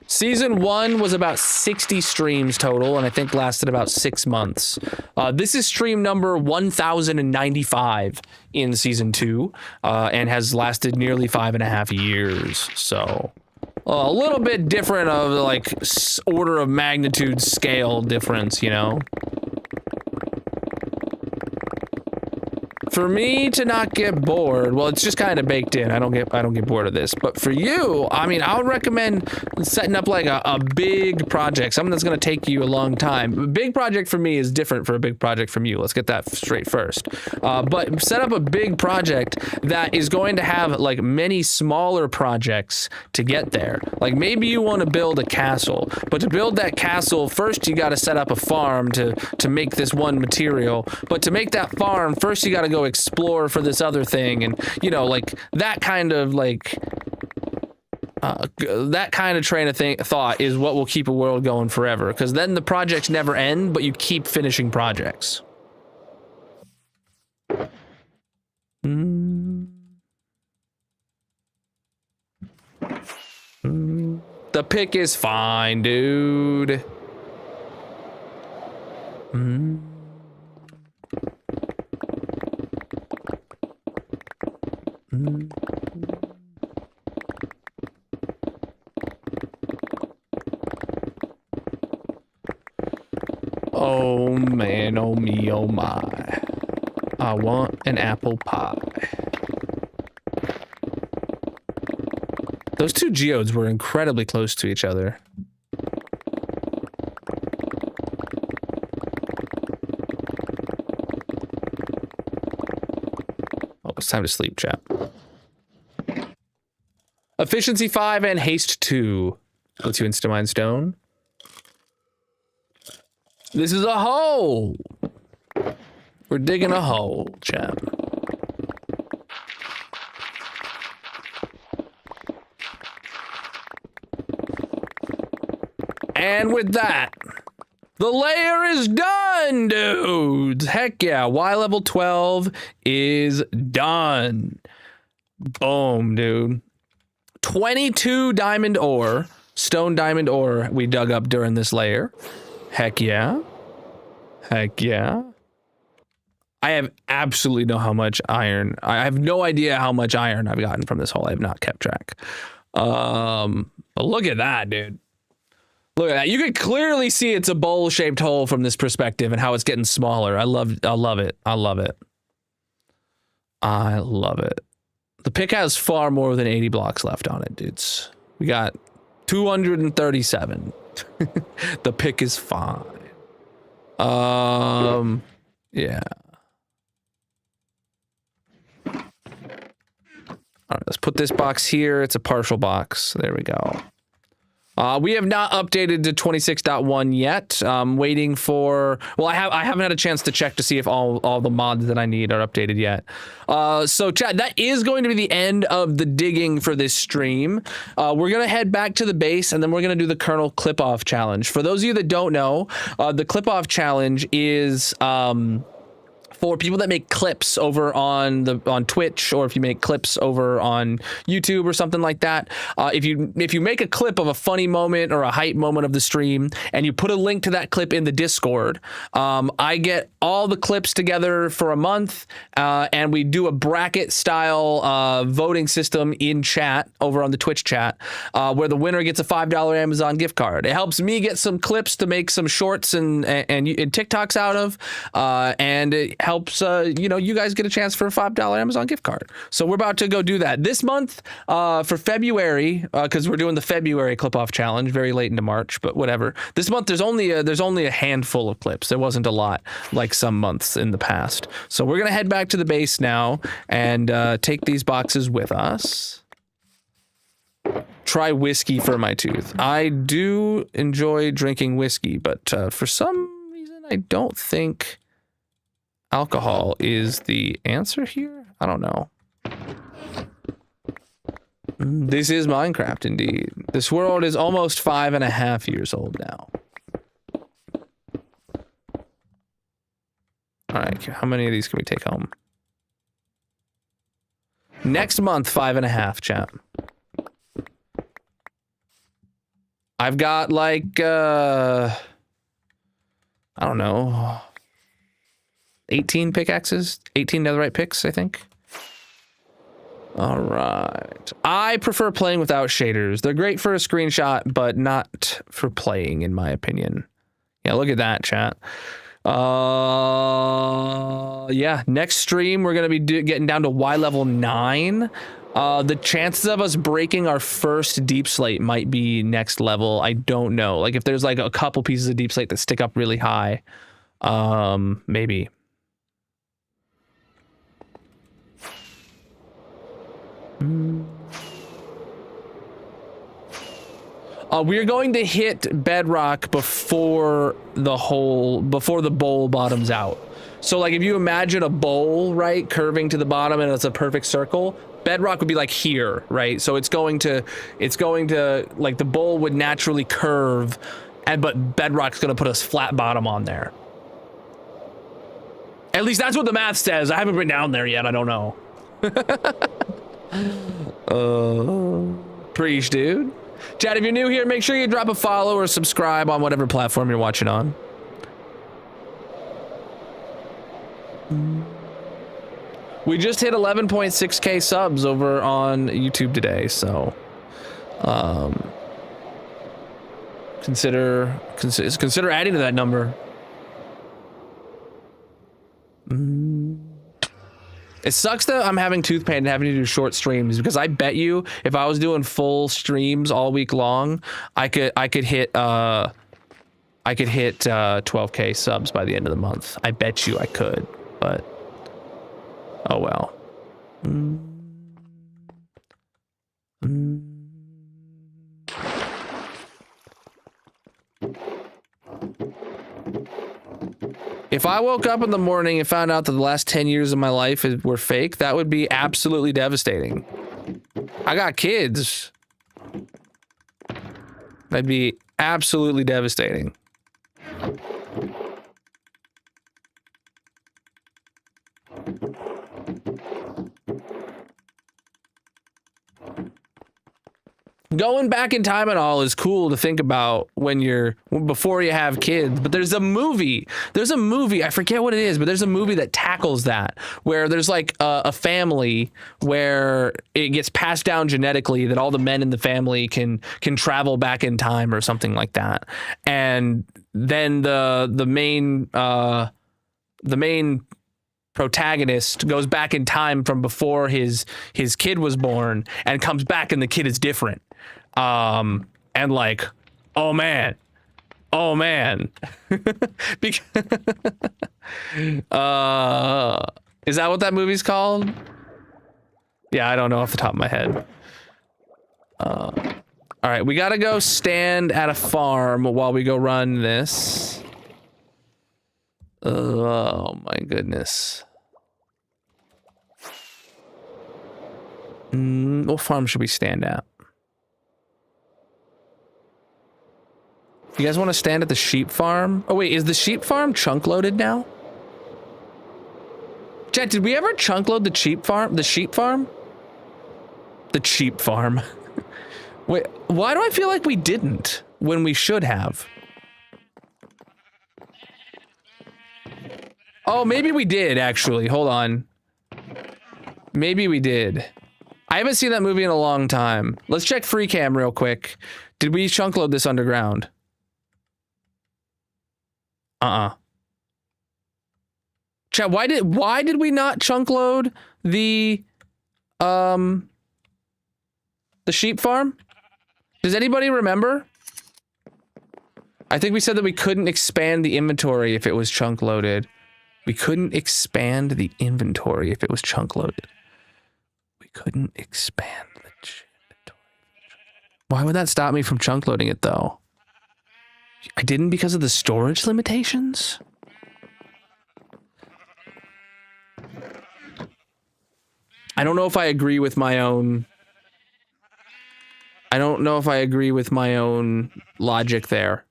Season 1 was about 60 streams total, and I think lasted about 6 months. This is stream number 1095 in Season 2, and has lasted nearly 5.5 years, so... a little bit different of, like, order of magnitude scale difference, you know? For me to not get bored, well, it's just kind of baked in. I don't get bored of this. But for you, I mean, I would recommend setting up like a big project, something that's going to take you a long time. A big project for me is different for a big project from you. Let's get that straight first. But set up a big project that is going to have like many smaller projects to get there. Like maybe you want to build a castle, but to build that castle, first you got to set up a farm to make this one material. But to make that farm, first you got to go explore for this other thing, and you know, like that kind of like that kind of train of thought is what will keep a world going forever, because then the projects never end, but you keep finishing projects. The pick is fine, dude. Oh man, oh me, oh my. I want an apple pie. Those two geodes were incredibly close to each other. Oh, it's time to sleep, chat. Efficiency 5 and haste 2. Lets you insta-mine stone. This is a hole. We're digging a hole, chap. And with that, the layer is done, dudes. Heck yeah, Y level 12 is done. Boom, dude. 22 diamond ore, stone diamond ore we dug up during this layer. Heck yeah. Heck yeah. I have absolutely no how much iron. I have no idea how much iron I've gotten from this hole. I have not kept track. But look at that, dude. Look at that. You can clearly see it's a bowl-shaped hole from this perspective and how it's getting smaller. I love it. I love it. I love it. The pick has far more than 80 blocks left on it, dudes. We got 237. The pick is fine. Yeah. All right, let's put this box here. It's a partial box. There we go. We have not updated to 26.1 yet. Waiting for, well, I haven't had a chance to check to see if all the mods that I need are updated yet. So chat, that is going to be the end of the digging for this stream. We're gonna head back to the base and then we're gonna do the Colonel clip-off challenge. For those of you that don't know, the clip-off challenge is for people that make clips over on Twitch, or if you make clips over on YouTube or something like that. If you make a clip of a funny moment or a hype moment of the stream and you put a link to that clip in the Discord, I get all the clips together for a month, and we do a bracket style voting system in chat over on the Twitch chat, where the winner gets a $5 Amazon gift card. It helps me get some clips to make some shorts and TikToks out of, and it helps, you know, you guys get a chance for a $5 Amazon gift card. So we're about to go do that this month for February, because we're doing the February clip off challenge very late into March, but whatever. This month there's only a handful of clips. There wasn't a lot like some months in the past. So we're gonna head back to the base now and take these boxes with us. Try whiskey for my tooth. I do enjoy drinking whiskey, but for some reason I don't think alcohol is the answer here. I don't know. This is Minecraft indeed. This world is almost 5.5 years old now. All right, how many of these can we take home? Next month, 5.5, chat. I've got like, I don't know, 18 pickaxes, 18 netherite picks, I think. All right. I prefer playing without shaders. They're great for a screenshot, but not for playing, in my opinion. Yeah, look at that, chat. Yeah, next stream, we're going to be getting down to Y level 9. The chances of us breaking our first deep slate might be next level. I don't know. Like if there's like a couple pieces of deep slate that stick up really high, maybe. We're going to hit bedrock before the bowl bottoms out. So like if you imagine a bowl, right, curving to the bottom and it's a perfect circle, bedrock would be like here, right? So it's going to like the bowl would naturally curve, but bedrock's going to put a flat bottom on there. At least that's what the math says. I haven't been down there yet. I don't know. Preach, dude. Chat, if you're new here, make sure you drop a follow or subscribe on whatever platform you're watching on. We just hit 11.6k subs over on YouTube today, so consider adding to that number. It sucks that I'm having tooth pain and having to do short streams, because I bet you if I was doing full streams all week long, I could hit 12k subs by the end of the month. I bet you I could, but oh well. If I woke up in the morning and found out that the last 10 years of my life were fake, that would be absolutely devastating. I got kids. That'd be absolutely devastating. Going back in time and all is cool to think about before you have kids, but there's a movie, I forget what it is, but there's a movie that tackles that, where there's like a family where it gets passed down genetically that all the men in the family can travel back in time or something like that. And then the main protagonist goes back in time from before his kid was born and comes back and the kid is different. And like, oh man. Is that what that movie's called? Yeah, I don't know off the top of my head. All right, we gotta go stand at a farm while we go run this. Oh my goodness. What farm should we stand at? You guys want to stand at the sheep farm? Oh wait, is the sheep farm chunk loaded now? Chat, did we ever chunk load the sheep farm? The sheep farm? The sheep farm. Wait, why do I feel like we didn't when we should have? Oh, maybe we did actually. Hold on. Maybe we did. I haven't seen that movie in a long time. Let's check free cam real quick. Did we chunk load this underground? Chat, why did we not chunk load the sheep farm? Does anybody remember? I think we said that we couldn't expand the inventory if it was chunk loaded. We couldn't expand the inventory if it was chunk loaded. We couldn't expand the inventory. Why would that stop me from chunk loading it though? I didn't because of the storage limitations? I don't know if I agree with my own... I don't know if I agree with my own logic there.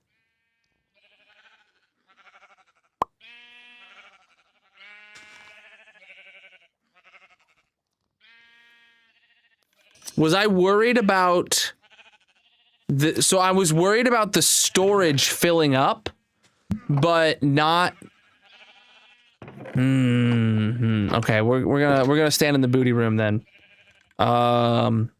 Was I worried about... So I was worried about the storage filling up, but not... Okay, we're gonna stand in the booty room then. And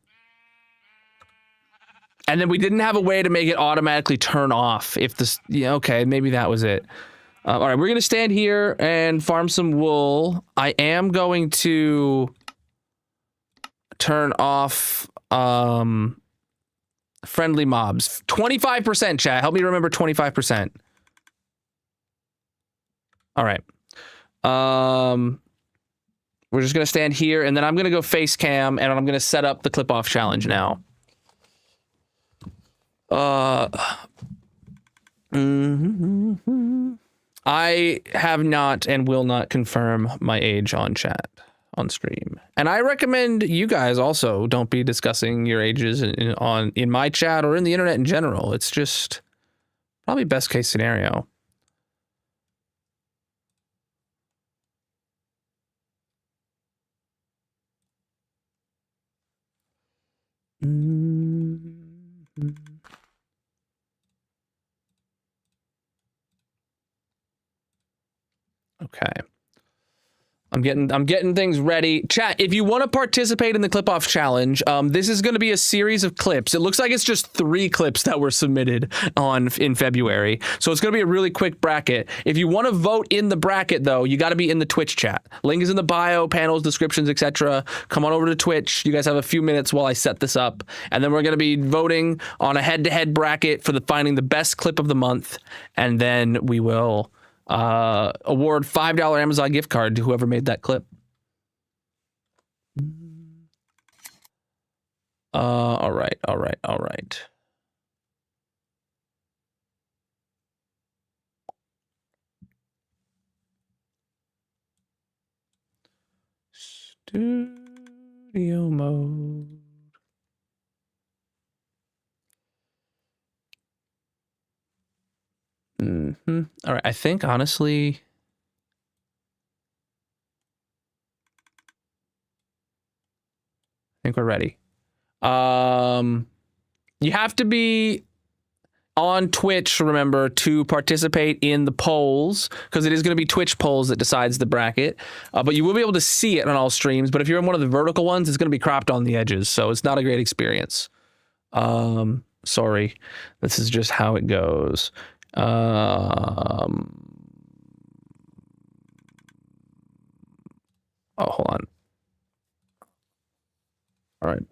then we didn't have a way to make it automatically turn off if this... Yeah, okay, maybe that was it. All right, we're gonna stand here and farm some wool. I am going to turn off friendly mobs. 25%, chat. Help me remember 25%. All right. We're just gonna stand here, and then I'm gonna go face cam, and I'm gonna set up the clip off challenge now. I have not and will not confirm my age on chat, on stream. And I recommend you guys also don't be discussing your ages in my chat or in the internet in general. It's just probably best case scenario. Okay. I'm getting things ready. Chat, if you want to participate in the clip off challenge, this is going to be a series of clips. It looks like it's just 3 clips that were submitted in February. So it's going to be a really quick bracket. If you want to vote in the bracket though, you got to be in the Twitch chat. Link is in the bio, panels, descriptions, etc. Come on over to Twitch. You guys have a few minutes while I set this up. And then we're going to be voting on a head-to-head bracket for finding the best clip of the month. And then we will award $5 Amazon gift card to whoever made that clip. All right. Studio mode. All right, I think honestly, we're ready. You have to be on Twitch, remember, to participate in the polls, because it is going to be Twitch polls that decides the bracket. But you will be able to see it on all streams. But if you're in one of the vertical ones, it's going to be cropped on the edges, so it's not a great experience. Sorry, this is just how it goes. Oh, hold on. All right,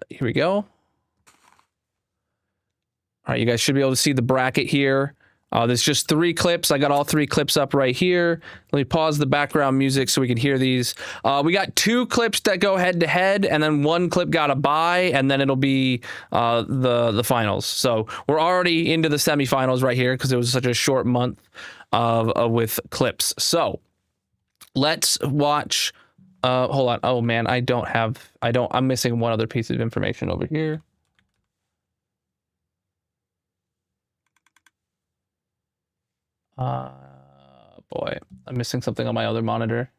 here we go. All right, you guys should be able to see the bracket here. There's just 3 clips. I got all 3 clips up right here. Let me pause the background music so we can hear these. We got 2 clips that go head to head, and then 1 clip got a bye, and then it'll be the finals. So we're already into the semifinals right here because it was such a short month with clips. So let's watch. Hold on. Oh man, I'm missing one other piece of information over here. Boy, I'm missing something on my other monitor.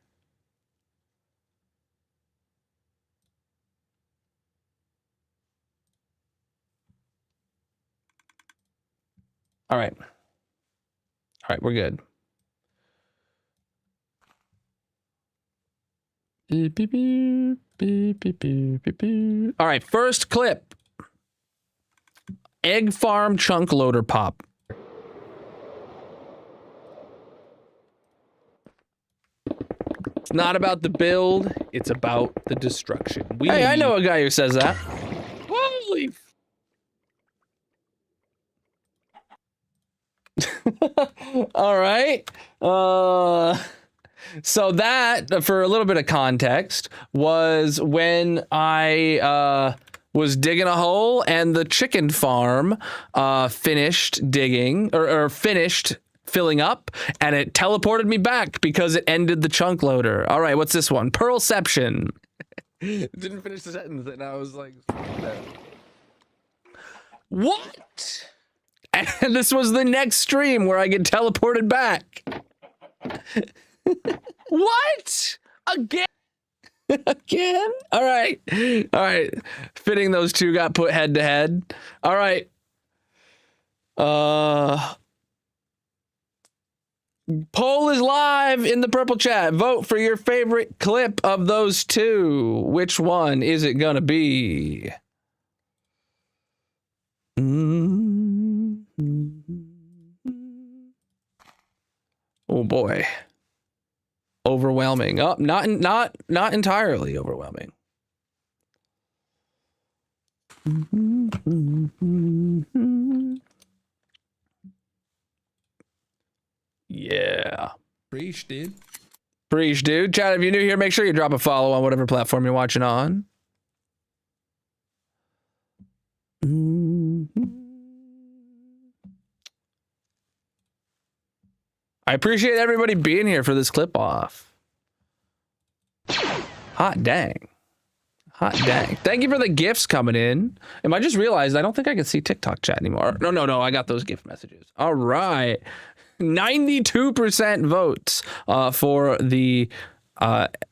All right, we're good. All right, first clip. Egg farm chunk loader pop. It's not about the build, it's about the destruction. Hey, I know a guy who says that. Holy. All right. So that, for a little bit of context, was when I was digging a hole and the chicken farm finished digging or finished filling up, and it teleported me back because it ended the chunk loader. All right, what's this one? Pearlception. Didn't finish the sentence, and I was like, what? And this was the next stream where I get teleported back. What? Again? Again? All right. All right. Fitting those two got put head to head. All right. Poll is live in the purple chat. Vote for your favorite clip of those two. Which one is it gonna be? Oh boy. Overwhelming. Oh, not entirely overwhelming. Yeah. Preach, dude. Preach, dude. Chat, if you're new here, make sure you drop a follow on whatever platform you're watching on. I appreciate everybody being here for this clip off. Hot dang. Hot dang. Thank you for the gifts coming in. And I just realized I don't think I can see TikTok chat anymore. No. I got those gift messages. All right. 92% votes for the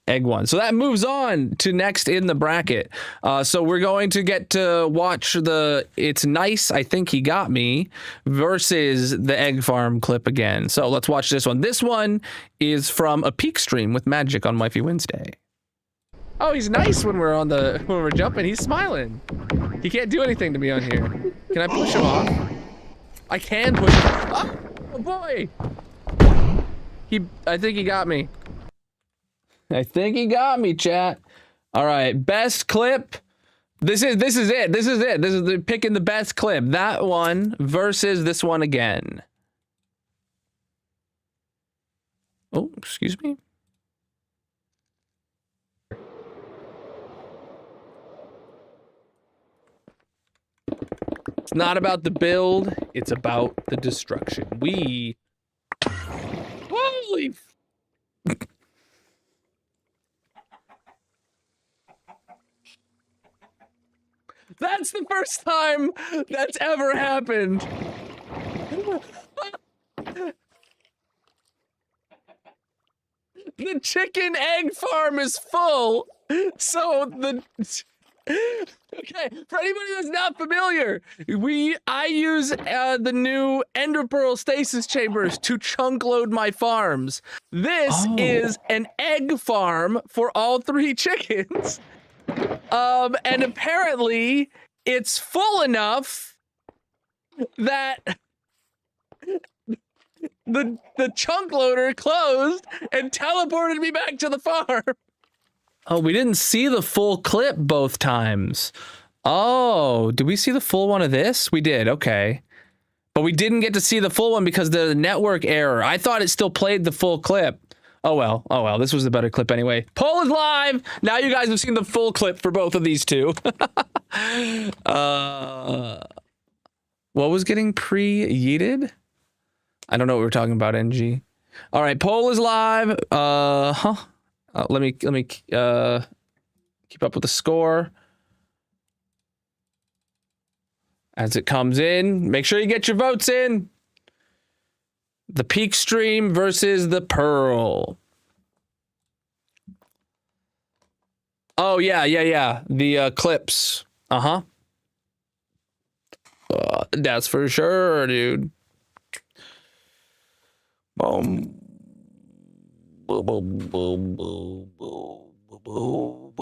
egg one. So that moves on to next in the bracket. So we're going to get to watch the It's Nice, I Think He Got Me versus the egg farm clip again. So let's watch this one. This one is from a peak stream with Magic on Wifey Wednesday. Oh, he's nice when we're jumping. He's smiling. He can't do anything to me on here. Can I push him off? I can push him off. Oh boy. I think he got me. I think he got me, chat. All right, best clip. This is it. This is the picking the best clip. That one versus this one again. Oh, excuse me. It's not about the build, it's about the destruction. Holy. That's the first time that's ever happened. The chicken egg farm is full. So okay, for anybody that's not familiar, I use the new Ender Pearl stasis chambers to chunk load my farms. This is an egg farm for all three chickens. And apparently it's full enough that the chunk loader closed and teleported me back to the farm. Oh, we didn't see the full clip both times. Oh, did we see the full one of this? We did, okay. But we didn't get to see the full one because of the network error. I thought it still played the full clip. Oh well, this was the better clip anyway. Poll is live! Now you guys have seen the full clip for both of these two. What was getting pre-yeeted? I don't know what we're talking about, NG. All right, poll is live. Let me keep up with the score as it comes in. Make sure you get your votes in. The peak stream versus the Pearl. Oh yeah. The clips. That's for sure, dude. Boom. Boom, boom, boom, boom, boom, boom.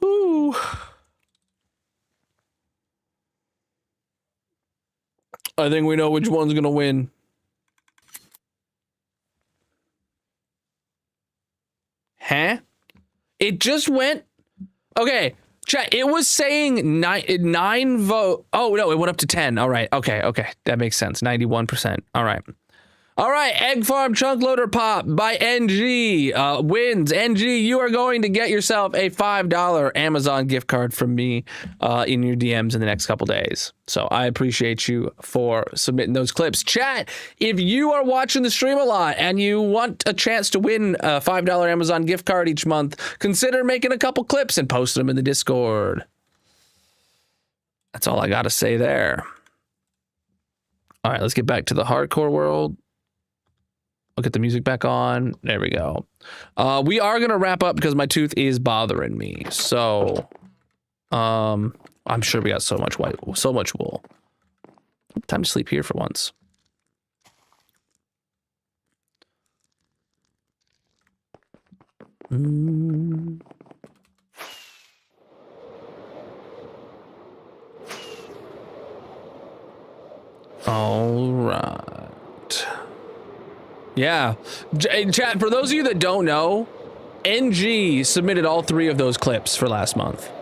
Ooh. I think we know which one's gonna win. It just went. Okay, chat. It was saying nine vote. Oh no, it went up to 10. All right. Okay. That makes sense. 91%. All right. All right, Egg Farm Chunk Loader Pop by NG wins. NG, you are going to get yourself a $5 Amazon gift card from me in your DMs in the next couple days. So I appreciate you for submitting those clips. Chat, if you are watching the stream a lot and you want a chance to win a $5 Amazon gift card each month, consider making a couple clips and posting them in the Discord. That's all I got to say there. All right, let's get back to the hardcore world. I'll get the music back on. There we go. We are going to wrap up because my tooth is bothering me. So, I'm sure we got so much wool. Time to sleep here for once. All right. Yeah. Chat, for those of you that don't know, NG submitted all 3 of those clips for last month.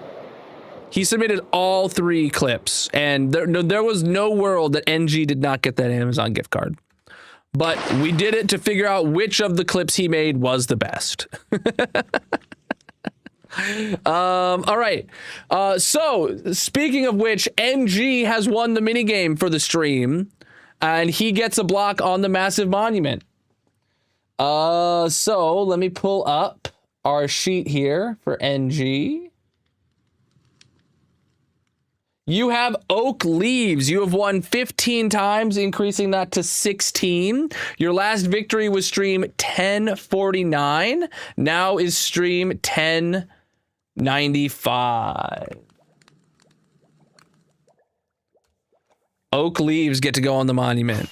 He submitted all 3 clips, and there was no world that NG did not get that Amazon gift card. But we did it to figure out which of the clips he made was the best. All right. So, speaking of which, NG has won the minigame for the stream, and he gets a block on the massive monument. So let me pull up our sheet here for NG. You have Oak Leaves. You have won 15 times, increasing that to 16. Your last victory was stream 1049. Now is stream 1095. Oak Leaves get to go on the monument.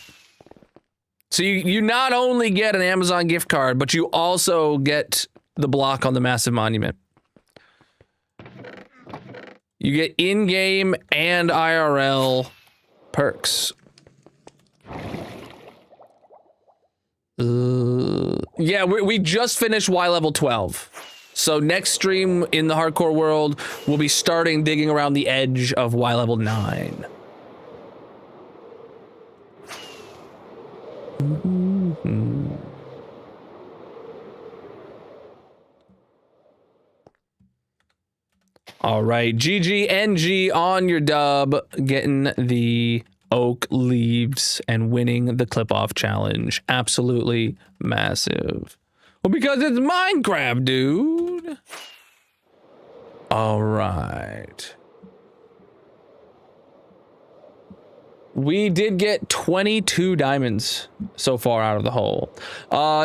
So you not only get an Amazon gift card, but you also get the block on the massive monument. You get in-game and IRL perks. Yeah, we just finished Y level 12. So next stream in the hardcore world, we'll be starting digging around the edge of Y level 9. All right, GGNG on your dub, getting the Oak Leaves and winning the clip-off challenge. Absolutely massive. Well, because it's Minecraft, dude. All right. We did get 22 diamonds so far out of the hole.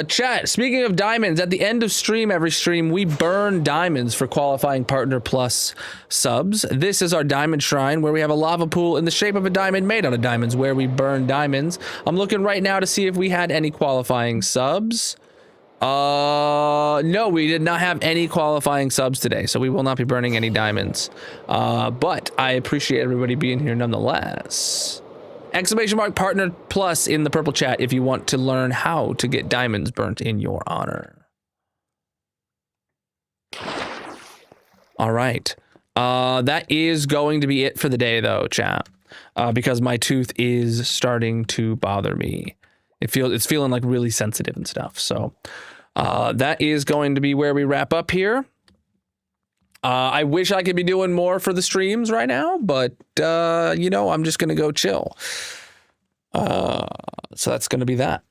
Chat, speaking of diamonds, at the end of every stream, we burn diamonds for qualifying Partner Plus subs. This is our diamond shrine where we have a lava pool in the shape of a diamond made out of diamonds where we burn diamonds. I'm looking right now to see if we had any qualifying subs. No, we did not have any qualifying subs today, so we will not be burning any diamonds. But I appreciate everybody being here nonetheless. Exclamation mark Partner Plus in the purple chat if you want to learn how to get diamonds burnt in your honor. All right. That is going to be it for the day though, chat. Because my tooth is starting to bother me. It's feeling like really sensitive and stuff. So that is going to be where we wrap up here. I wish I could be doing more for the streams right now, but, you know, I'm just going to go chill. So that's going to be that.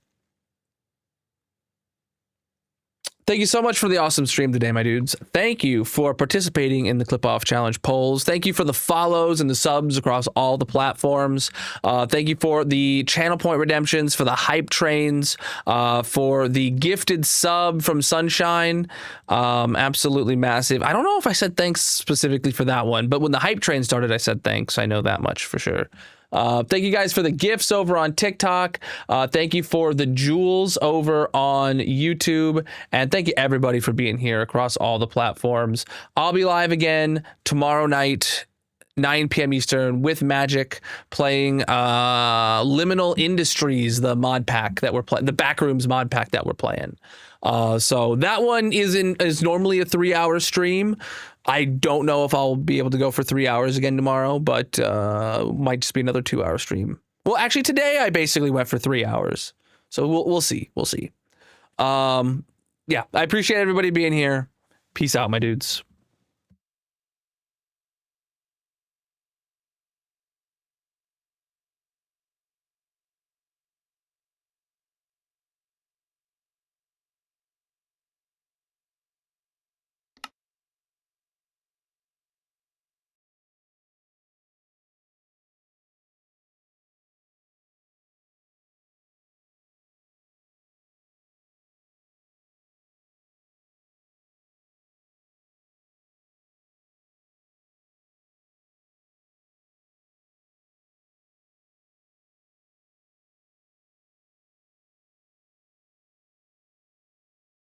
Thank you so much for the awesome stream today, my dudes. Thank you for participating in the Clip Off Challenge polls. Thank you for the follows and the subs across all the platforms. Thank you for the channel point redemptions, for the hype trains, for the gifted sub from Sunshine. Absolutely massive. I don't know if I said thanks specifically for that one, but when the hype train started, I said thanks. I know that much for sure. Thank you guys for the gifts over on TikTok. Thank you for the jewels over on YouTube. And thank you everybody for being here across all the platforms. I'll be live again tomorrow night 9 p.m. Eastern with Magic, playing Liminal Industries, the mod pack that we're playing, the Backrooms mod pack that we're playing. So that one is normally a 3-hour stream. I don't know if I'll be able to go for 3 hours again tomorrow, but might just be another 2-hour stream. Well, actually, today I basically went for 3 hours. So we'll see. We'll see. Yeah, I appreciate everybody being here. Peace out, my dudes.